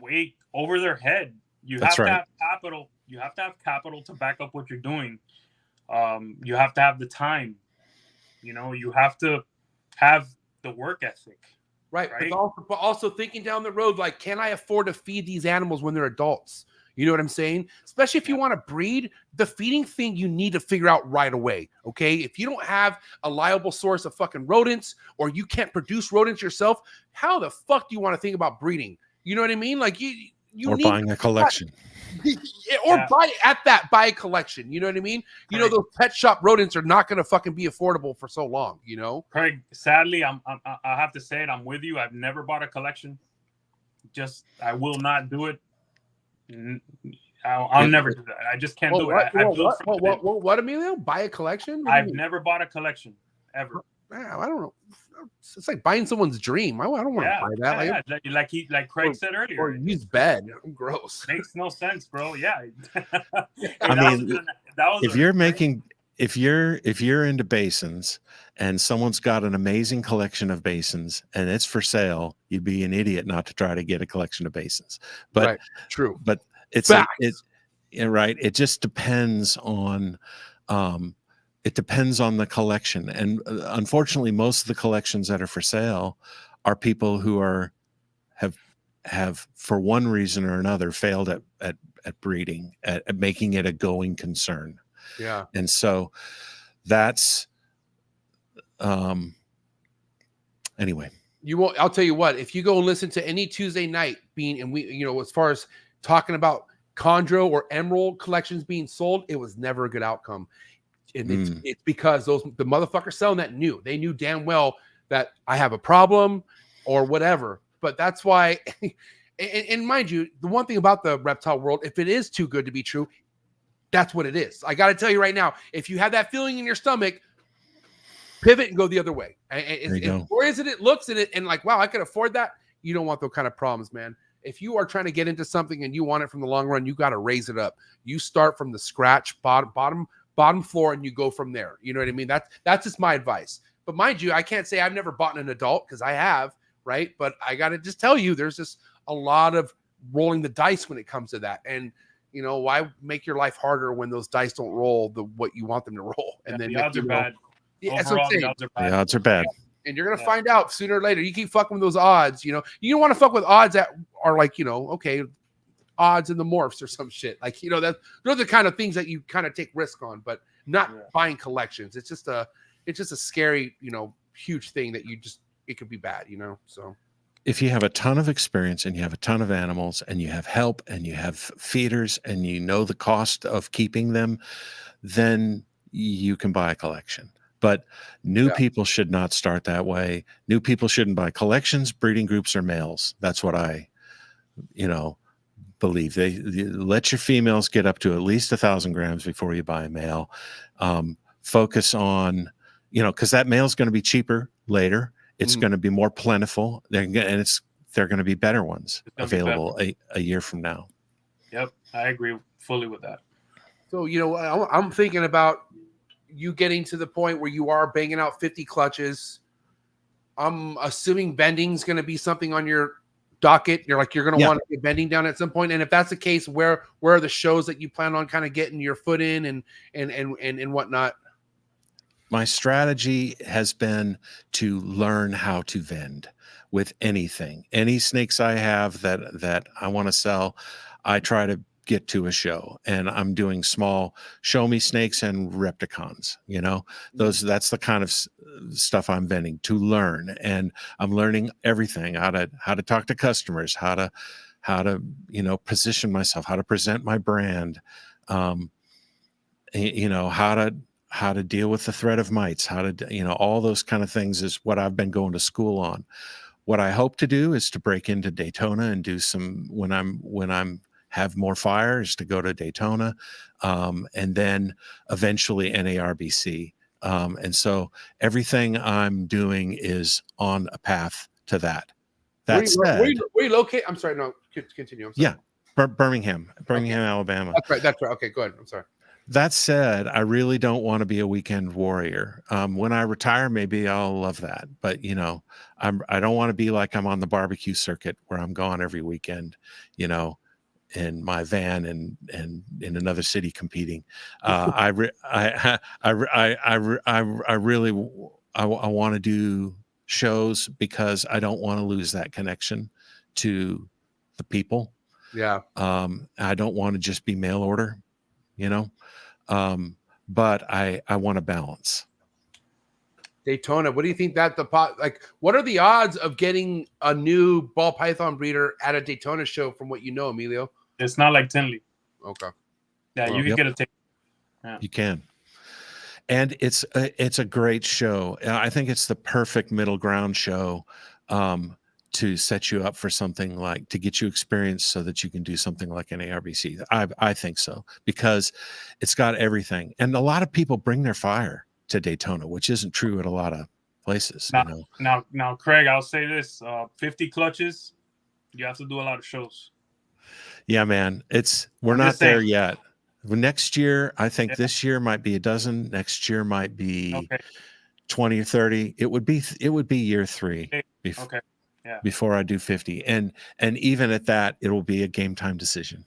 way over their head. You have to have capital. You have to have capital to back up what you're doing. You have to have the time. You know, you have to have the work ethic. Right. But also thinking down the road, like, can I afford to feed these animals when they're adults? You know what I'm saying? Especially if you want to breed, the feeding thing you need to figure out right away, okay? If you don't have a reliable source of fucking rodents, or you can't produce rodents yourself, how the fuck do you want to think about breeding? You know what I mean? Like, you or need buying a collection. Buy a collection. You know what I mean? You know, those pet shop rodents are not going to fucking be affordable for so long, you know? Craig, sadly, I have to say it. I'm with you. I've never bought a collection. I will not do it. I'll never do that. I just can't do it. What, Emilio? Buy a collection? I've never bought a collection ever. I don't know. It's like buying someone's dream. I don't want to buy that. Like Craig said earlier. Or use bed. Gross. Makes no sense, bro. Yeah. I mean, if you're into basins and someone's got an amazing collection of basins and it's for sale, you'd be an idiot not to try to get a collection of basins. But right. True. But it's right. It just depends on the collection. And unfortunately, most of the collections that are for sale are people who have for one reason or another failed at breeding, at making it a going concern. Yeah. And so that's anyway. I'll tell you what, if you go and listen to any Tuesday night as far as talking about chondro or emerald collections being sold, it was never a good outcome. And it's because the motherfuckers selling that they knew damn well that I have a problem or whatever. But that's why, and mind you, the one thing about the reptile world, if it is too good to be true, that's what it is. I got to tell you right now, if you have that feeling in your stomach, pivot and go the other way. Or is it looks at it and like, wow, I could afford that. You don't want those kind of problems, man. If you are trying to get into something and you want it from the long run, you got to raise it up. You start from the scratch bottom floor and you go from there. You know what I mean? That's just my advice. But mind you, I can't say I've never bought an adult because I have, right? But I got to just tell you, there's just a lot of rolling the dice when it comes to that. And why make your life harder when those dice don't roll what you want them to roll? And then the odds are bad. Yeah, that's what I'm saying. The odds are bad. And you're gonna find out sooner or later. You keep fucking with those odds. You don't want to fuck with odds that are like, okay, odds in the morphs or some shit. Like, those are the kind of things that you kind of take risk on, but not buying collections. It's just a scary, huge thing that it could be bad, so. If you have a ton of experience and you have a ton of animals and you have help and you have feeders and you know the cost of keeping them, then you can buy a collection. But new people should not start that way. New people shouldn't buy collections, breeding groups, or males. That's what I, believe. They let your females get up to at least 1,000 grams before you buy a male. Focus on, because that male's going to be cheaper later. It's going to be more plentiful, and they're going to be better ones available a year from now. Yep, I agree fully with that. So, I'm thinking about you getting to the point where you are banging out 50 clutches. I'm assuming vending's going to be something on your docket. You're going to want to get vending down at some point. And if that's the case, where are the shows that you plan on kind of getting your foot in and whatnot? My strategy has been to learn how to vend with anything. Any snakes I have that I want to sell, I try to get to a show, and I'm doing small show me snakes and repticons. That's the kind of stuff I'm vending to learn, and I'm learning everything: how to talk to customers, how to position myself, how to present my brand, how to deal with the threat of mites, how to, all those kind of things is what I've been going to school on. What I hope to do is to break into Daytona and do some, when I'm have more fire, is to go to Daytona, and then eventually NARBC. And so everything I'm doing is on a path to that. That said, where you locate? I'm sorry, no, continue. I'm sorry. Yeah, Birmingham, Alabama. That's right. Okay, go ahead. I'm sorry. That said, I really don't want to be a weekend warrior. When I retire, maybe I'll love that. But I don't want to be like I'm on the barbecue circuit where I'm gone every weekend, in my van and in another city competing. I really want to do shows because I don't want to lose that connection to the people. Yeah. I don't want to just be mail order, but I want to balance. Daytona, what do you think what are the odds of getting a new ball python breeder at a Daytona show from what you know, Emilio? It's not like Tinley. Okay. Yeah, you can get a ticket. Yeah. You can. And it's a great show. I think it's the perfect middle ground show. to set you up for something like, to get you experience so that you can do something like an ARBC. I think so, because it's got everything. And a lot of people bring their fire to Daytona, which isn't true at a lot of places. Now, You know? now, Craig, I'll say this: 50 clutches. You have to do a lot of shows. Yeah, man. We're not there yet. Next year, I think this year might be a dozen. Next year might be 20 or 30. It would be year 3 before I do 50. And even at that, it'll be a game time decision.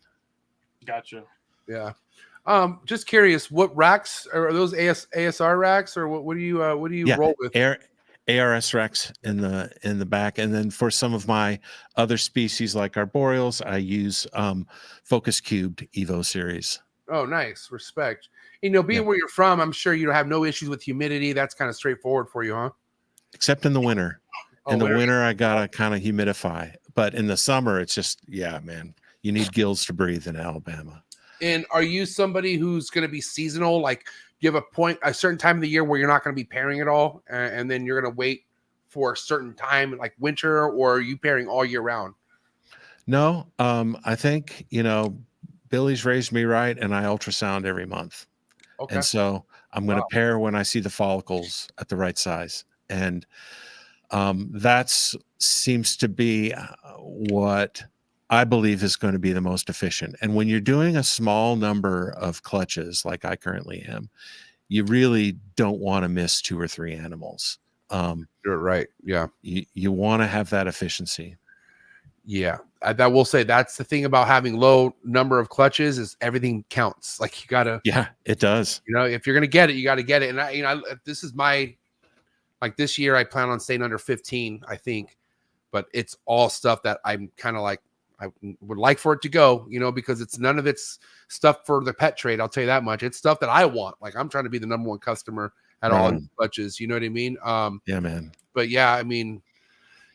Gotcha. Yeah. Just curious, what racks are those? ASR racks, or what do you roll with? ARS racks in the back, and then for some of my other species like arboreals, I use Focus Cubed Evo series. Oh, nice. Respect. You know, being where you're from, I'm sure you don't have no issues with humidity. That's kind of straightforward for you, huh? Except in the winter. In the winter, I gotta kind of humidify, but in the summer, it's just, yeah, man, you need gills to breathe in Alabama. And are you somebody who's going to be seasonal? Like, do you have a certain time of the year where you're not going to be pairing at all, and then you're going to wait for a certain time, like winter, or are you pairing all year round? No, I think, you know, Billy's raised me right, and I ultrasound every month. Okay. And so I'm going to pair when I see the follicles at the right size. And that seems to be what I believe is going to be the most efficient. And when you're doing a small number of clutches, like I currently am, you really don't want to miss 2 or 3 animals. You're right. Yeah. You want to have that efficiency. Yeah. I will say that's the thing about having low number of clutches is everything counts. Like you got to. Yeah, it does. You know, if you're going to get it, you got to get it. And this is like this year, I plan on staying under 15, I think, but it's all stuff that I'm kind of like, I would like for it to go, you know, because it's none of it's stuff for the pet trade. I'll tell you that much. It's stuff that I want. Like I'm trying to be the number 1 customer at all these clutches. You know what I mean? Yeah, man. But yeah, I mean,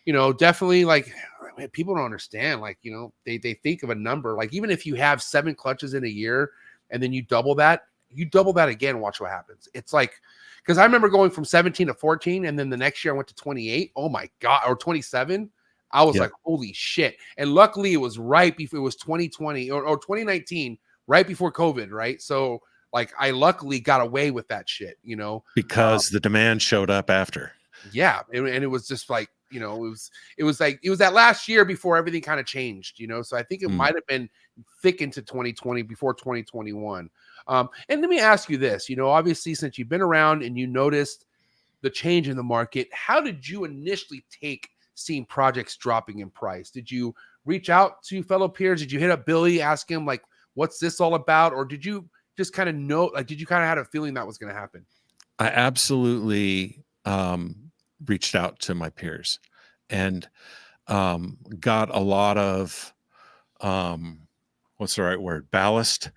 you know, definitely like, man, people don't understand. Like, you know, they think of a number, like even if you have 7 clutches in a year and then you double that again, watch what happens. It's like, because I remember going from 17 to 14 and then the next year I went to 28. Oh my God. Or 27. I was like, holy shit. And luckily it was right before, it was 2020 or 2019, right before COVID. Right. So like I luckily got away with that shit, you know, because the demand showed up after. Yeah. And it was just like, you know, it was that last year before everything kind of changed, you know? So I think it might've been thick into 2020 before 2021. And let me ask you this, you know, obviously since you've been around and you noticed the change in the market, how did you initially take seeing projects dropping in price? Did you reach out to fellow peers? Did you hit up Billy, ask him like, what's this all about? Or did you just kind of know, like, did you kind of have a feeling that was going to happen? I absolutely reached out to my peers and got a lot of, what's the right word? Ballast.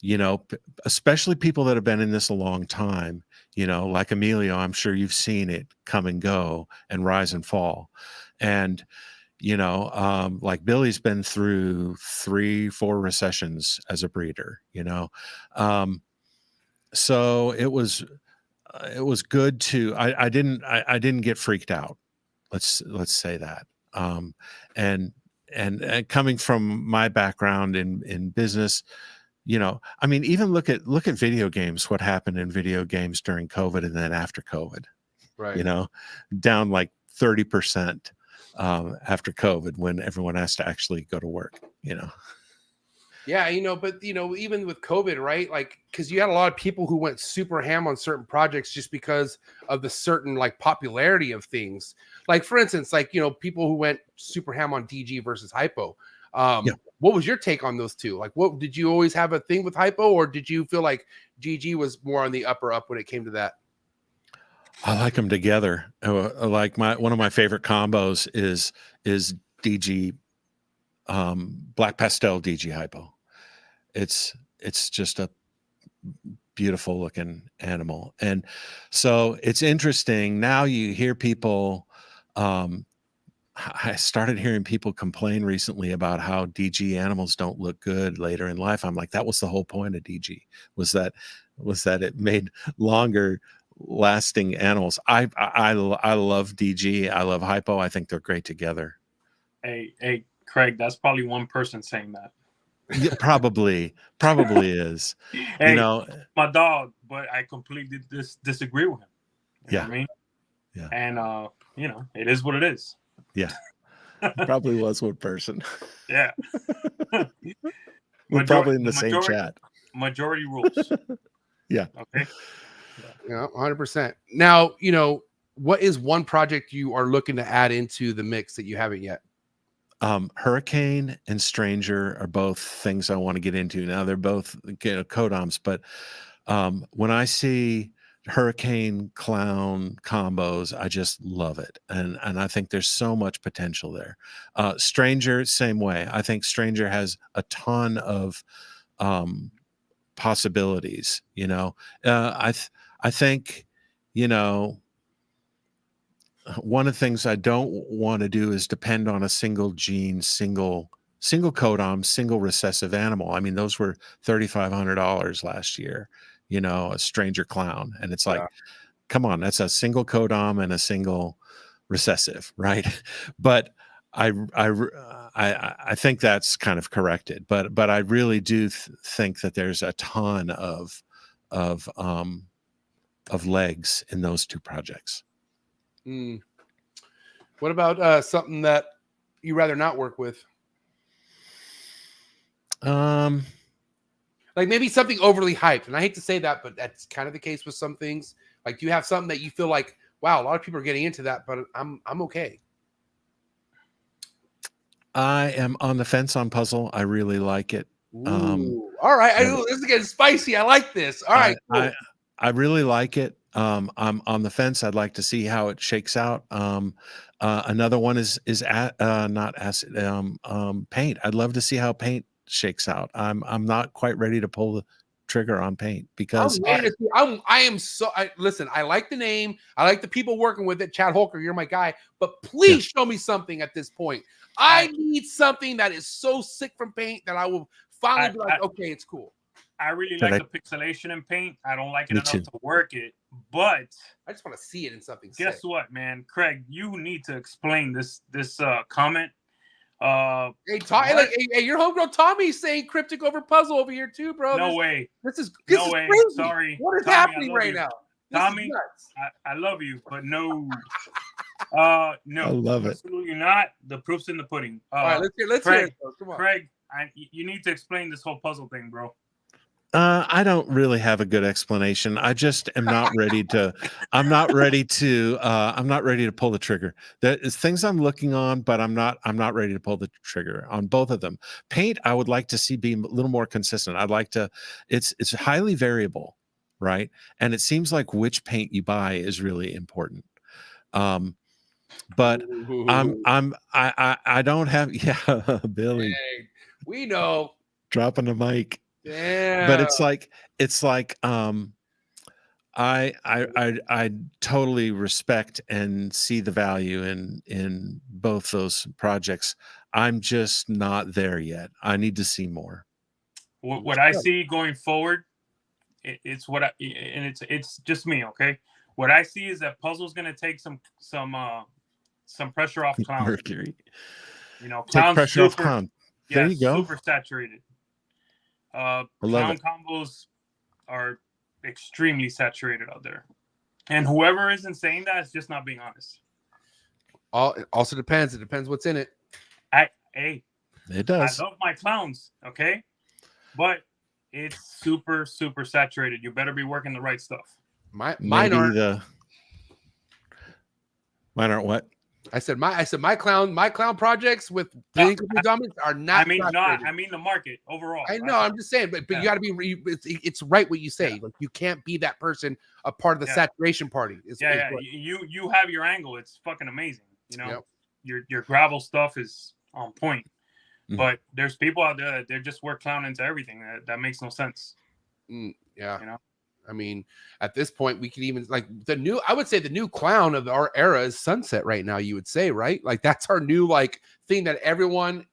You know, especially people that have been in this a long time, you know, like Emilio, I'm sure you've seen it come and go and rise and fall. And, you know, like Billy's been through 3-4 recessions as a breeder, you know. So it was good to, I didn't get freaked out. Let's say that. And coming from my background in business, you know, I mean, even look at video games, what happened in video games during COVID and then after COVID, right? You know, down like 30% after COVID when everyone has to actually go to work, you know? Yeah. You know, but you know, even with COVID, right? Like, cause you had a lot of people who went super ham on certain projects just because of the certain like popularity of things. Like for instance, like, you know, people who went super ham on DG versus hypo. What was your take on those two? Like, what did you always have a thing with hypo, or did you feel like GG was more on the upper up when it came to that? I like them together. Like one of my favorite combos is DG, black pastel DG hypo. It's just a beautiful looking animal. And so it's interesting. Now you hear people, I started hearing people complain recently about how DG animals don't look good later in life. I'm like, that was the whole point of DG, was that it made longer lasting animals. I love DG. I love Hypo. I think they're great together. Hey, Craig, that's probably one person saying that. Yeah, probably is. Hey, You know, my dog, but I completely disagree with him. You know what I mean? Yeah. And you know, it is what it is. Yeah. Probably was one person. Yeah. We're probably in the same chat. Majority rules. Yeah. Okay. Yeah, 100%. Now, you know, what is one project you are looking to add into the mix that you haven't yet? Hurricane and Stranger are both things I want to get into. Now they're both codoms, but when I see Hurricane Clown combos, I just love it, and I think there's so much potential there. Stranger, same way. I think Stranger has a ton of possibilities. You know, I think, you know, one of the things I don't want to do is depend on a single gene, single codom, single recessive animal. I mean, those were $3,500 last year, you know, a Stranger Clown. And it's like, come on, that's a single codom and a single recessive, right? But I think that's kind of corrected, but I really do think that there's a ton of legs in those two projects. What about something that you rather not work with? Like maybe something overly hyped. And I hate to say that, but that's kind of the case with some things. Like, do you have something that you feel like, wow, a lot of people are getting into that, but I'm okay? I am on the fence on puzzle. I really like it. Ooh, all right. This is getting spicy. I like this. All right. Cool. I really like it. I'm on the fence. I'd like to see how it shakes out. Another one is not acid, paint. I'd love to see how paint shakes out. I'm not quite ready to pull the trigger on paint because listen, I like the name. I like the people working with it. Chad Holker, you're my guy, but please show me something at this point. I need something that is so sick from paint that I will finally be like, okay, it's cool. I really like the pixelation in paint. I don't like it enough to work it, but I just want to see it in something. Guess what, man? Craig, you need to explain this comment. Hey, your homegirl Tommy's saying cryptic over puzzle over here too, bro. No way. This is way. crazy. Sorry. What is Tommy, happening right now? Tommy, I love you, but no. No. I love it. Absolutely not. The proof's in the pudding. All right, let's hear it. Come on. Craig, you need to explain this whole puzzle thing, bro. I don't really have a good explanation. I just am not ready to. I'm not ready to pull the trigger. There is things I'm looking on, but I'm not ready to pull the trigger on both of them. Paint, I would like to see be a little more consistent. I'd like to. It's highly variable, right? And it seems like which paint you buy is really important. But I don't have Billy. Dang, we know. Dropping the mic. Yeah. But it's like I totally respect and see the value in both those projects. I'm just not there yet. I need to see more. What I see going forward, it's just me, okay? What I see is that puzzle's gonna take some pressure off clown. Mercury. You know, take pressure off clown. There you go. Super saturated. Clown combos are extremely saturated out there, and whoever isn't saying that is just not being honest. It also depends. It depends what's in it. It does. I love my clowns, okay, but it's super saturated. You better be working the right stuff. Mine aren't. Mine aren't what? I said my clown projects with dominance are not. I mean the market overall. I know. I'm just saying, but you got to be. It's right what you say. Yeah. Like, you can't be that person a part of the saturation party. You have your angle. It's fucking amazing. You know, your gravel stuff is on point. Mm-hmm. But there's people out there that they just work clown into everything. That makes no sense. Yeah. You know. I mean, at this point, we could even I would say the new clown of our era is Sunset right now, you would say, right? Like, that's our new thing that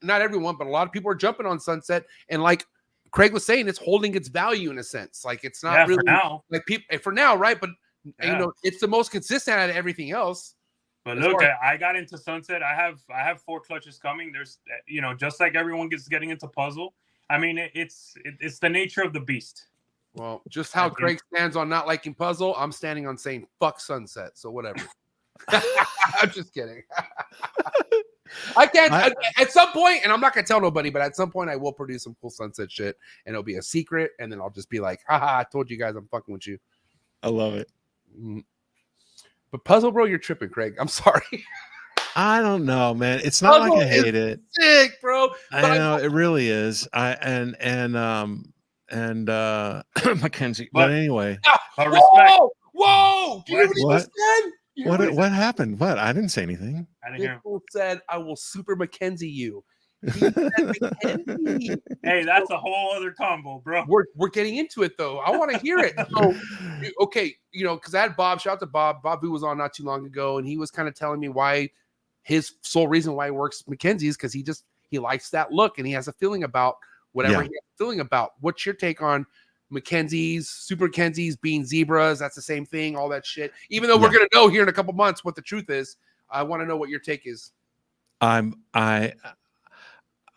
not everyone, but a lot of people are jumping on Sunset. And like Craig was saying, it's holding its value in a sense. Like, it's not really for now. like people for now, right? But Yeah. You know, it's the most consistent out of everything else. But As look, far- I got into Sunset. I have 4 clutches coming. There's, you know, just like everyone gets getting into puzzle. I mean, it's the nature of the beast. Well, just how Craig stands on not liking puzzle, I'm standing on saying fuck Sunset. So whatever. I'm just kidding. I can't at some point, and I'm not gonna tell nobody, but at some point I will produce some cool Sunset shit, and it'll be a secret, and then I'll just be like, haha, I told you guys I'm fucking with you. I love it. But puzzle, bro, you're tripping, Craig. I'm sorry. I don't know, man. It's not Puzzle like I hate it. Sick, bro. But I know it really is. Mackenzie. But anyway, whoa, whoa! Do you know what he What? just said? You know what happened? What? I didn't say anything. I didn't This hear him. fool said, "I will super Mackenzie you." He said Mackenzie. Hey, that's a whole other combo, bro. We're getting into it though. I want to hear it. So, okay, you know, because I had Bob. Shout out to Bob. Bob, who was on not too long ago, and he was kind of telling me why his sole reason why he works Mackenzie is because he likes that look and he has a feeling about whatever he has a feeling about. What's your take on Mackenzies, super Mackenzies being zebras? That's the same thing. All that shit. Even though we're gonna know here in a couple months what the truth is, I want to know what your take is. I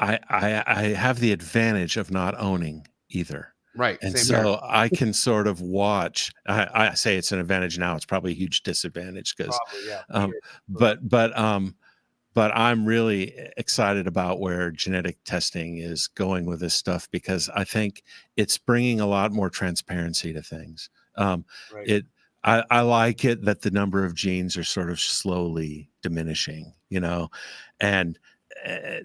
have the advantage of not owning either. Right. And same so here. I can sort of watch. I say it's an advantage now. It's probably a huge disadvantage because, but I'm really excited about where genetic testing is going with this stuff because I think it's bringing a lot more transparency to things. I like it that the number of genes are sort of slowly diminishing, you know, and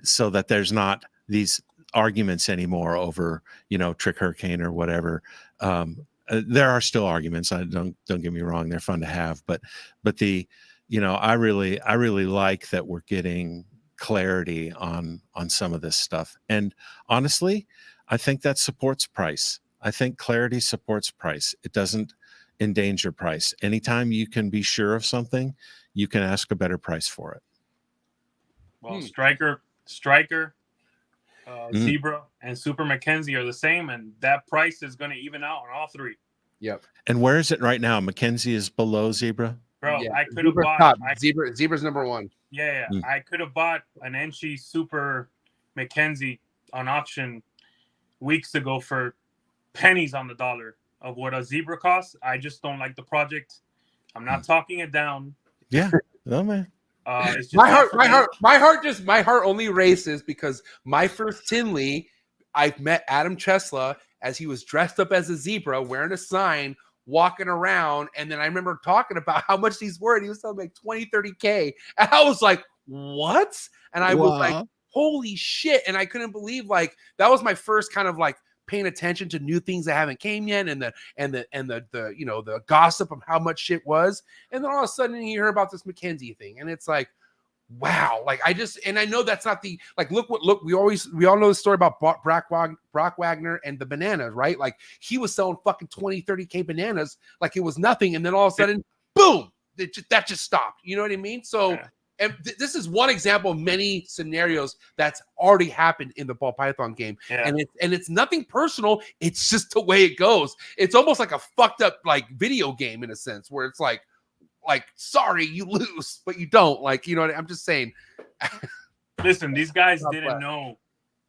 so that there's not these arguments anymore over, you know, Trick Hurricane or whatever. There are still arguments. I don't get me wrong; they're fun to have, but the, you know, I really like that we're getting clarity on some of this stuff. And honestly, I think that supports price. I think clarity supports price. It doesn't endanger price. Anytime you can be sure of something, you can ask a better price for it. Well, Striker, Zebra, and Super Mackenzie are the same, and that price is going to even out on all 3. Yep. And where is it right now? Mackenzie is below Zebra. Bro, Yeah. I could have bought top. Zebra's number 1. Yeah. I could have bought an Enchi Super Mackenzie on auction weeks ago for pennies on the dollar of what a Zebra costs. I just don't like the project. I'm not talking it down. Yeah. Oh man. It's just my heart only races because my first Tinley, I met Adam Chesla as he was dressed up as a zebra, wearing a sign, walking around. And then I remember talking about how much these were, and he was telling me like 20, 30K. And I was like, what? And I was like, holy shit. And I couldn't believe, like, that was my first kind of like paying attention to new things that haven't came yet, and the you know, the gossip of how much shit was. And then all of a sudden you hear about this Mackenzie thing, and it's like, wow. Like, I know that's not the, like, look, we all know the story about Brock Wagner and the bananas, right? Like, he was selling fucking 20, 30K bananas like it was nothing, and then all of a sudden, boom, that just stopped. You know what I mean? So and this is one example of many scenarios that's already happened in the ball python game. And it's nothing personal. It's just the way it goes. It's almost like a fucked up like video game in a sense, where it's like, sorry, you lose, but you don't. Like, you know what I'm just saying. Listen, these guys didn't know.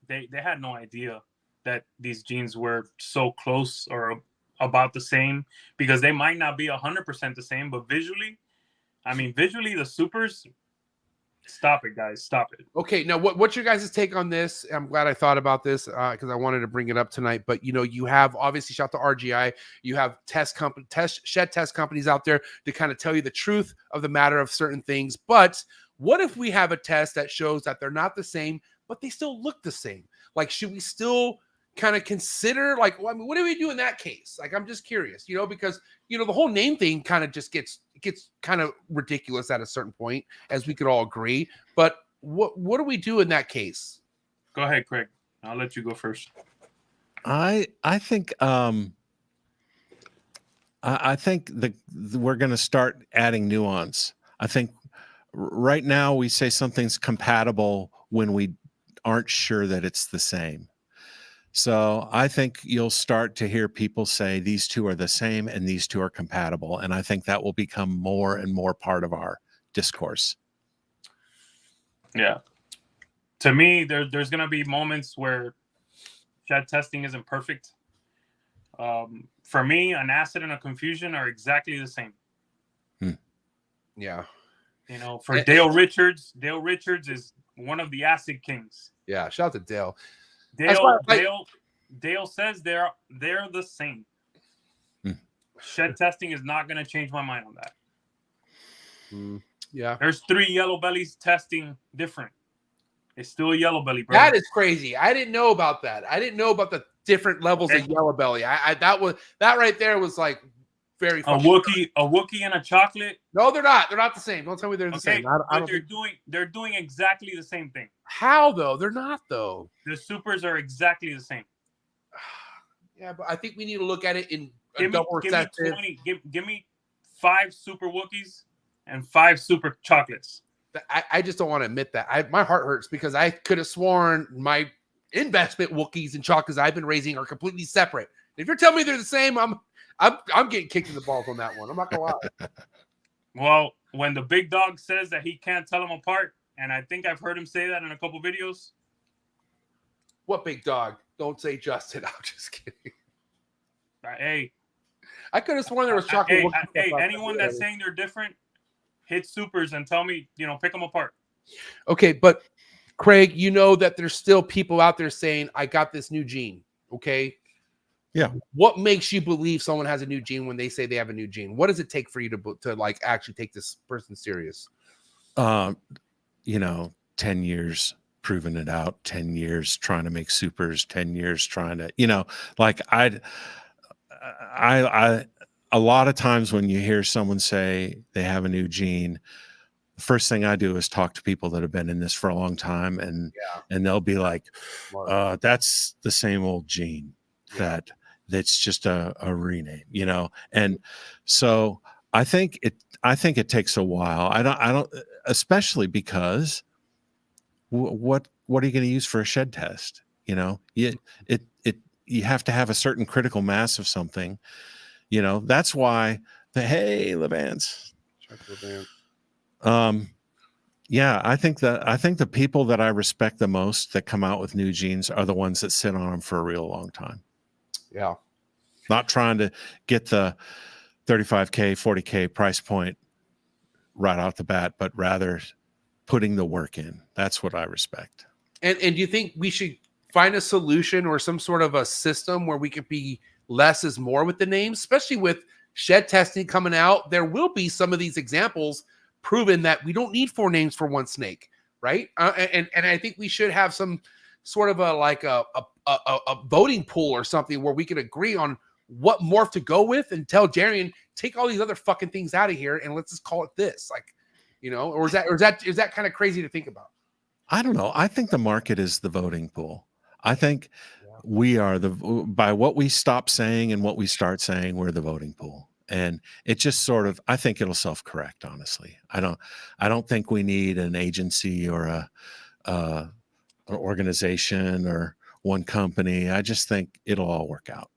They had no idea that these genes were so close or about the same, because they might not be 100% the same, but visually, the supers. Stop it, guys. Stop it. Okay, now what's your guys' take on this? I'm glad I thought about this because I wanted to bring it up tonight. But you know, you have obviously, shout to RGI, you have shed test companies out there to kind of tell you the truth of the matter of certain things. But what if we have a test that shows that they're not the same, but they still look the same? Like, should we still kind of consider, like, well, I mean, what do we do in that case? Like, I'm just curious, you know, because, you know, the whole name thing kind of just gets kind of ridiculous at a certain point, as we could all agree. But what do we do in that case? Go ahead, Craig. I'll let you go first. I think I think we're going to start adding nuance. I think right now we say something's compatible when we aren't sure that it's the same. So I think you'll start to hear people say these two are the same and these two are compatible. And I think that will become more and more part of our discourse. Yeah. To me, there's going to be moments where shed testing isn't perfect. For me, an acid and a confusion are exactly the same. Yeah. You know, for Dale Richards is one of the acid kings. Yeah. Shout out to Dale. Dale says they're the same. Shed testing is not going to change my mind on that. Yeah. There's 3 yellow bellies testing different. It's still a yellow belly, bro. That is crazy. I didn't know about that. I didn't know about the different levels of yellow belly. That right there was like very a Wookiee and a chocolate. No, they're not. They're not the same. Don't tell me they're the same. They're doing exactly the same thing. How though? They're not though. The supers are exactly the same. Yeah, but I think we need to look at it in give me 5 super Wookiees and 5 super chocolates. I just don't want to admit that. My heart hurts because I could have sworn my investment Wookiees and chocolates I've been raising are completely separate. If you're telling me they're the same, I'm getting kicked in the balls on that one. I'm not gonna lie. Well, when the big dog says that he can't tell them apart, and I think I've heard him say that in a couple videos. What big dog? Don't say Justin. I'm just kidding. Hey, I could have sworn there was chocolate. Hey, anyone that's saying they're different, hit supers and tell me, pick them apart. Okay, but Craig, you know that there's still people out there saying, I got this new gene. Okay. Yeah. What makes you believe someone has a new gene when they say they have a new gene? What does it take for you to like actually take this person serious? 10 years proving it out, 10 years trying to make supers, 10 years trying to, like I a lot of times when you hear someone say they have a new gene, the first thing I do is talk to people that have been in this for a long time, and they'll be like, that's the same old gene that's just a rename, and so I think it takes a while. I don't especially because what are you going to use for a shed test? You have to have a certain critical mass of something. That's why hey, Levance. I think the people that I respect the most that come out with new genes are the ones that sit on them for a real long time. Yeah. Not trying to get the $35K, $40K price point right off the bat, but rather putting the work in. That's what I respect. And do you think we should find a solution or some sort of a system where we could be less is more with the names, especially with shed testing coming out? There will be some of these examples proven that we don't need 4 names for one snake, right? And I think we should have some sort of a voting pool or something where we can agree on what morph to go with and tell Jarian, take all these other fucking things out of here and let's just call it this. Like, or is that kind of crazy to think about? I don't know. I think the market is the voting pool. I think we are by what we stop saying and what we start saying, we're the voting pool. And it just sort of, I think it'll self-correct, honestly. I don't think we need an agency or an organization or one company. I just think it'll all work out.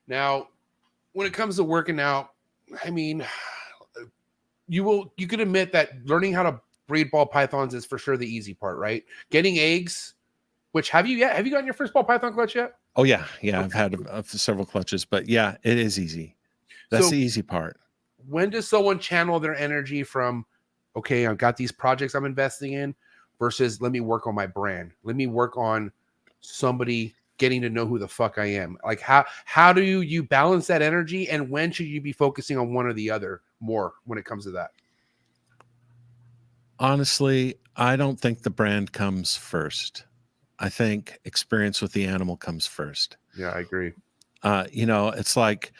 Now, when it comes to working out, I mean, you can admit that learning how to breed ball pythons is for sure the easy part, right? Getting eggs, which have you gotten your first ball python clutch yet? Oh yeah. Okay. I've had several clutches, but yeah, it is easy. That's the easy part. When does someone channel their energy from, okay, I've got these projects I'm investing in, versus let me work on my brand. Let me work on somebody getting to know who the fuck I am. Like how do you balance that energy, and when should you be focusing on one or the other more when it comes to that? Honestly, I don't think the brand comes first. I think experience with the animal comes first. Yeah, I agree. It's like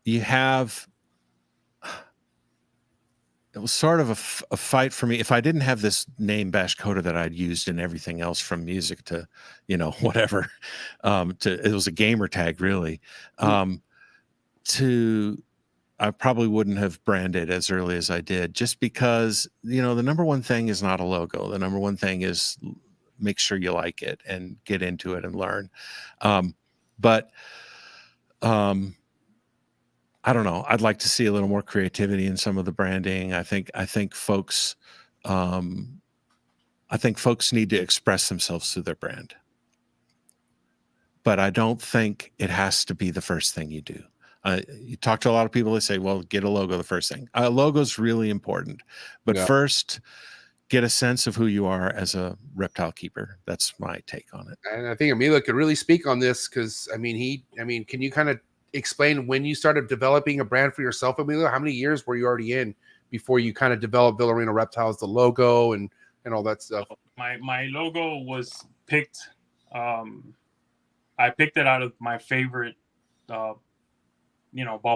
you have, it was sort of a fight for me. If I didn't have this name BashCoder that I'd used in everything else from music to, whatever, it was a gamer tag really, I probably wouldn't have branded as early as I did, just because, the number one thing is not a logo. The number one thing is make sure you like it and get into it and learn. But I don't know. I'd like to see a little more creativity in some of the branding. I think folks need to express themselves through their brand. But I don't think it has to be the first thing you do. You talk to a lot of people, they say, well, get a logo the first thing. A logo is really important. But first, get a sense of who you are as a reptile keeper. That's my take on it. And I think Emilio could really speak on this because, can you kind of explain when you started developing a brand for yourself, Emilio? How many years were you already in before you kind of developed Villarino Reptiles, the logo and all that stuff? My logo was picked. I picked it out of my favorite, ball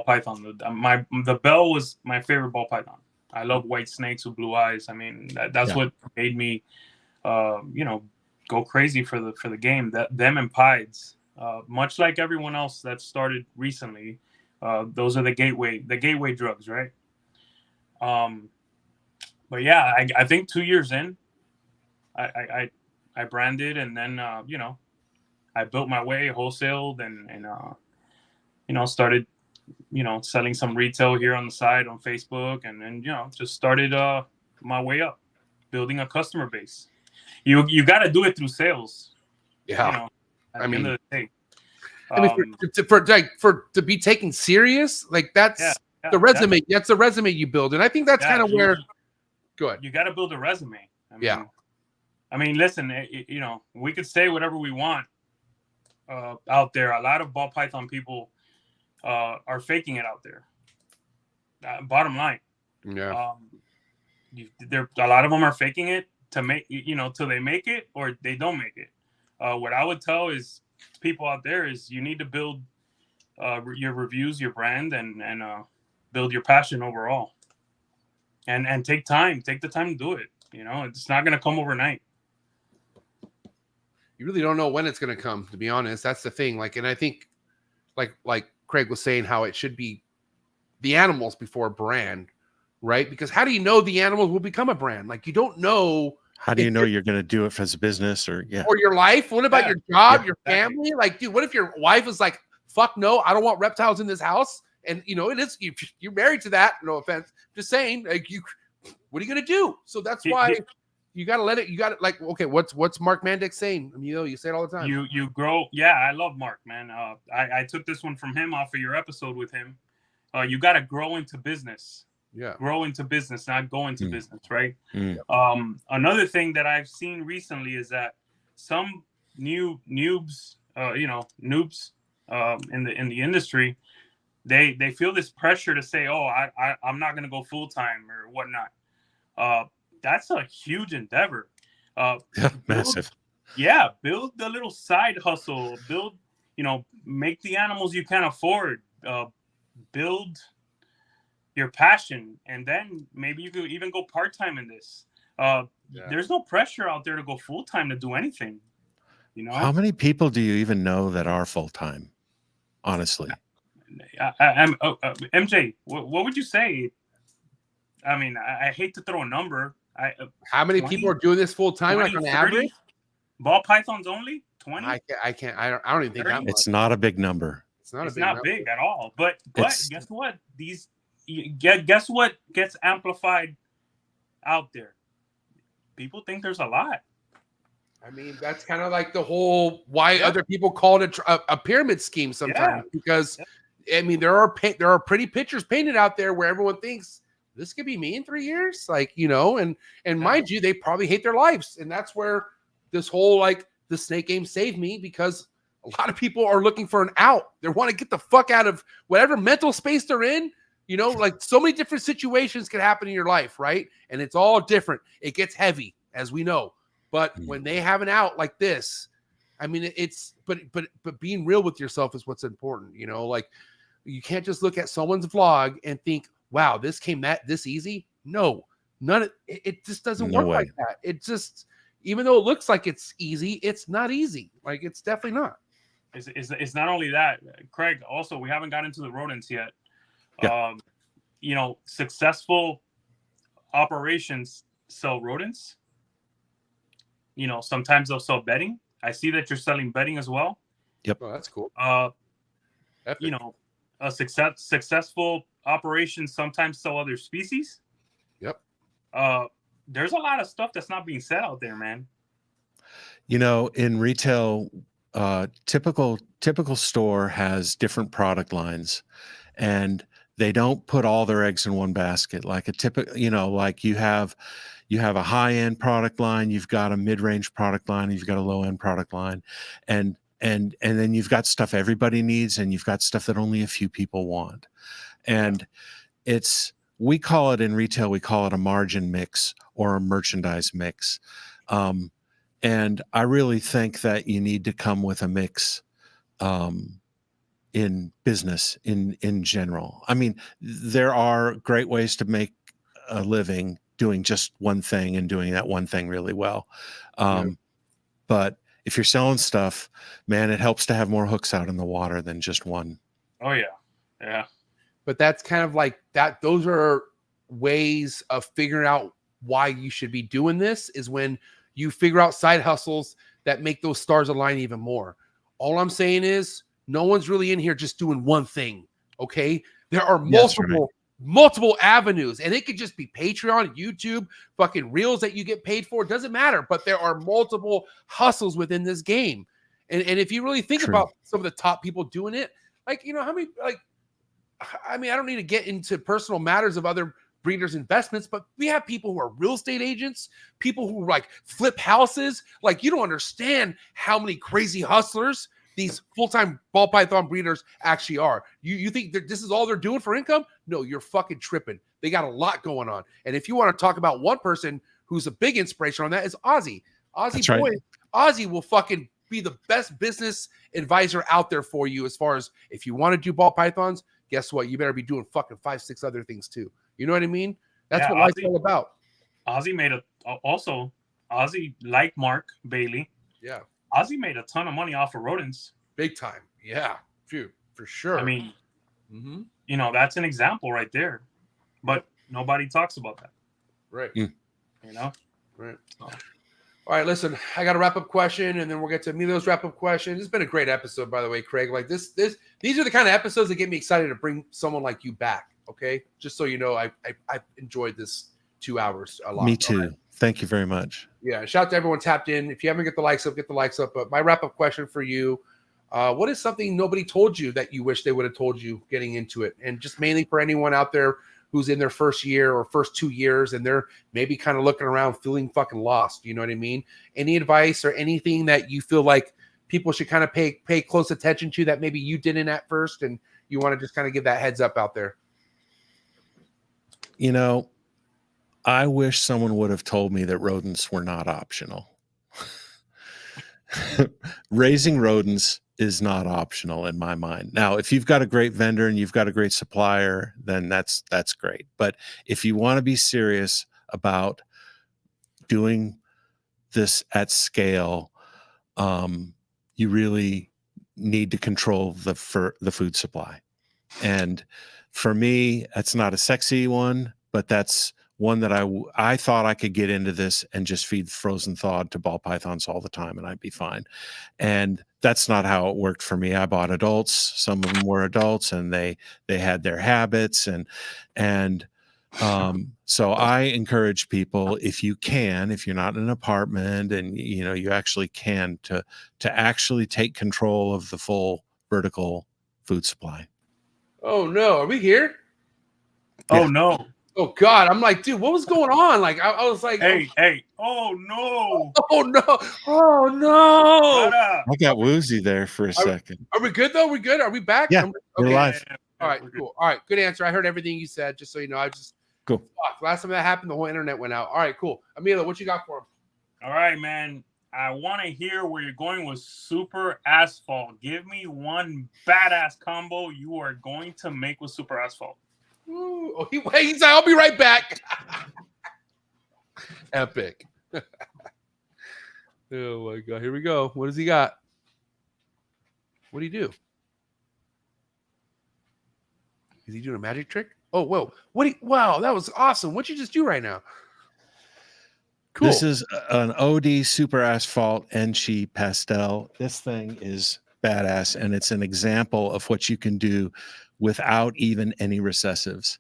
python. The bell was my favorite ball python. I love white snakes with blue eyes. I mean, that's what made me, go crazy for the game. Them and pieds, much like everyone else that started recently. Those are the gateway drugs, right? But yeah, I think 2 years in, I branded, and then I built my way, wholesaled, and started selling some retail here on the side on Facebook, and then just started my way up, building a customer base. You got to do it through sales. Yeah, at the end of the day. To be taken serious, like that's the resume. Definitely. That's the resume you build, and I think that's kind of where. Good. You got to build a resume. I mean, listen, we could say whatever we want out there. A lot of ball python people are faking it out there. Bottom line, a lot of them are faking it to make till they make it or they don't make it. What I would tell is people out there is you need to build your reviews, your brand, and build your passion overall, and take the time to do it. It's not going to come overnight. You really don't know when it's going to come, to be honest. That's the thing. And I think like Craig was saying, how it should be the animals before a brand, right? Because how do you know the animals will become a brand? Like, you don't know. How do you know you're going to do it as a business or your life? What about your job, your family? Like, dude, what if your wife is like, fuck no, I don't want reptiles in this house? And it is, you're married to that. No offense. Just saying, like, what are you going to do? So that's why you got to let it, okay, what's Mark Mandick saying? You say it all the time. You grow. Yeah, I love Mark, man. I took this one from him off of your episode with him. You got to grow into business. Yeah. Grow into business, not go into business, right? Another thing that I've seen recently is that some noobs in the industry, they feel this pressure to say, oh, I'm not gonna go full time or whatnot. That's a huge endeavor. Massive. Build the little side hustle. Build, make the animals you can afford. Build your passion, and then maybe you could even go part-time in this. There's no pressure out there to go full-time to do anything. How many people do you even know that are full-time? Honestly, MJ, what would you say? I mean, I hate to throw a number. How many people are doing this full-time, 20, like on 30? average? Ball pythons only 20. I can't. I don't even think that much. It's not a big number. It's not big at all. But guess what? Guess what gets amplified out there? People think there's a lot. I mean, that's kind of like the whole why other people call it a pyramid scheme sometimes. Because I mean, there are pretty pictures painted out there where everyone thinks this could be me in 3 years, and mind you, they probably hate their lives, and that's where this whole the snake game saved me, because a lot of people are looking for an out. They want to get the fuck out of whatever mental space they're in. So many different situations can happen in your life, right? And it's all different. It gets heavy, as we know. But when they have an out like this, I mean, but being real with yourself is what's important. You can't just look at someone's vlog and think, wow, this came this easy. No, it just doesn't work like that. It just, even though it looks like it's easy, it's not easy. It's definitely not. It's not only that, Craig. Also, we haven't got into the rodents yet. Successful operations sell rodents. you know, sometimes they'll sell bedding. I see that you're selling bedding as well. Oh, that's cool. You know, a successful operation sometimes sell other species. Yep. There's a lot of stuff that's not being said out there, man. You know, in retail, typical store has different product lines, and they don't put all their eggs in one basket. Like a typical, you know, like you have a high-end product line, you've got a mid-range product line, you've got a low-end product line, and then you've got stuff everybody needs, and you've got stuff that only a few people want. And we call it in retail, we call it a margin mix or a merchandise mix. And I really think that you need to come with a mix in business in general. I mean, there are great ways to make a living doing just one thing and doing that one thing really well. But if you're selling stuff, man, it helps to have more hooks out in the water than just one. Oh yeah. Yeah. But that's kind of like that. Those are ways of figuring out why you should be doing this, is when you figure out side hustles that make those stars align even more. All I'm saying is no one's really in here just doing one thing. Okay. There are multiple avenues, and it could just be Patreon, YouTube, fucking reels that you get paid for. It doesn't matter, but there are multiple hustles within this game. And if you really think about some of the top people doing it, like, you know, how many, like, I mean, I don't need to get into personal matters of other breeders' investments, but we have people who are real estate agents, people who like flip houses. Like, you don't understand how many crazy hustlers these full-time ball python breeders actually are. You think that this is all they're doing for income? No, you're fucking tripping. They got a lot going on. And if you want to talk about one person who's a big inspiration on that, is Ozzy. Ozzy will fucking be the best business advisor out there for you, as far as if you want to do ball pythons, guess what? You better be doing fucking 5-6 other things too. You know what I mean? That's what life's all about. Ozzy made Ozzy, like Mark Bailey. Yeah. Ozzy made a ton of money off of rodents. Big time. Yeah. Phew, for sure. I mean, you know, that's an example right there. But nobody talks about that. Right. You know? Right. All right, listen, I got a wrap-up question, and then we'll get to Emilio's wrap-up question. It's been a great episode, by the way, Craig. Like these are the kind of episodes that get me excited to bring someone like you back. Okay, just so you know, I enjoyed this 2 hours a lot. Me too. Right? Thank you very much. Yeah, shout out to everyone tapped in. If you haven't get the likes up, get the likes up. But my wrap-up question for you: what is something nobody told you that you wish they would have told you getting into it? And just mainly for anyone out there who's in their first year or first 2 years, and they're maybe kind of looking around feeling fucking lost. You know what I mean? Any advice or anything that you feel like people should kind of pay close attention to that maybe you didn't at first, and you want to just kind of give that heads up out there? You know, I wish someone would have told me that rodents were not optional. Raising rodents is not optional in my mind. Now, if you've got a great vendor and you've got a great supplier, then that's great. But if you want to be serious about doing this at scale, you really need to control the food supply. And for me, that's not a sexy one, but that's one that I thought I could get into this and just feed frozen thawed to ball pythons all the time and I'd be fine. And that's not how it worked for me. I bought adults. Some of them were adults, and they had their habits. And so I encourage people, if you can, if you're not in an apartment and you know you actually can, to actually take control of the full vertical food supply. Oh no, are we here? Oh Yeah. no. Oh God, I'm like, dude, what was going on? Like, I was like, hey, oh no, oh no, oh no. I got woozy there for a second. Are we good though? We good? Are we back? Yeah, we're live. All right, cool. All right, good answer. I heard everything you said. Just so you know, I just cool. Fuck, last time that happened, the whole internet went out. All right, cool. Emilio, what you got for him? All right, man. I want to hear where you're going with Super Asphalt. Give me one badass combo you are going to make with Super Asphalt. Ooh, oh, he's like, I'll be right back. Epic. Oh my God, here we go. What does he got? What do you do? Is he doing a magic trick? Oh, whoa. Wow, that was awesome. What'd you just do right now? Cool. This is an OD Super Asphalt NC Pastel. This thing is badass, and it's an example of what you can do without even any recessives.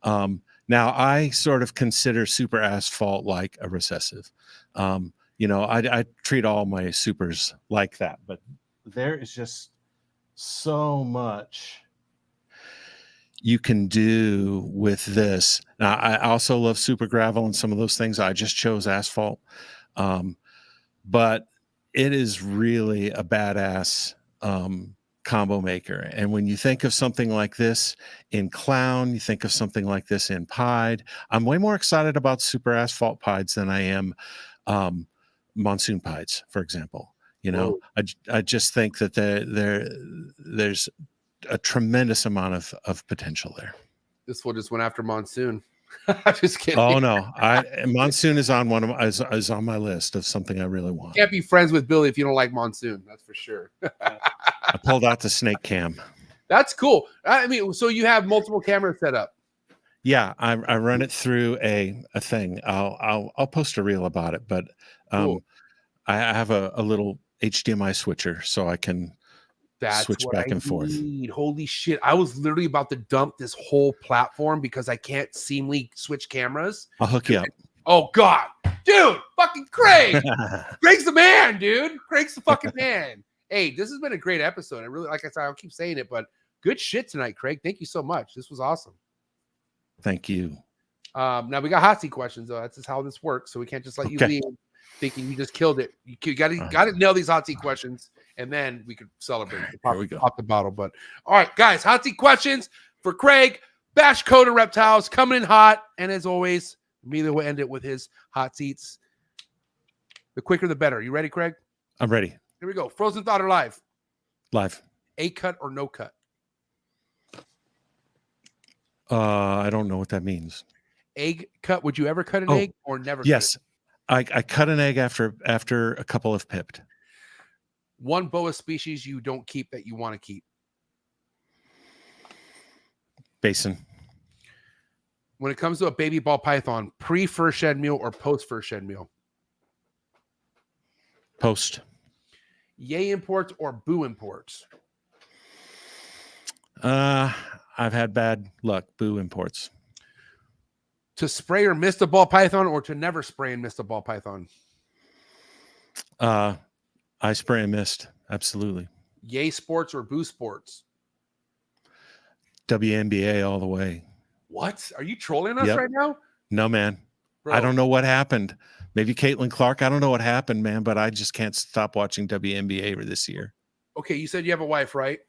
No. Now, I sort of consider Super Asphalt like a recessive. I treat all my supers like that, but there is just so much you can do with this. Now, I also love Super Gravel and some of those things. I just chose Asphalt. But it is really a badass combo maker. And when you think of something like this in Clown, you think of something like this in Pied. I'm way more excited about Super Asphalt Pieds than I am Monsoon Pieds, for example. I just think that there's a tremendous amount of potential there. This one just went after Monsoon. I'm just kidding. Oh no, Monsoon is on is on my list of something I really want. Can't be friends with Billy if you don't like Monsoon. That's for sure. I pulled out the snake cam. That's cool. I mean, so you have multiple cameras set up. Yeah, I run it through a thing. I'll post a reel about it, but Cool. I have a little HDMI switcher so I can switch back and forth. Holy shit. I was literally about to dump this whole platform because I can't seamlessly switch cameras. I'll hook you up. Oh God, dude, fucking Craig. Craig's the man, dude. Craig's the fucking man. Hey, this has been a great episode. I really, like I said, I'll keep saying it, but good shit tonight, Craig. Thank you so much. This was awesome. Thank you. Now we got hot seat questions though. That's just how this works. So we can't just let you leave thinking you just killed it. You got to nail these hot seat questions, and then we could celebrate. Here we go. Pop the bottle. But all right, guys, hot seat questions for Craig. BashCoder Reptiles coming in hot, and as always, Emilio will end it with his hot seats. The quicker, the better. You ready, Craig? I'm ready. Here we go. Frozen Thought or live? Live. A cut or no cut? I don't know what that means. Egg cut. Would you ever cut an egg or never? Yes. Cut I cut an egg after a couple have pipped. one boa species you don't keep that you want to keep? Basin. When it comes to a baby ball python, pre-first shed meal or post-first shed meal? Post. Yay imports or boo imports? I've had bad luck. Boo imports. To spray or miss the ball python or to never spray and miss the ball python? I spray and missed. Absolutely. Yay sports or boo sports? WNBA all the way. What? Are you trolling us right now? No, man. Bro. I don't know what happened. Maybe Caitlin Clark. I don't know what happened, man, but I just can't stop watching WNBA this year. Okay, you said you have a wife, right?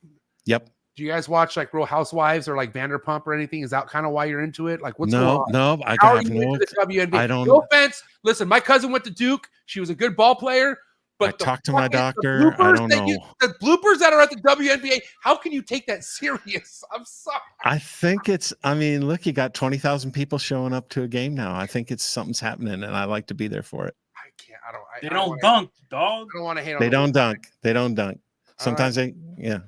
Yep. Do you guys watch like Real Housewives or like Vanderpump or anything? Is that kind of why you're into it? Like, what's going on? No, I How are got you no. into the WNBA? I don't. No offense. Listen, my cousin went to Duke. She was a good ball player. But I talked to my doctor. I don't know. The bloopers that are at the WNBA, how can you take that serious? I'm sorry. I think it's, I mean, look, you got 20,000 people showing up to a game now. I think it's something's happening, and I like to be there for it. I can't. I don't. They don't dunk, dog. I don't want to hate on They them. don't dunk. They don't dunk. Sometimes they, yeah.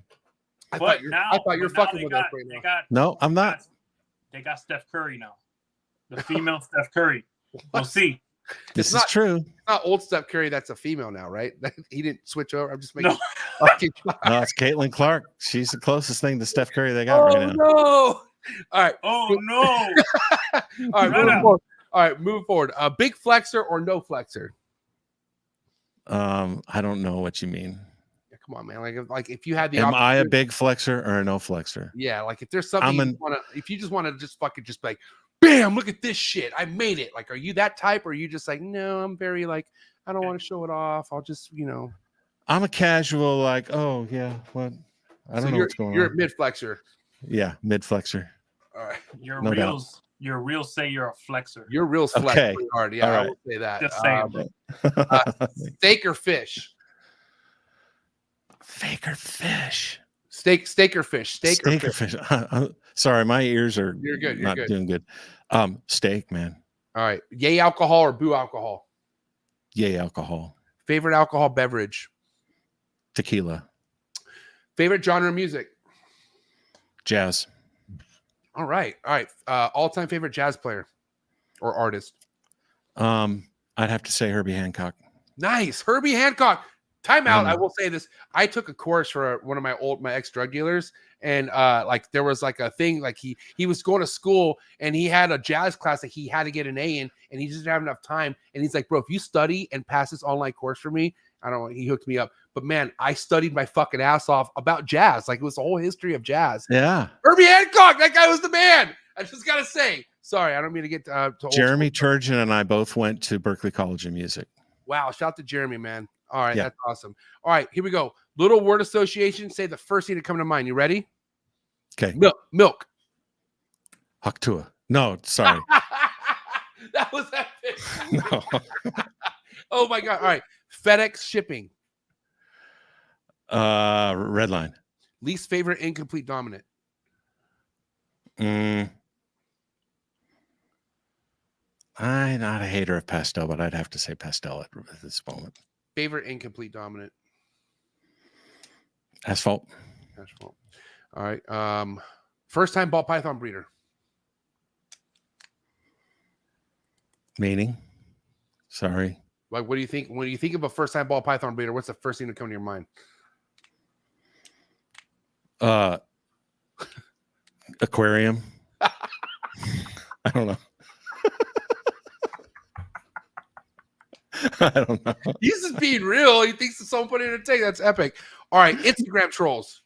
I thought you're fucking with us right now. No, I'm not. They got Steph Curry now. The female Steph Curry. We'll see. This is true. It's not old Steph Curry. That's a female now, right? He didn't switch over. I'm just making. No. No, it's Caitlin Clark. She's the closest thing to Steph Curry they got right now. No. All right. Oh no. All right. Move forward. All right. Move forward. Big flexor or no flexor? I don't know what you mean. Yeah, come on, man. Like if you had the Am I a big flexor or a no flexor? Yeah, like if there's something if you just want to just fucking just like, bam, look at this shit. I made it. Like, are you that type or are you just like, no, I'm very like, I don't want to show it off. I'll just, I'm a casual, like, oh yeah, what? I don't know what's going on. You're a mid flexor. Yeah, mid flexor. All right. Your No reels say you're a flexor. Your reels flex Okay. pretty hard. Yeah, All I right. will say that. Just saying. Steak or fish? Fake or fish? Steak or fish? Steak or fish? Sorry, my ears are You're good. You're not good. doing good. Steak, man. All right. Yay alcohol or boo alcohol? Yay alcohol. Favorite alcohol beverage? Tequila. Favorite genre of music? Jazz. All right. All right. All-time favorite jazz player or artist? I I'd have to say Herbie Hancock. Nice. Herbie Hancock. Timeout. I Mm. will say this. I took a course for one of my ex drug dealers, and like there was like a thing, like he was going to school and he had a jazz class that he had to get an A in, and he just didn't have enough time. And he's like, bro, if you study and pass this online course for me, I don't know, he hooked me up. But man, I studied my fucking ass off about jazz. Like it was the whole history of jazz. Yeah. Herbie Hancock, that guy was the man. I just gotta say. Sorry, I don't mean to get to old Jeremy school. Turgeon and I both went to Berklee College of Music. Wow, shout out to Jeremy, man. All right, Yeah. that's awesome. All right, here we go. Little word association. Say the first thing to come to mind. You ready? Okay. Milk. Haktua. No, sorry. That was epic. No. Oh my god. All right. FedEx shipping. Red line. Least favorite incomplete dominant. I'm not a hater of pastel, but I'd have to say pastel at this moment. Favorite incomplete dominant. Asphalt. Asphalt. All right. First time ball python breeder. Meaning. Sorry. Like, what do you think? When you think of a first time ball python breeder, what's the first thing to come to your mind? Aquarium. I don't know. I don't know. He's just being real. He thinks someone put it in a tank. That's epic. All right. Instagram trolls.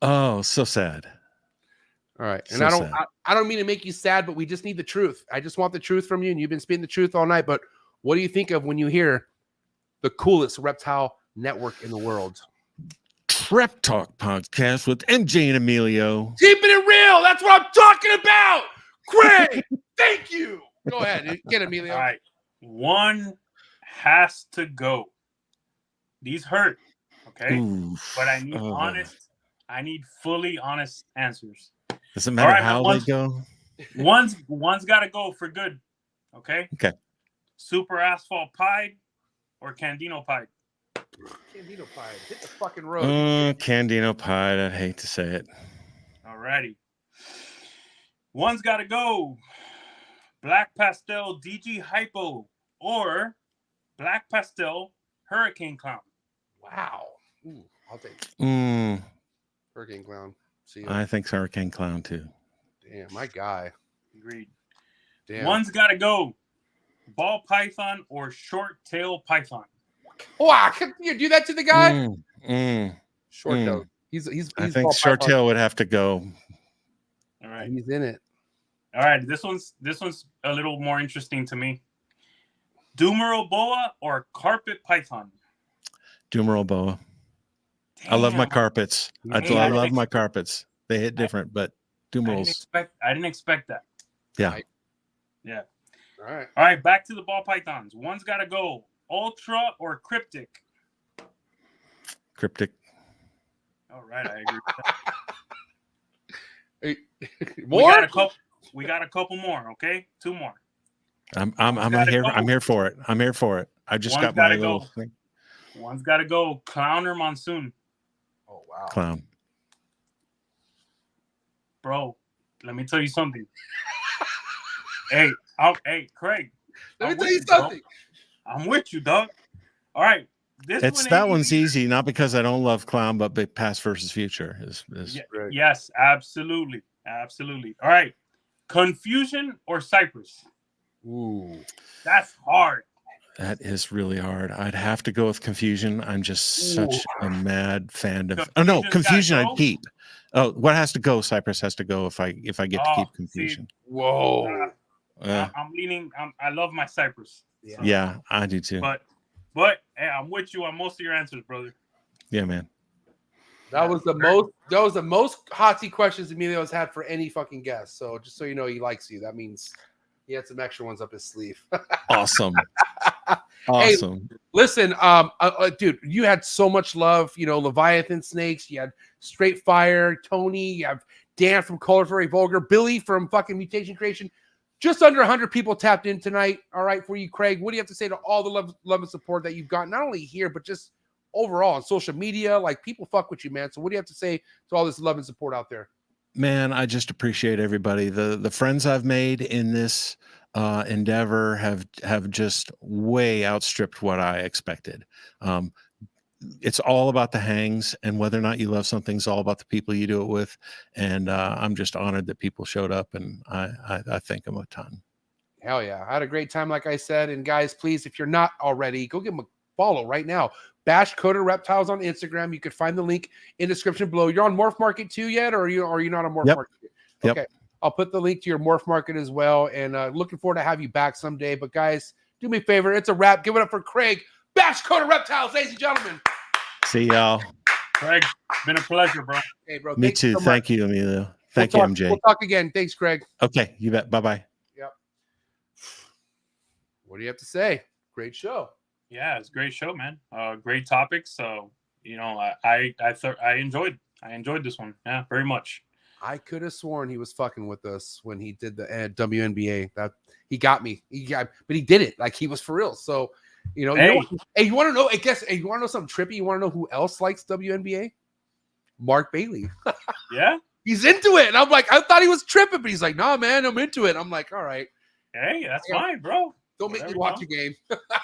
Oh, so sad. All right. And So I don't mean to make you sad, but we just need the truth. I just want the truth from you. And you've been spitting the truth all night. But what do you think of when you hear the coolest reptile network in the world? Rep Talk podcast with MJ and Emilio. Keeping it real. That's what I'm talking about. Great. Thank you. Go ahead. Get Emilio. All right. One has to go. These hurt. Okay. Ooh. But I need I need fully honest answers. Doesn't matter All right, how man, they go. One's got to go for good. Okay. Okay. Super asphalt pied or Candino pied. Candino pie. Hit the fucking road. Candino pie. I'd hate to say it. Alrighty. One's got to go. Black pastel DG hypo or black pastel hurricane clown. Wow. Ooh, I'll take Hurricane Clown. See you. I think Hurricane Clown too. Damn, my guy. Agreed. Damn. One's got to go. Ball python or short tail python. Wow, can you do that to the guy? Short tail. He's I think ball short python. tail would have to go. All right. He's in it. All right. This one's a little more interesting to me. Dumero boa or carpet python. Dumero boa. I love my carpets. I Damn. love my carpets. They hit different, but Dumerals. I didn't expect that. Yeah. Yeah. All right. All right. Back to the ball pythons. One's got to go. Ultra or cryptic. Cryptic. All right. I agree with that. More? We got a couple more. Okay. 2 more. I'm gotta here. go. I'm here for it. I'm here for it. I just One's got my gotta little go. thing. One's got to go. Clown or monsoon. Oh wow. Clown. Bro, let me tell you something. Hey, Craig. Let me I'm tell with you bro. something. I'm with you, dog. All right. That one's easy, not because I don't love clown, but past versus future is Right. Yes, absolutely. Absolutely. All right. Confusion or Cypress? Ooh. That's hard. that is really hard. I'd have to go with confusion. I'm just such a mad fan of. Oh no, confusion. I'd keep. Oh, what has to go? Cypress has to go if I get to keep confusion. Whoa. I'm leaning. I love my Cypress. Yeah, I do too. But hey, I'm with you on most of your answers, brother. Yeah, man. That was the most hot seat questions Emilio's had for any fucking guest. So just so you know, he likes you. That means he had some extra ones up his sleeve. Awesome. Awesome. Hey, listen, dude, you had so much love. You know, Leviathan Snakes. You had Straight Fire, Tony. You have Dan from Color Very Vulgar, Billy from fucking Mutation Creation. Just under 100 people tapped in tonight. All right, for you, Craig. What do you have to say to all the love and support that you've gotten, not only here, but just overall on social media? Like, people fuck with you, man. So what do you have to say to all this love and support out there? Man, I just appreciate everybody. The friends I've made in this endeavor have just way outstripped what I expected. It's all about the hangs, and whether or not you love something's all about the people you do it with. And I'm just honored that people showed up, and I thank them a ton. Hell yeah. I had a great time, like I said. And guys, please, if you're not already, go give them a follow right now. BashCoder Reptiles on Instagram. You could find the link in the description below. You're on MORPH Market too yet, or are you not on MORPH Yep. Market? Okay. Yep. I'll put the link to your MORPH Market as well. And looking forward to have you back someday. But guys, do me a favor. It's a wrap. Give it up for Craig. BashCoder Reptiles, ladies and gentlemen. See y'all. Craig, it's been a pleasure, bro. Hey, bro. Me too. Thank you, Emilio. Thank you, MJ. We'll talk again. Thanks, Craig. Okay, you bet. Bye-bye. Yep. What do you have to say? Great show. Yeah, it's a great show, man. Great topics. So, you know, I enjoyed this one. Yeah, very much. I could have sworn he was fucking with us when he did the WNBA. That he got me. But he did it like he was for real. So, you know, Hey, you want to know? I guess you want to know something trippy. You want to know who else likes WNBA? Mark Bailey. yeah. He's into it, and I'm like, I thought he was tripping, but he's like, nah, man, I'm into it. I'm like, all right. Hey, that's fine, bro. Don't make me watch a game.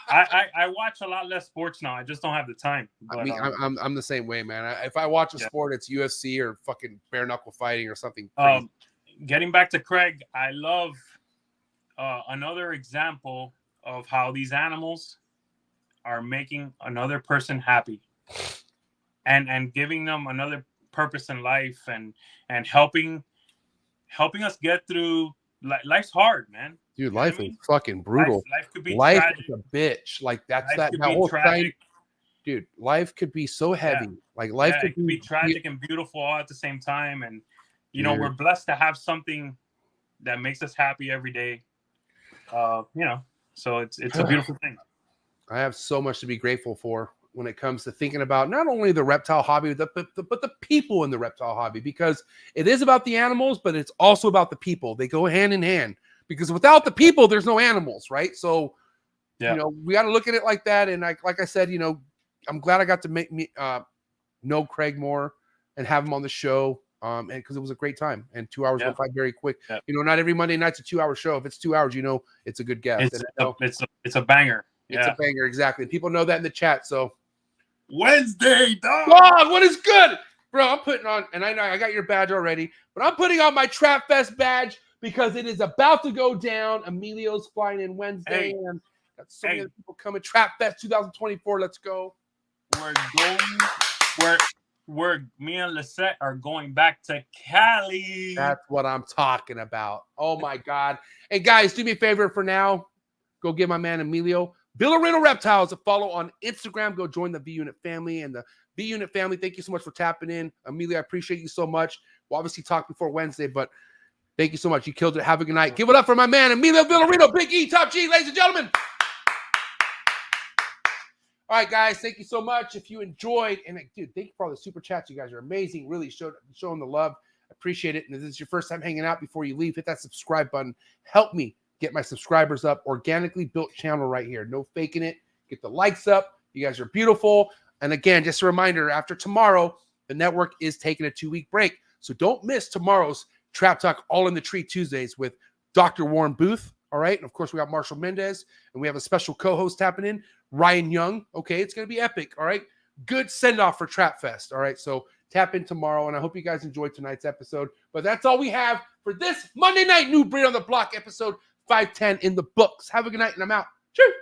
I watch a lot less sports now. I just don't have the time. But, I mean, I'm the same way, man. If I watch a sport, it's UFC or fucking bare knuckle fighting or something crazy. Getting back to Craig, I love another example of how these animals are making another person happy, and giving them another purpose in life, and helping us get through. Life's hard, man. Dude, life is fucking brutal. Life could be life tragic. is a bitch. Like that's Life that could be whole tragic. thing. Dude, life could be so heavy. Like life it could be tragic and beautiful all at the same time. And you know, we're blessed to have something that makes us happy every day. You know, so it's a beautiful thing. I have so much to be grateful for when it comes to thinking about not only the reptile hobby, but the people in the reptile hobby, because it is about the animals, but it's also about the people. They go hand in hand, because without the people, there's no animals, right? So, you know, we got to look at it like that. And like I said, you know, I'm glad I got to make me know Craig more and have him on the show. And because it was a great time, and 2 hours went by very quick. You know, not every Monday night's a 2 hour show. If it's 2 hours, you know, it's a good guest. It's a banger. It's a banger, exactly. People know that in the chat. So Wednesday, dog. What is good, bro? I'm putting on, and I know I got your badge already, but I'm putting on my Trap Fest badge because it is about to go down. Emilio's flying in Wednesday, and got so many people coming. Trap Fest 2024. Let's go. Me and Lisette are going back to Cali. That's what I'm talking about. Oh my God. And guys, do me a favor for now. Go give my man Emilio Villarino Reptiles a follow on Instagram. Go join the V Unit family. And the V Unit family, thank you so much for tapping in. Emilio, I appreciate you so much. We'll obviously talk before Wednesday, but thank you so much. You killed it. Have a good night. Give it up for my man Emilio Villarino, Big E, Top G, ladies and gentlemen. All right, guys, thank you so much. If you enjoyed, and dude, thank you for all the super chats. You guys are amazing. Really showing the love. Appreciate it. And if this is your first time hanging out, before you leave, hit that subscribe button. Help me get my subscribers up. Organically built channel right here. No faking it. Get the likes up. You guys are beautiful. And again, just a reminder, after tomorrow, the network is taking a 2-week break. So don't miss tomorrow's Trap Talk All in the Tree Tuesdays with Dr. Warren Booth. All right. And of course, we got Marshall Mendez, and we have a special co-host tapping in, Ryan Young. Okay. It's going to be epic. All right. Good send off for Trap Fest. All right. So tap in tomorrow, and I hope you guys enjoyed tonight's episode. But that's all we have for this Monday night New Breed on the Block episode 510 in the books. Have a good night, and I'm out. Cheers.